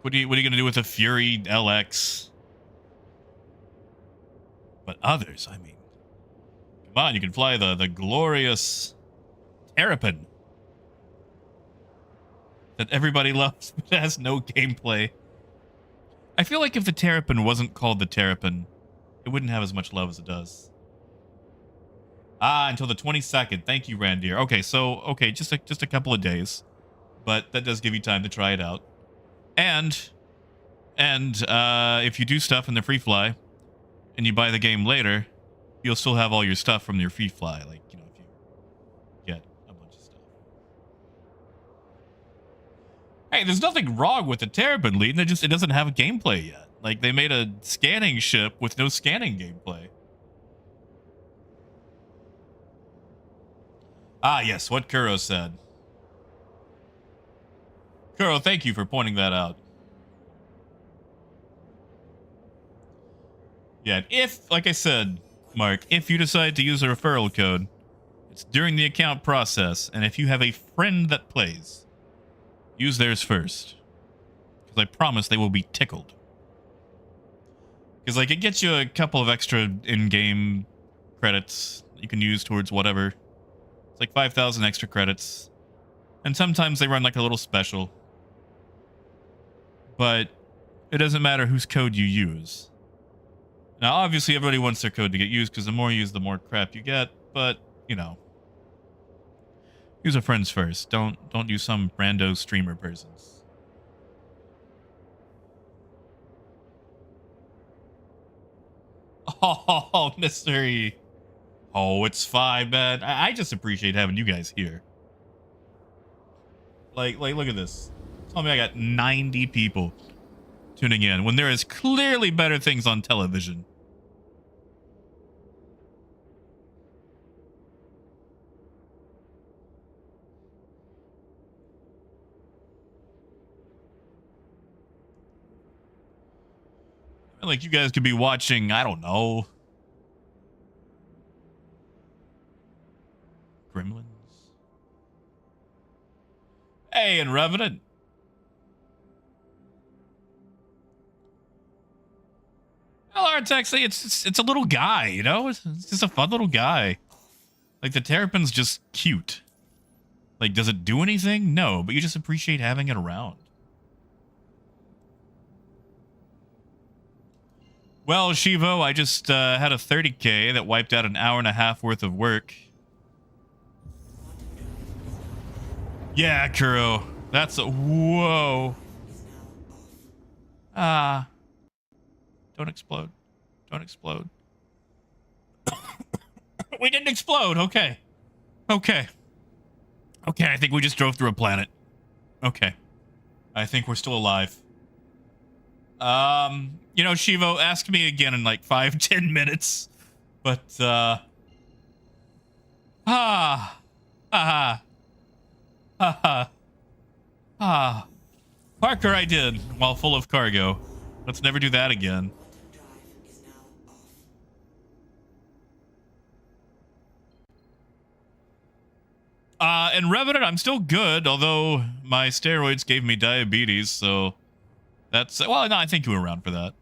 what are you gonna do with a Fury LX? But others, I mean, come on, you can fly the glorious Terrapin that everybody loves, but has no gameplay. I feel like if the Terrapin wasn't called the Terrapin, it wouldn't have as much love as it does. Until the 22nd. Thank you, Randir. Okay, so just a couple of days, but that does give you time to try it out. And if you do stuff in the free fly and you buy the game later, you'll still have all your stuff from your free fly. Like, you know, if you get a bunch of stuff. Hey, there's nothing wrong with the Terrapin Lead. It doesn't have a gameplay yet. Like, they made a scanning ship with no scanning gameplay. Ah, yes, what Kuro said. Kuro, thank you for pointing that out. Yeah, if, like I said, Mark, if you decide to use a referral code, it's during the account process, and if you have a friend that plays, use theirs first. Because I promise they will be tickled. Because, like, it gets you a couple of extra in-game credits you can use towards whatever. It's like 5,000 extra credits. And sometimes they run like a little special. But it doesn't matter whose code you use. Now, obviously, everybody wants their code to get used, because the more you use, the more crap you get. But, you know, use a friend's first. Don't use some rando streamer person's. Oh, mystery. Oh, it's fine, man. I just appreciate having you guys here. Like, look at this. Tell me I got 90 people tuning in when there is clearly better things on television Like, you guys could be watching, I don't know, Gremlins. Hey, and Revenant. Well, Artex, it's a little guy, you know? It's just a fun little guy. Like, the Terrapin's just cute. Like, does it do anything? No, but you just appreciate having it around. Well, Shivo, I just had a 30K that wiped out an hour and a half worth of work. Yeah, Kuro. That's a... Whoa. Ah. Don't explode. Don't explode. We didn't explode. Okay. Okay. Okay, I think we just drove through a planet. Okay. I think we're still alive. You know, Shivo, ask me again in like 5-10 minutes. But, Parker, I did, while full of cargo. Let's never do that again. Drive is now off. And Revenant, I'm still good, although my steroids gave me diabetes, so that's, well, no, I think you were around for that.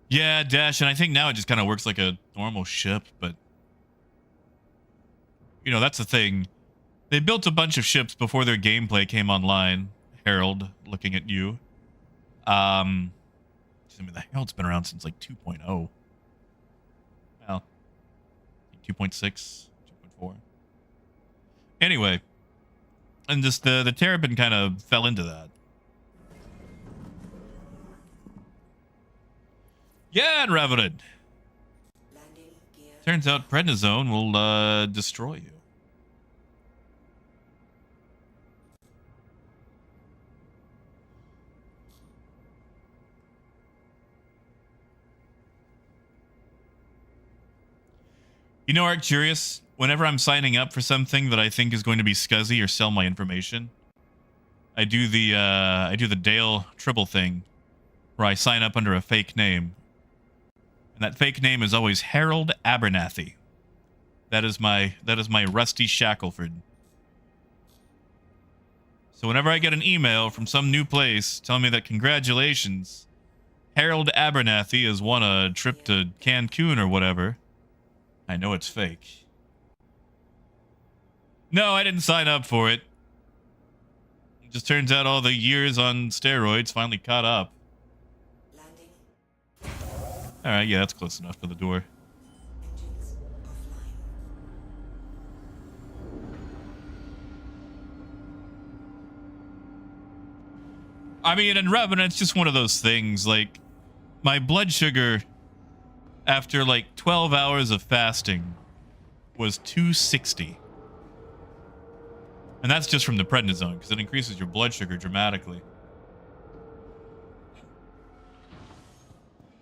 Yeah, Dash, and I think now it just kind of works like a normal ship, but you know, that's the thing. They built a bunch of ships before their gameplay came online. Herald, looking at you. I mean, the Herald's been around since like 2.0. Well, 2.6, 2.4. Anyway, and just the Terrapin kind of fell into that. Yeah, and Revenant. Landing gear. Turns out prednisone will destroy you. You know, Arcturious, whenever I'm signing up for something that I think is going to be scuzzy or sell my information, I do the Dale Tribble thing, where I sign up under a fake name. And that fake name is always Harold Abernathy. That is my Rusty Shackelford. So whenever I get an email from some new place telling me that congratulations, Harold Abernathy has won a trip to Cancun or whatever, I know it's fake. No, I didn't sign up for it. It just turns out all the years on steroids finally caught up. Landing. Alright, yeah, that's close enough for the door. Engines offline. I mean, in Revenant, it's just one of those things. Like, my blood sugar after like 12 hours of fasting was 260. And that's just from the prednisone, because it increases your blood sugar dramatically.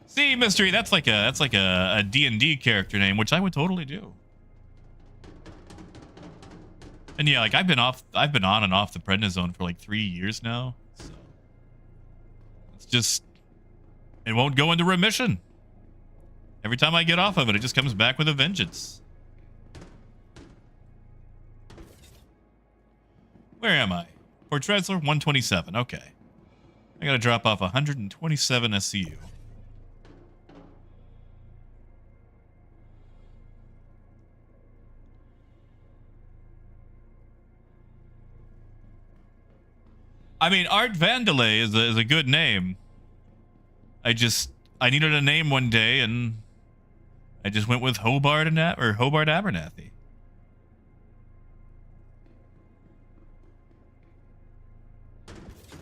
See, Mystery, that's like a D&D character name, which I would totally do. And yeah, like I've been on and off the prednisone for like 3 years now. So it's just, it won't go into remission. Every time I get off of it, it just comes back with a vengeance. Where am I? Port Treasler, 127. Okay. I gotta drop off 127 SCU. I mean, Art Vandelay is a good name. I needed a name one day, and I just went with Hobart Abernathy.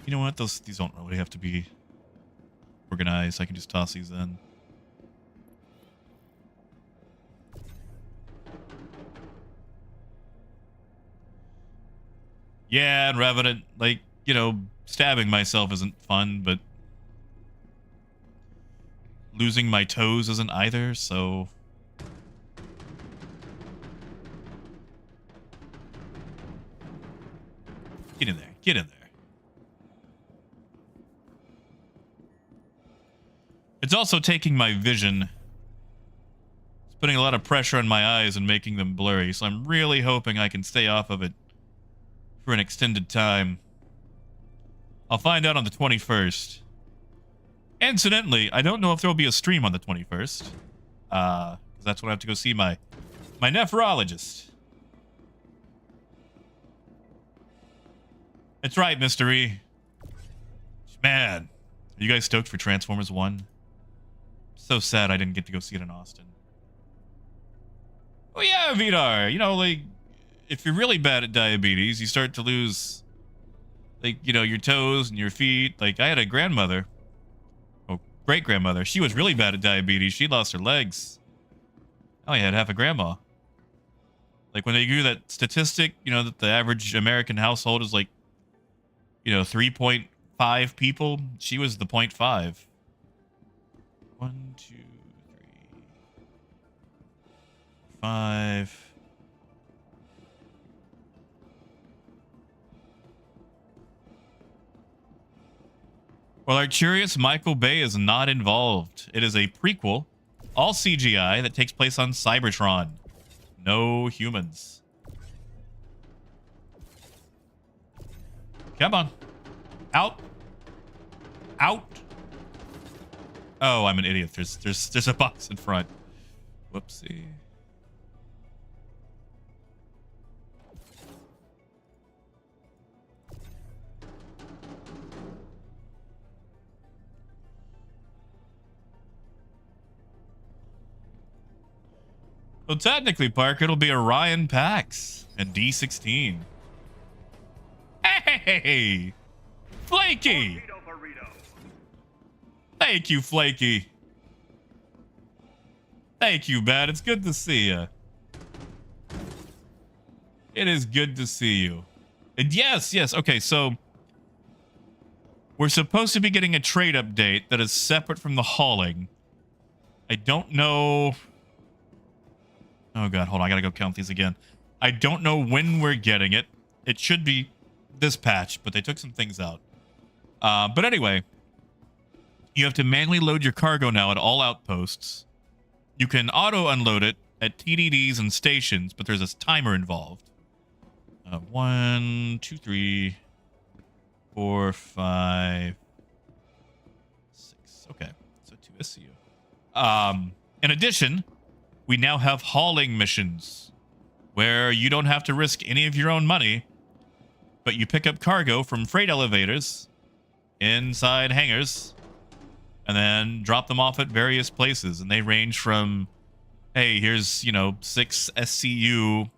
You know what? These don't really have to be organized. I can just toss these in. Yeah, and Revenant, like, you know, stabbing myself isn't fun, but losing my toes isn't either, so Get in there. Get in there. It's also taking my vision. It's putting a lot of pressure on my eyes and making them blurry, so I'm really hoping I can stay off of it for an extended time. I'll find out on the 21st. Incidentally, I don't know if there will be a stream on the 21st. Because that's when I have to go see my nephrologist. That's right, Mr. E. Man, are you guys stoked for Transformers 1? So sad I didn't get to go see it in Austin. Well, yeah, Vidar. You know, like, if you're really bad at diabetes, you start to lose, like, you know, your toes and your feet. Like, I had a grandmother, oh, great-grandmother. She was really bad at diabetes. She lost her legs. I only had half a grandma. Like, when they do that statistic, you know, that the average American household is, like, you know, 3.5 people. She was the 0.5. 1, 2, 3, 5. Well, our curious Michael Bay is not involved. It is a prequel, all CGI, that takes place on Cybertron. No humans. Come on. Out. Out. Oh, I'm an idiot. There's a box in front. Whoopsie. Well, technically, Parker, it'll be Orion Pax and D16. Hey! Flaky! Torpedo burrito. Thank you, Flaky. Thank you, man. It's good to see you. It is good to see you. And yes. Okay, so we're supposed to be getting a trade update that is separate from the hauling. I don't know. Oh, God. Hold on. I got to go count these again. I don't know when we're getting it. It should be this patch, but they took some things out. But anyway, you have to manually load your cargo now at all outposts. You can auto unload it at TDDs and stations, but there's a timer involved. 1, 2, 3, 4, 5, 6. Okay, so 2 SCU. In addition, we now have hauling missions where you don't have to risk any of your own money, but you pick up cargo from freight elevators inside hangars and then drop them off at various places. And they range from, hey, here's, 6 SCU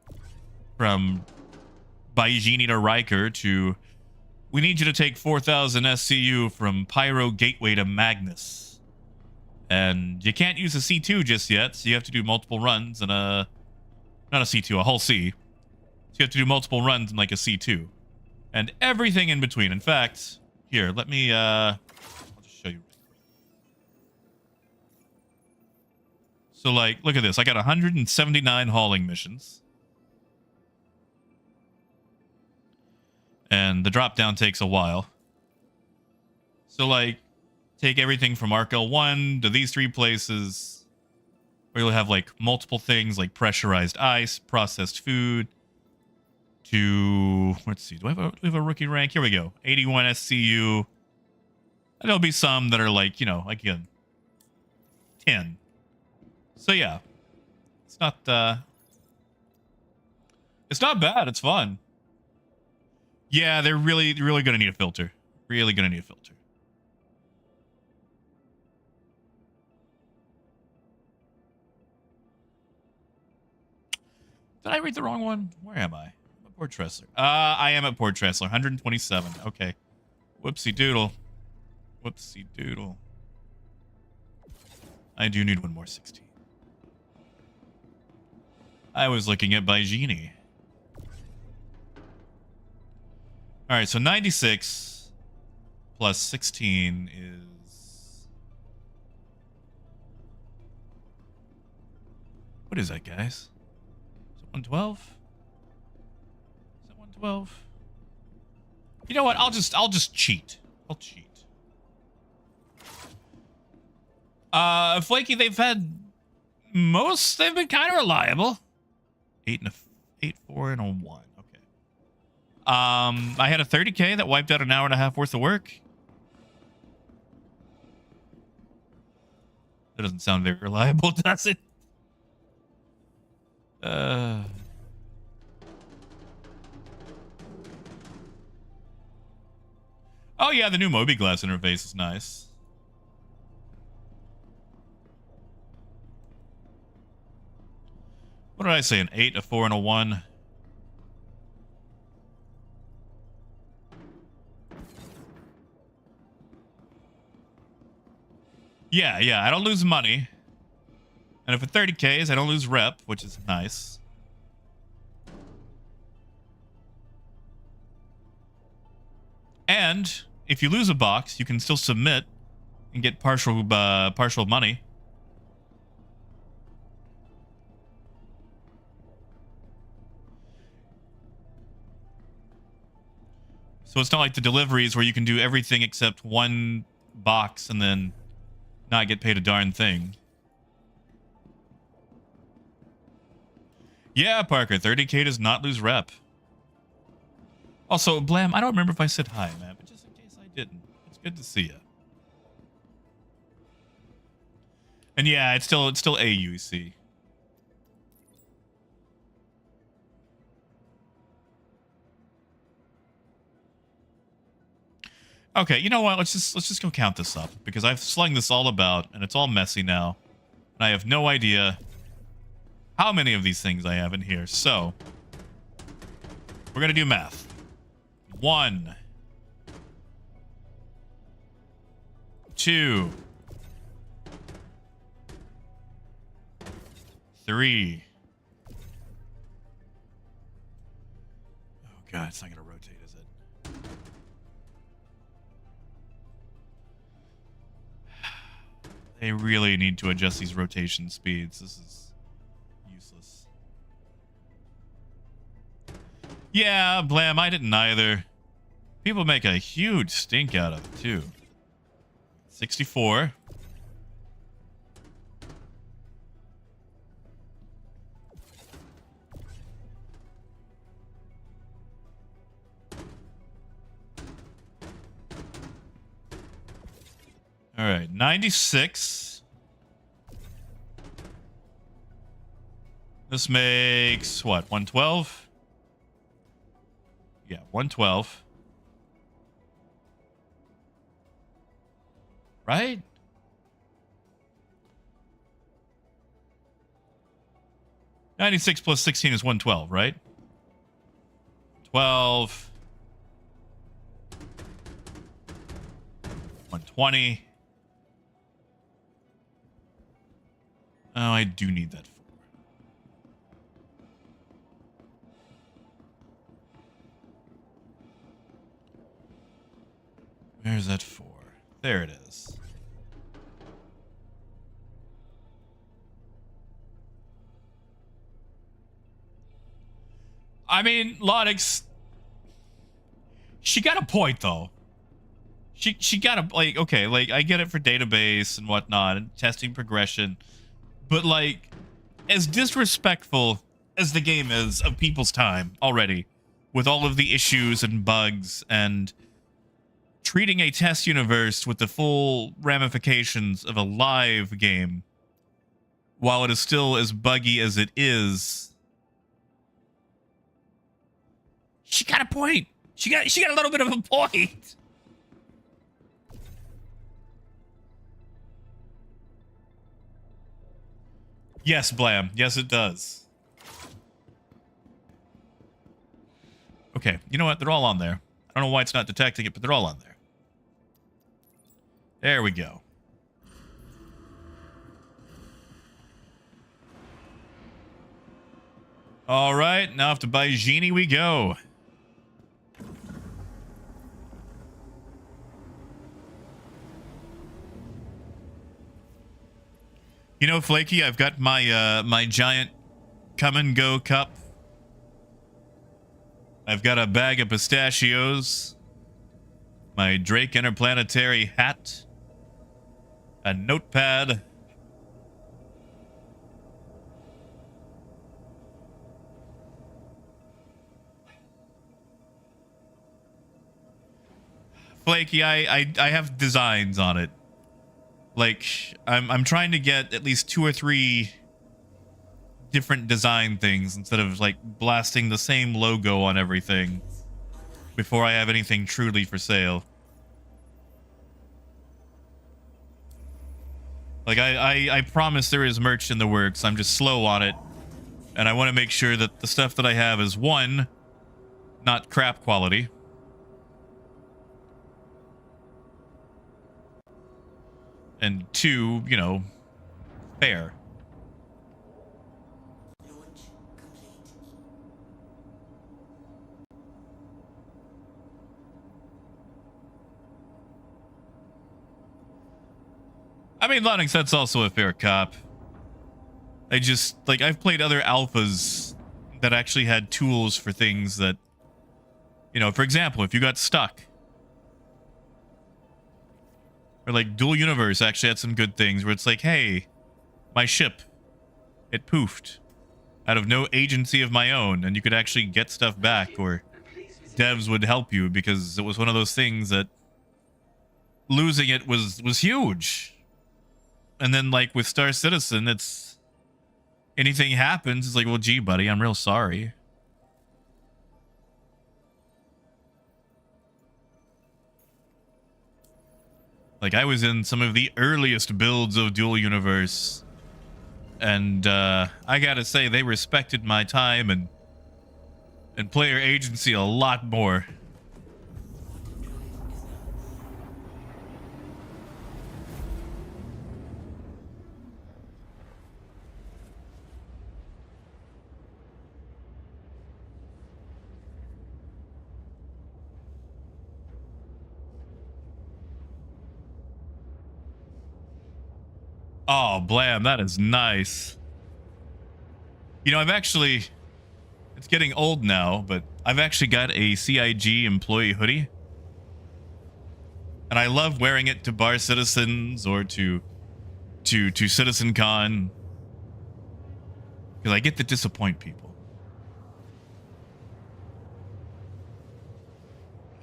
from Baijini to Riker to, we need you to take 4,000 SCU from Pyro Gateway to Magnus. And you can't use a C2 just yet, so you have to do multiple runs in not a C2, a hull C. So you have to do multiple runs in like a C2. And everything in between. In fact, here, let me, I'll just show you. So, like, look at this. I got 179 hauling missions. And the drop down takes a while. So, like, take everything from Arkel 1 to these 3 places where you'll have, like, multiple things like pressurized ice, processed food, to, let's see, do we have a rookie rank? Here we go. 81 SCU. And there'll be some that are like, again, 10. So yeah. It's not bad. It's fun. Yeah, they're really gonna need a filter. Really gonna need a filter. Did I read the wrong one? Where am I? Port Tressler. I am at Port Tressler. 127. Okay. Whoopsie doodle. Whoopsie doodle. I do need one more 16. I was looking at Baijini. Alright, so 96 plus 16 is... What is that, guys? Is it 112? 112. You know what? I'll just cheat. I'll cheat. Flaky, they've been kind of reliable. 8 4 and a 1. Okay. I had a 30K that wiped out an hour and a half worth of work. That doesn't sound very reliable, does it? Oh yeah, the new Moby Glass interface is nice. What did I say? An 8, a 4, and a 1. Yeah, I don't lose money. And if it 30Ks, I don't lose rep, which is nice. And if you lose a box, you can still submit and get partial money. So it's not like the deliveries where you can do everything except one box and then not get paid a darn thing. Yeah, Parker, 30K does not lose rep. Also, Blam, I don't remember if I said hi, man, but just in case I didn't, it's good to see you. And yeah, it's still AUC. Okay, you know what? Let's just go count this up because I've slung this all about and it's all messy now, and I have no idea how many of these things I have in here. So we're gonna do math. 1, 2, 3. Oh god, it's not gonna rotate, is it? They really need to adjust these rotation speeds. This is useless. Yeah, Blam, I didn't either. People make a huge stink out of it, too. 64. All right, 96. This makes what? 112? Yeah, 112. Right? $96 plus 16 is 112, right? 12. 120. Oh, I do need that 4. Where's that 4? There it is. I mean, Lonix, she got a point though. She got a, like, okay, like I get it for database and whatnot and testing progression, but like, as disrespectful as the game is of people's time already, with all of the issues and bugs and treating a test universe with the full ramifications of a live game, while it is still as buggy as it is, she got a point. She got a little bit of a point. Yes, Blam. Yes, it does. Okay, you know what? They're all on there. I don't know why it's not detecting it, but they're all on there. There we go. All right, now off to buy Genie we go. You know, Flaky, I've got my my giant come and go cup. I've got a bag of pistachios. my Drake Interplanetary hat, a notepad. Flaky, I have designs on it. Like, I'm trying to get at least 2 or 3 different design things instead of like blasting the same logo on everything before I have anything truly for sale. Like, I promise there is merch in the works. I'm just slow on it. And I want to make sure that the stuff that I have is, 1, not crap quality. And 2, you know, fair. Launch complete. I mean, Lonix, that's also a fair cop. I just, like, I've played other alphas that actually had tools for things that, you know, for example, if you got stuck. Or like Dual Universe actually had some good things where it's like, hey, my ship, it poofed out of no agency of my own, and you could actually get stuff back, or devs would help you because it was one of those things that losing it was huge. And then like with Star Citizen, it's anything happens, it's like, well, gee, buddy, I'm real sorry. Like, I was in some of the earliest builds of Dual Universe, and I gotta say, they respected my time and player agency a lot more. Oh, blam, that is nice. You know, I've actually, it's getting old now, but I've actually got a CIG employee hoodie. And I love wearing it to Bar Citizens or to Citizen Con. Because I get to disappoint people.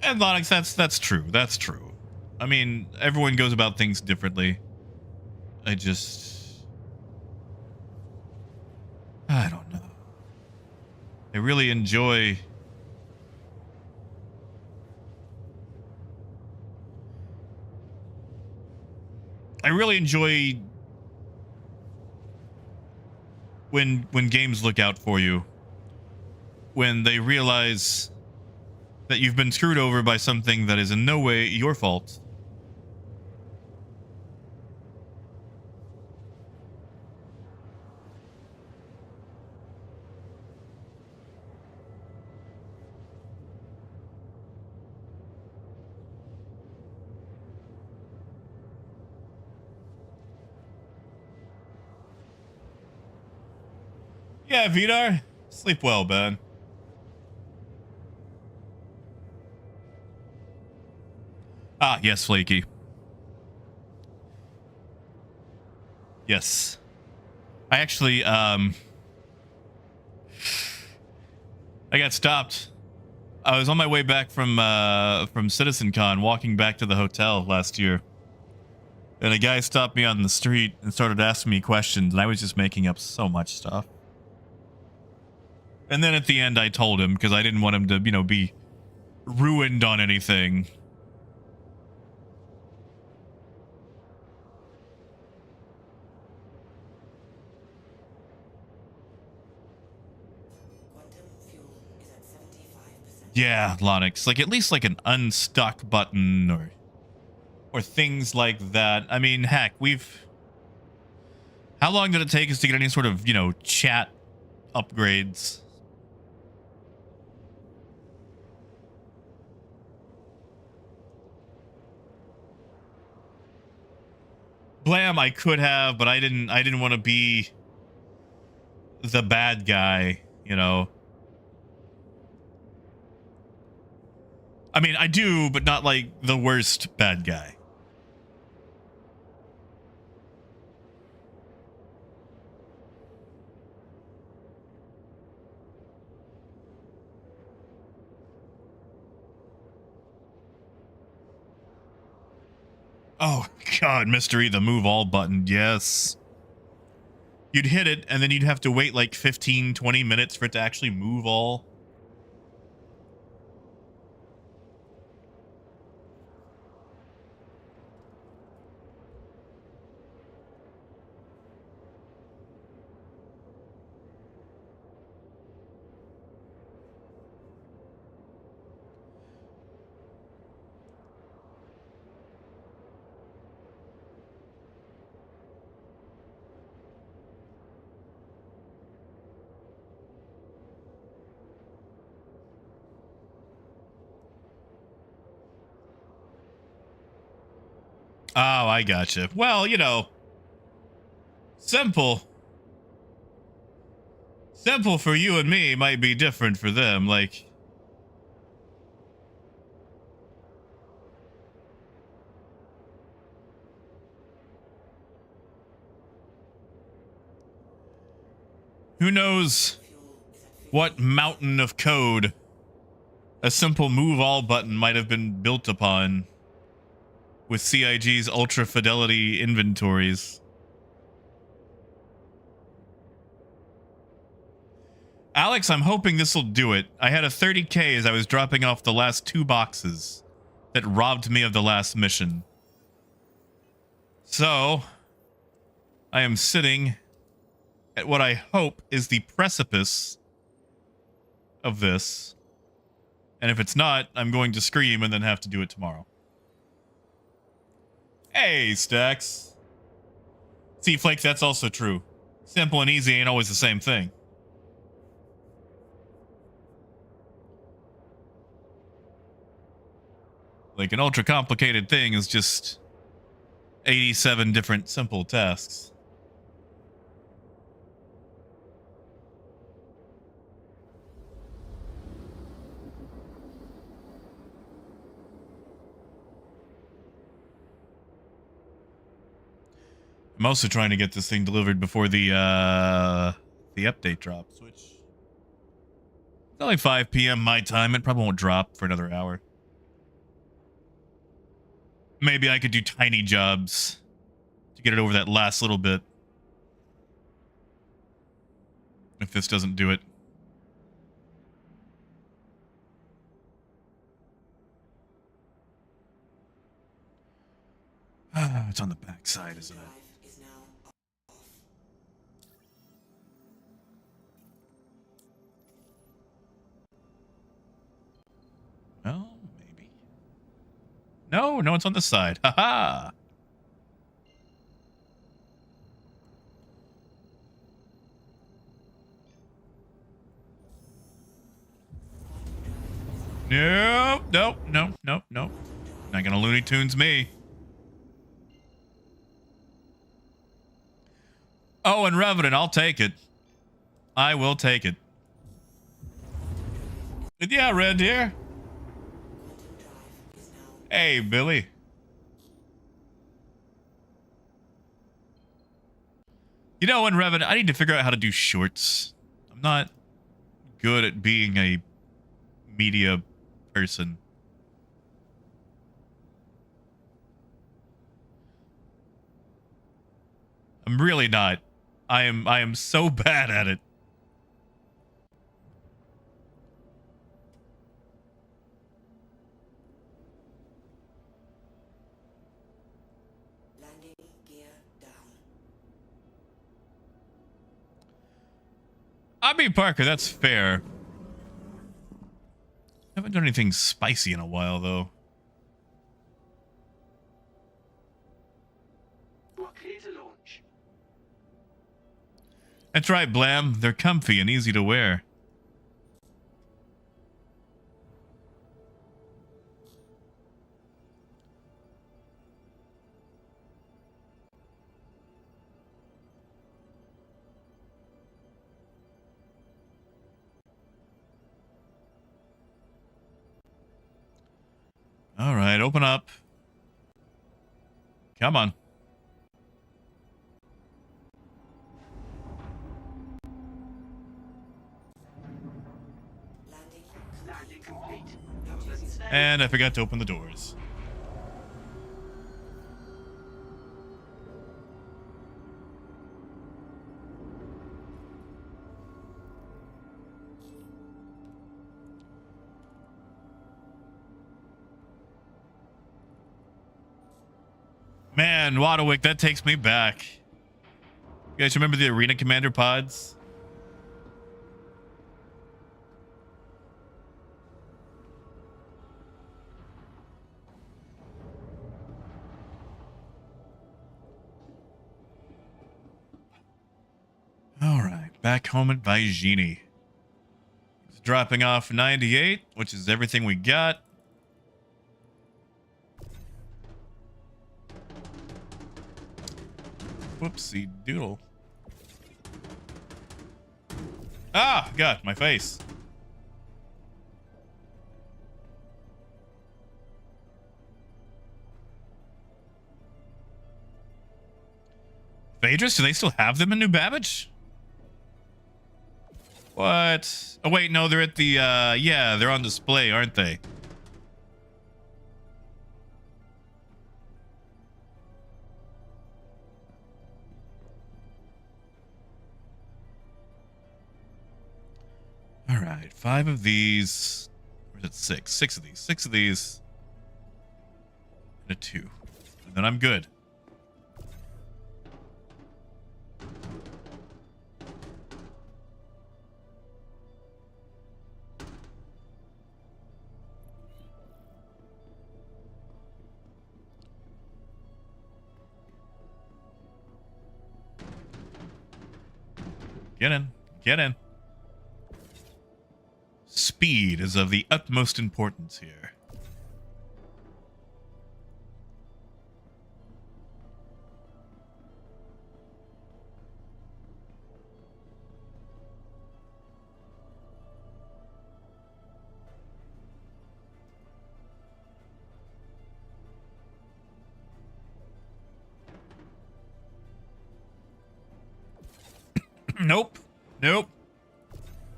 And Lonix, that's true. That's true. I mean, everyone goes about things differently. I don't know. I really enjoy when games look out for you, when they realize that you've been screwed over by something that is in no way your fault. Yeah, Vidar. Sleep well, Ben. Ah, yes, Flaky. Yes. I actually, I got stopped. I was on my way back from CitizenCon, walking back to the hotel last year. And a guy stopped me on the street and started asking me questions, and I was just making up so much stuff. And then at the end, I told him because I didn't want him to, you know, be ruined on anything. Quantum fuel is at 75%. Yeah, Lonix, like at least like an unstuck button or things like that. I mean, heck, how long did it take us to get any sort of, you know, chat upgrades? Blam, I could have, but I didn't want to be the bad guy, you know. I mean, I do, but not like the worst bad guy. Oh, God, Mr. E, the move all button. Yes. You'd hit it, and then you'd have to wait like 15, 20 minutes for it to actually move all. Oh, I gotcha. Well, you know, simple. Simple for you and me might be different for them. Like, who knows what mountain of code a simple move all button might have been built upon with CIG's ultra fidelity inventories. Alex, I'm hoping this will do it. I had a 30k as I was dropping off the last 2 boxes that robbed me of the last mission. So, I am sitting at what I hope is the precipice of this. And if it's not, I'm going to scream and then have to do it tomorrow. Hey, Stacks. See, Flake, that's also true. Simple and easy ain't always the same thing. Like, an ultra complicated thing is just 87 different simple tasks. I'm also trying to get this thing delivered before the update drops, which is only 5 p.m. my time. It probably won't drop for another hour. Maybe I could do tiny jobs to get it over that last little bit. If this doesn't do it. It's on the back side, isn't it? Is now off. Well, maybe. No, it's on the side. Haha. Nope. Not gonna Looney Tunes me. Oh, and Revenant, I'll take it. I will take it. Yeah, Red here. Hey, Billy. You know, in Revenant, I need to figure out how to do shorts. I'm not good at being a media person. I'm really not. I am so bad at it. Landing gear down. I mean, Parker, that's fair. Haven't done anything spicy in a while, though. You are clear to launch. That's right, Blam. They're comfy and easy to wear. All right, open up. Come on. Landing. Landing complete. Emergency. And I forgot to open the doors. Man, Waterwick, that takes me back. You guys remember the Arena Commander pods? All right, back home at Vigini. It's dropping off 98, which is everything we got. Whoopsie doodle. Ah, God, my face. Phaedrus, do they still have them in New Babbage? What? Oh, wait, no, they're at the, yeah, they're on display, aren't they? All right, 5 of these. Or is it 6? 6 of these. 6 of these. And a 2. And then I'm good. Get in. Get in. Speed is of the utmost importance here. Nope. Nope.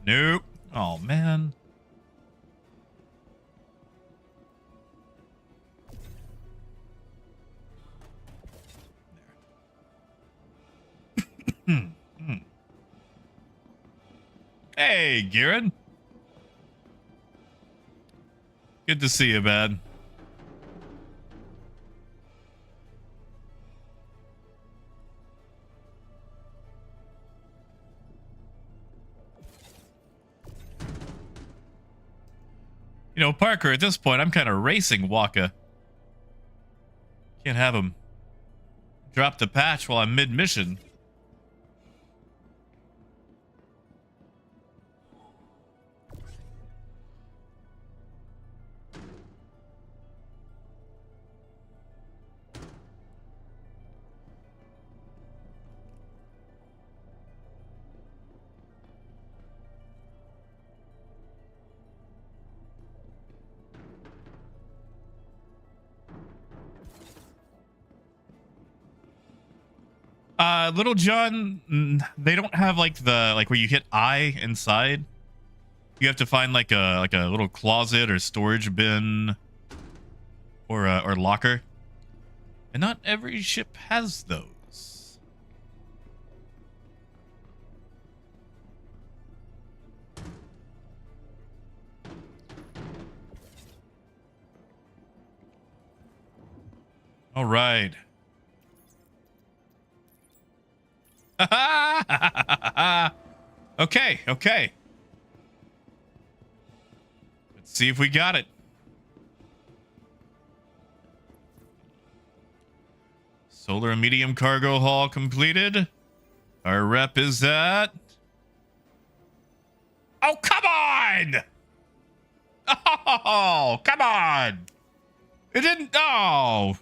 Nope. Oh, man. Hey, Garen. Good to see you, man. You know, Parker, at this point, I'm kind of racing Waka. Can't have him drop the patch while I'm mid-mission. Little John, they don't have like the where you hit I inside. You have to find like a little closet or storage bin or locker, and not every ship has those. All right. Okay, okay. Let's see if we got it. Solar medium cargo haul completed. Our rep is at... Oh, come on! Oh, come on! It didn't... Oh!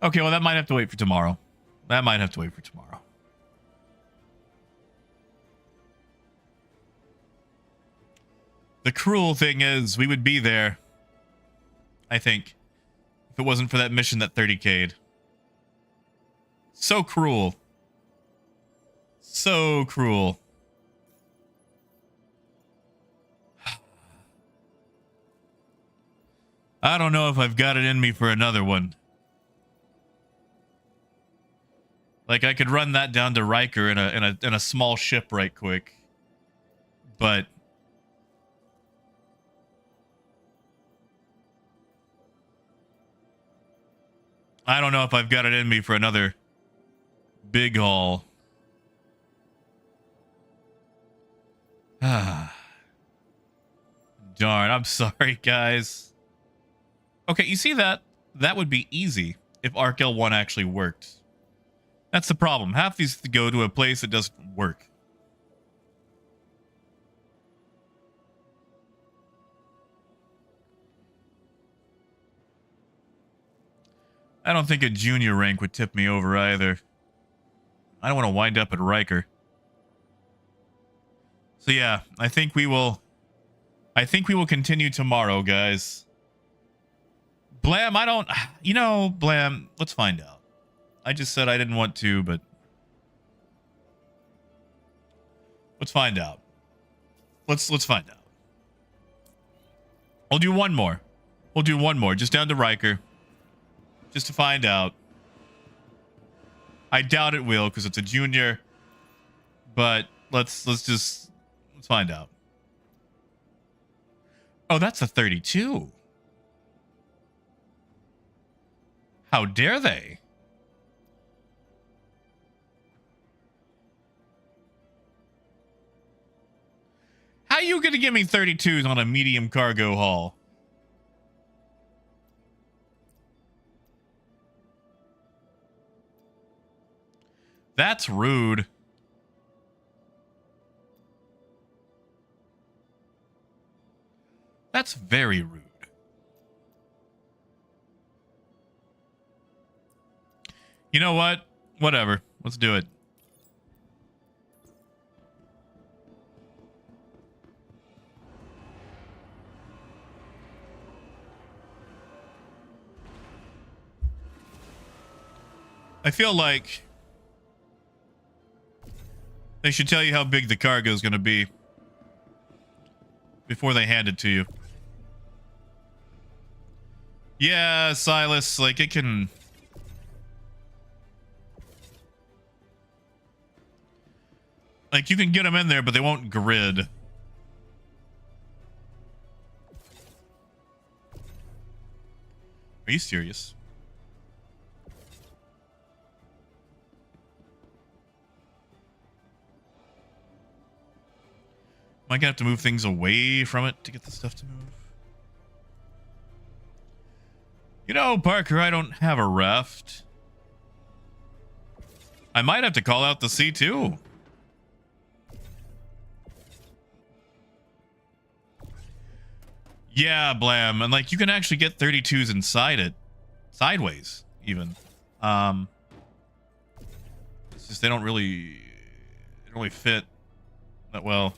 Okay, well, that might have to wait for tomorrow. That might have to wait for tomorrow. The cruel thing is, we would be there, I think, if it wasn't for that mission that 30k'd. So cruel. So cruel. I don't know if I've got it in me for another one. Like, I could run that down to Riker in a small ship right quick. But I don't know if I've got it in me for another big haul. Ah. Darn, I'm sorry, guys. Okay, you see that? That would be easy if Arc L1 actually worked. That's the problem. Half these go to a place that doesn't work. I don't think a junior rank would tip me over either. I don't want to wind up at Riker. So yeah, I think we will continue tomorrow, guys. Blam, I don't... You know, Blam, let's find out. I just said I didn't want to, but... Let's find out. Let's find out. I'll do one more. We'll do one more, just down to Riker. Just to find out. I doubt it will, because it's a junior. But let's find out. Oh, that's a 32. How dare they? How are you going to give me 32s on a medium cargo haul? That's rude. That's very rude. You know what? Whatever. Let's do it. I feel like they should tell you how big the cargo is going to be before they hand it to you. Yeah, Silas, like it can... Like, you can get them in there, but they won't grid. Are you serious? Am I gonna have to move things away from it to get the stuff to move? You know, Parker, I don't have a reft. I might have to call out the C2. Yeah, Blam. And like you can actually get 32s inside it. Sideways, even. It's just they don't really fit that well.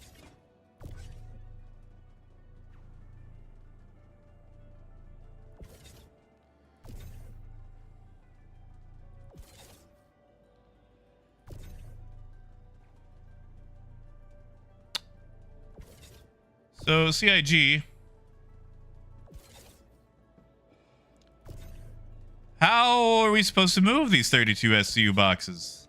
So CIG, how are we supposed to move these 32 SCU boxes?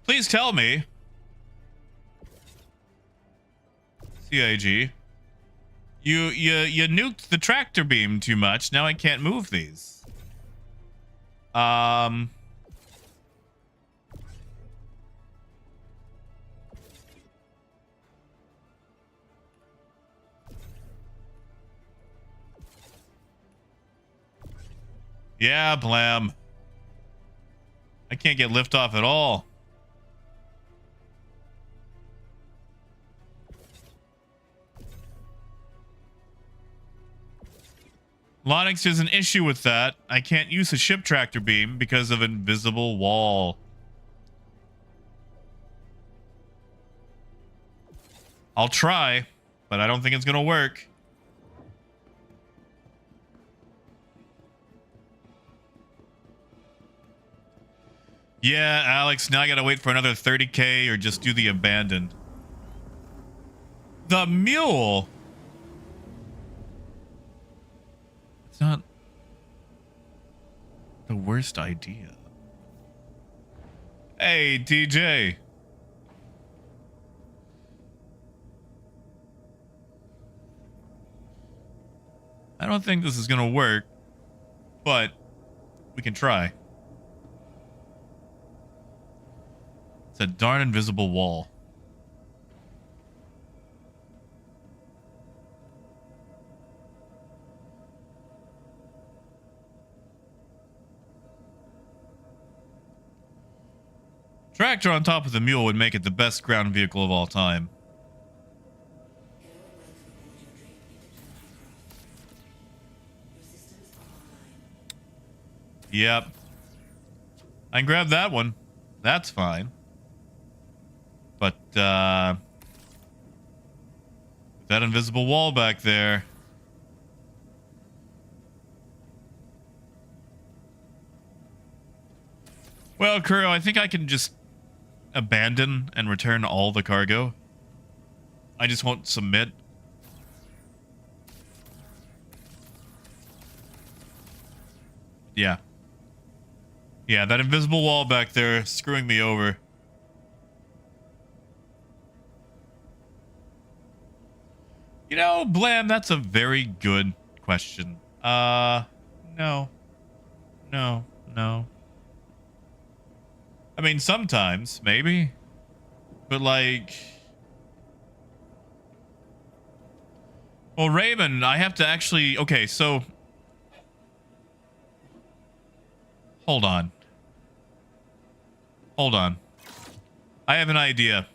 Please tell me. CIG. You nuked the tractor beam too much. Now I can't move these. Yeah, blam. I can't get liftoff at all. Lonix, there's an issue with that. I can't use a ship tractor beam because of invisible wall. I'll try, but I don't think it's gonna work. Yeah, Alex, now I gotta wait for another 30k or just do the abandoned. The mule! It's not the worst idea. Hey, DJ. I don't think this is gonna work, but we can try. It's a darn invisible wall. Tractor on top of the mule would make it the best ground vehicle of all time. Yep. I can grab that one. That's fine. But, that invisible wall back there. Well, Kuro, I think I can just abandon and return all the cargo. I just won't submit. Yeah. Yeah, that invisible wall back there screwing me over. You know, Blam, that's a very good question. No. No. No. I mean, sometimes, maybe. But, like... Well, Raymond, I have to actually... Okay, so... Hold on. Hold on. I have an idea.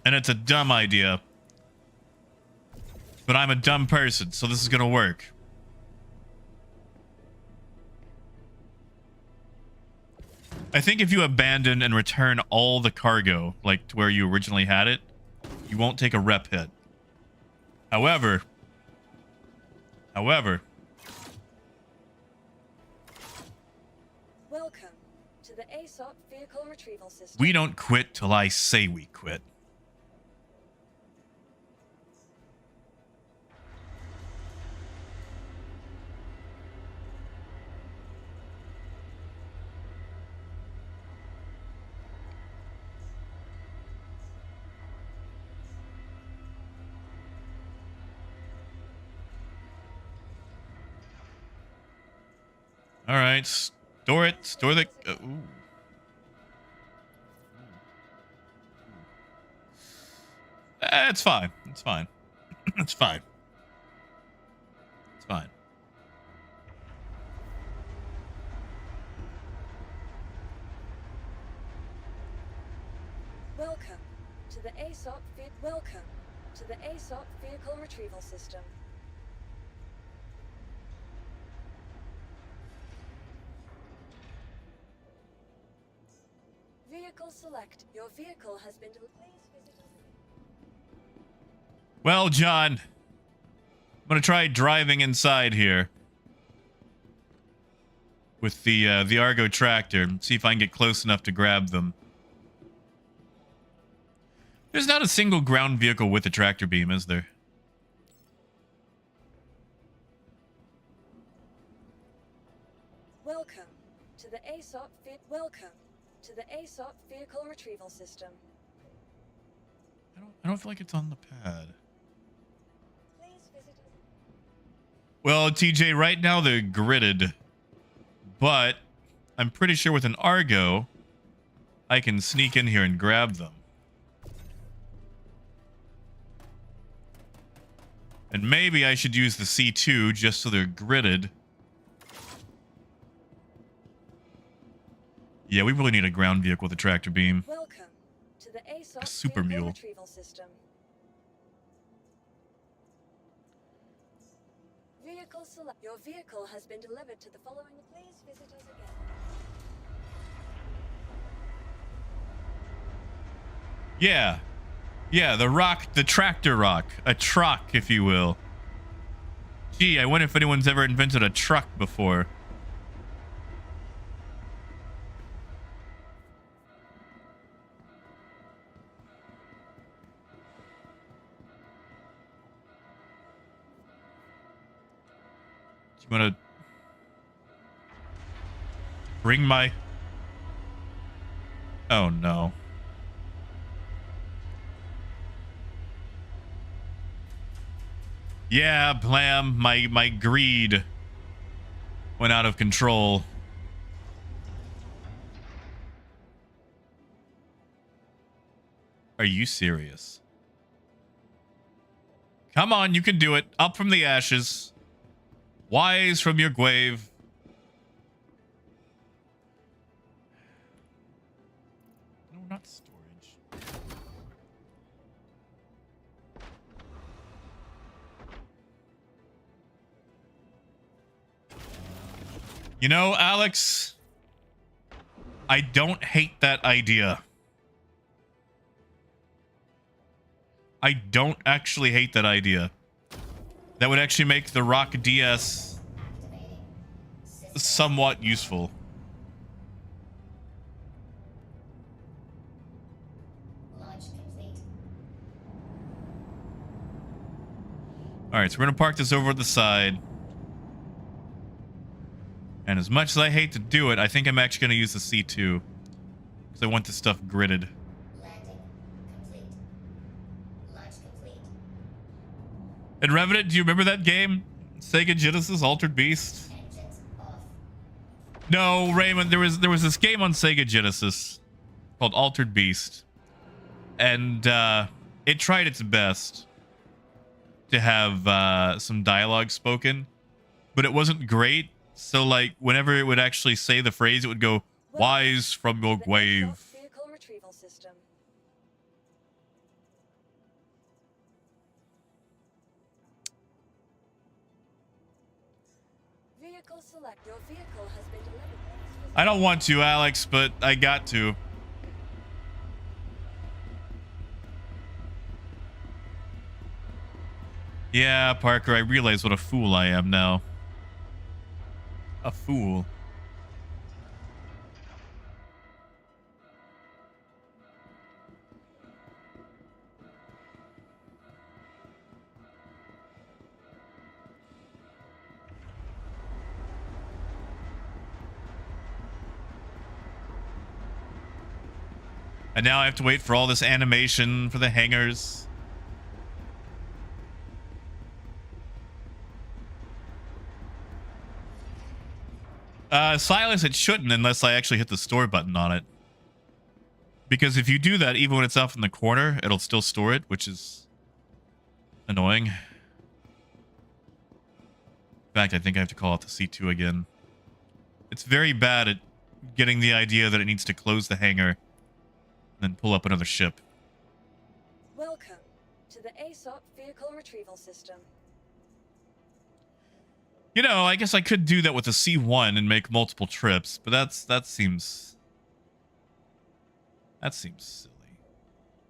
And it's a dumb idea. But I'm a dumb person, so this is gonna work. I think if you abandon and return all the cargo, like to where you originally had it, you won't take a rep hit. However, welcome to the ASOP vehicle retrieval system. we don't quit till I say we quit. All right, store it. Store the. Ooh. It's fine. It's fine. It's fine. It's fine. Welcome to the ASOP vehicle retrieval system. Vehicle select. Your vehicle has been delivered. Well, John, I'm gonna try driving inside here with the Argo tractor. See if I can get close enough to grab them. There's not a single ground vehicle with a tractor beam, is there? Welcome to the ASOP vehicle retrieval system. I don't feel like it's on the pad. Please visit. Well, TJ, right now they're gridded, but I'm pretty sure with an Argo, I can sneak in here and grab them. And maybe I should use the C2 just so they're gridded. Yeah, we really need a ground vehicle with a tractor beam. Welcome to the ASOP A super vehicle mule. retrieval system. Vehicle select. Your vehicle has been delivered to the following. Please visit us again. Yeah. Yeah, the tractor rock. A truck, if you will. Gee, I wonder if anyone's ever invented a truck before. You want to bring my... Oh, no. Yeah, Blam, my greed went out of control. Are you serious? Come on, you can do it. Up from the ashes. Wise from your grave. No, not storage. You know, Alex, I don't hate that idea. I don't actually hate that idea. That would actually make the Rock DS somewhat useful. All right, so we're gonna park this over at the side. And as much as I hate to do it, I think I'm actually gonna use the C2 because I want this stuff gridded. And Revenant, do you remember that game? Sega Genesis Altered Beast? No, Raymond, there was this game on Sega Genesis called Altered Beast. And it tried its best to have some dialogue spoken, but it wasn't great. So like whenever it would actually say the phrase, it would go, "Wise from your The grave." ASOP vehicle retrieval system. Vehicle select. Your vehicle has been delivered. Please visit. I don't want to, Alex, but I got to. Yeah, Parker, I realize what a fool I am now. A fool. And now I have to wait for all this animation for the hangars. Silas, it shouldn't unless I actually hit the store button on it. Because if you do that, even when it's off in the corner, it'll still store it, which is annoying. In fact, I think I have to call out the C2 again. It's very bad at getting the idea that it needs to close the hangar and then pull up another ship. Welcome to the ASOP vehicle retrieval system. You know, I guess I could do that with a C1 and make multiple trips, but that seems silly.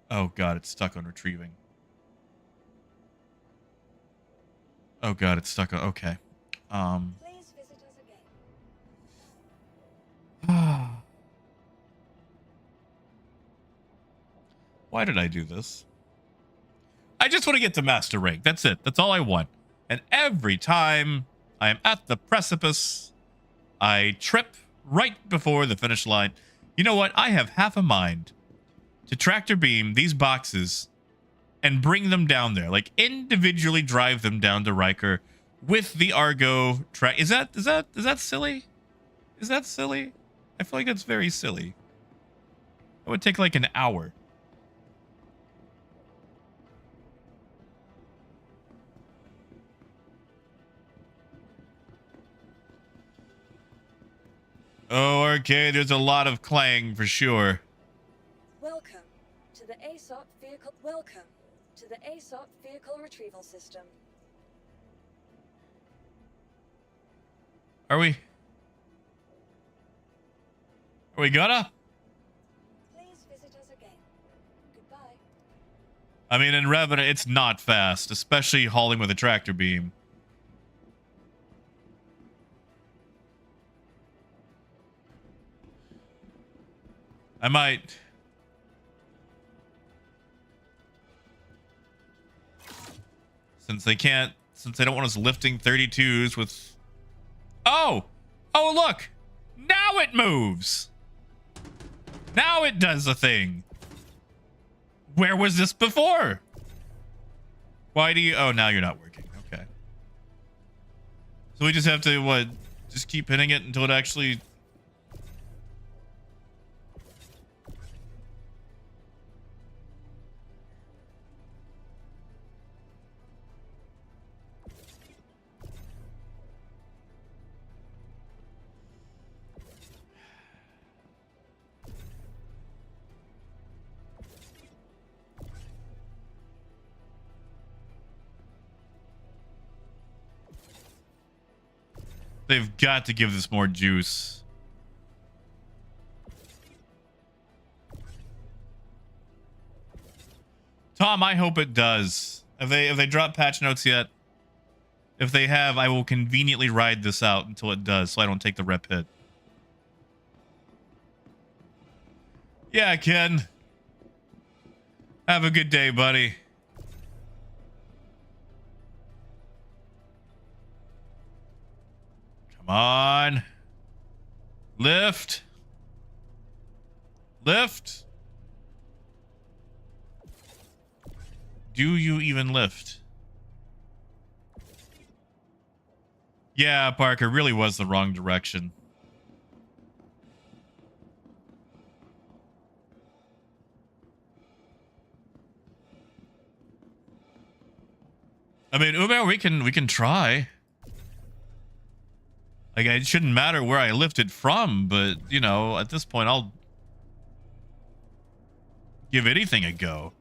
Oh god, it's stuck on retrieving. Oh god, it's stuck on... Okay. Please visit us again. Why did I do this? I just want to get to master rank. That's it. That's all I want. And every time I am at the precipice, I trip right before the finish line. You know what? I have half a mind to tractor beam these boxes and bring them down there. Like individually drive them down to Riker with the Argo track. Is that silly? Is that silly? I feel like that's very silly. It would take like an hour. Oh, arcade, there's a lot of clang for sure. Welcome to the ASOP vehicle. Welcome to the ASOP vehicle retrieval system. Are we gonna? Please visit us again. Goodbye. I mean, in Revenant, it's not fast, especially hauling with a tractor beam. I might. Since they don't want us lifting 32s with... Oh! Oh, look! Now it moves! Now it does a thing! Where was this before? Why do you... Oh, now you're not working. Okay. So we just have to, what? Just keep hitting it until it actually... They've got to give this more juice. Tom, I hope it does. Have they dropped patch notes yet? If they have, I will conveniently ride this out until it does, so I don't take the rep hit. Yeah, Ken. Have a good day, buddy. Come on. Lift. Lift. Do you even lift? Yeah, Parker, really was the wrong direction. I mean, Uber, we can try. Like, it shouldn't matter where I lift it from, but, you know, at this point, I'll give anything a go.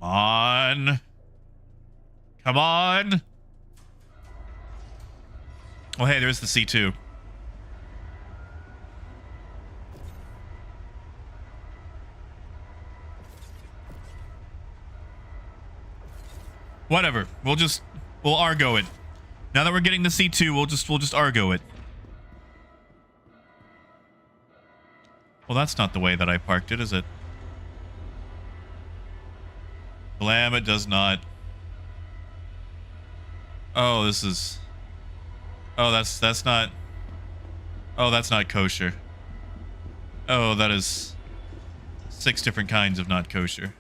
Come on. Come on. Oh, hey, there's the C2. Whatever. We'll Argo it. Now that we're getting the C2, we'll just Argo it. Well, that's not the way that I parked it, is it? Blam, it does not. Oh, this is... Oh, that's not... Oh, that's not kosher. Oh, that is 6 different kinds of not kosher.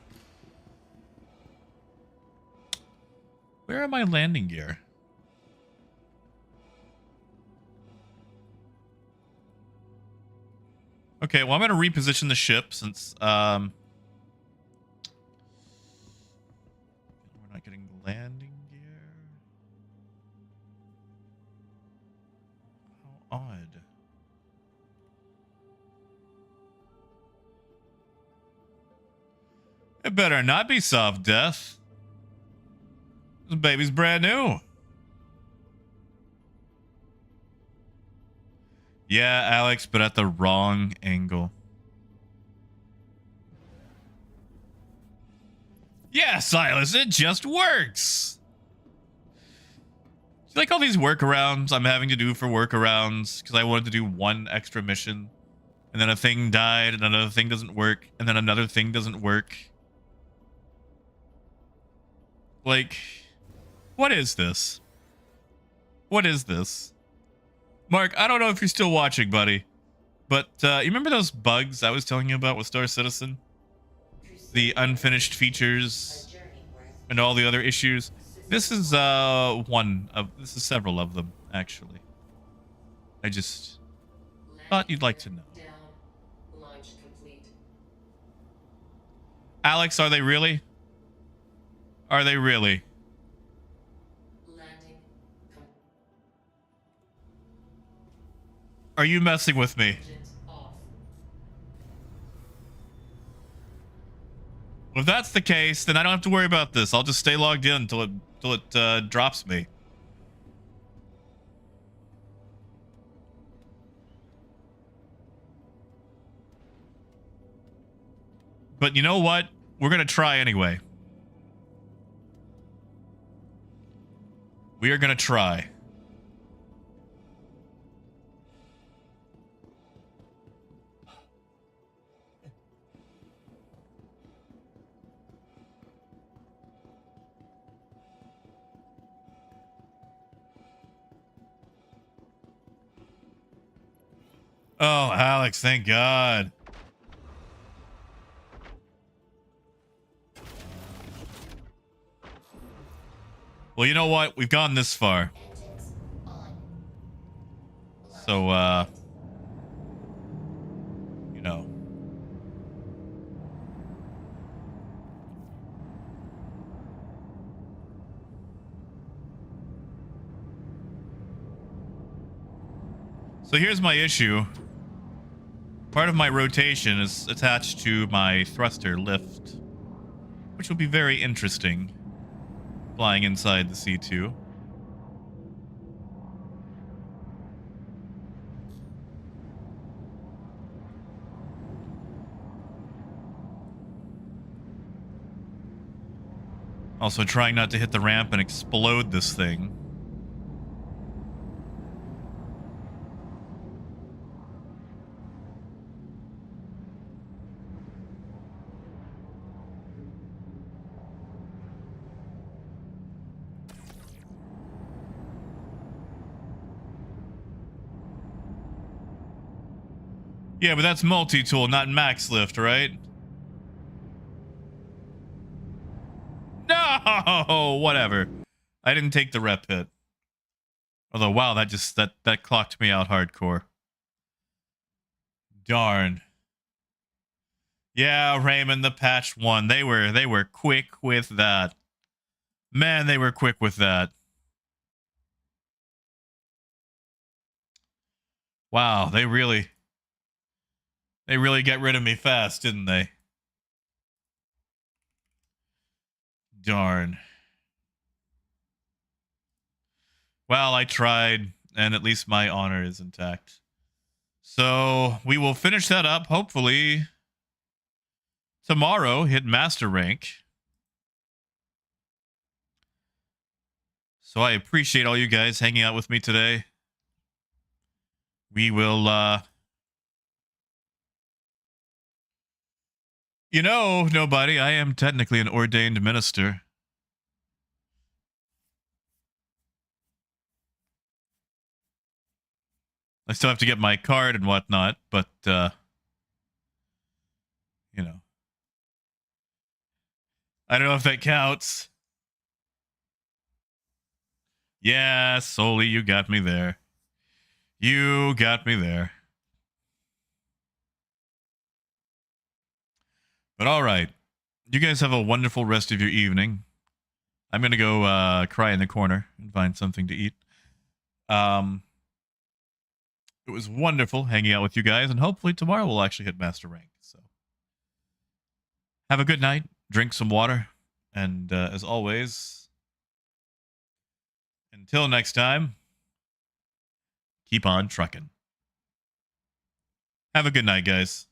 Where am I landing gear? Okay, well, I'm going to reposition the ship since we're not getting landing gear. How odd. It better not be soft death. This baby's brand new. Yeah, Alex, but at the wrong angle. Yeah, Silas, it just works. Do you like all these workarounds I'm having to do for workarounds? Because I wanted to do one extra mission. And then a thing died, and another thing doesn't work, and then another thing doesn't work. Like... What is this? What is this? Mark, I don't know if you're still watching, buddy. But you remember those bugs I was telling you about with Star Citizen? The unfinished features and all the other issues? This is this is several of them, actually. I just thought you'd like to know. Alex, are they really? Are they really? Landing. Are you messing with me? Engines off. If that's the case, then I don't have to worry about this. I'll just stay logged in until it drops me. But you know what? We're gonna try anyway. We are gonna try. Oh, Alex, thank God. Well, you know what? We've gone this far. So, you know. So here's my issue. Part of my rotation is attached to my thruster lift, which will be very interesting flying inside the C2. Also trying not to hit the ramp and explode this thing. Yeah, but that's multi-tool, not max lift, right? No, whatever. I didn't take the rep hit. Although, wow, that clocked me out hardcore. Darn. Yeah, Raymond, the patch 1. They were quick with that. Man, they were quick with that. Wow, they really get rid of me fast, didn't they? Darn. Well, I tried, and at least my honor is intact. So we will finish that up, hopefully tomorrow, hit master rank. So I appreciate all you guys hanging out with me today. We will, you know, nobody, I am technically an ordained minister. I still have to get my card and whatnot, but, you know. I don't know if that counts. Yeah, Soli, you got me there. You got me there. But all right. You guys have a wonderful rest of your evening. I'm going to go cry in the corner and find something to eat. It was wonderful hanging out with you guys, and hopefully tomorrow we'll actually hit master rank. So have a good night. Drink some water. And as always, until next time, keep on trucking. Have a good night, guys.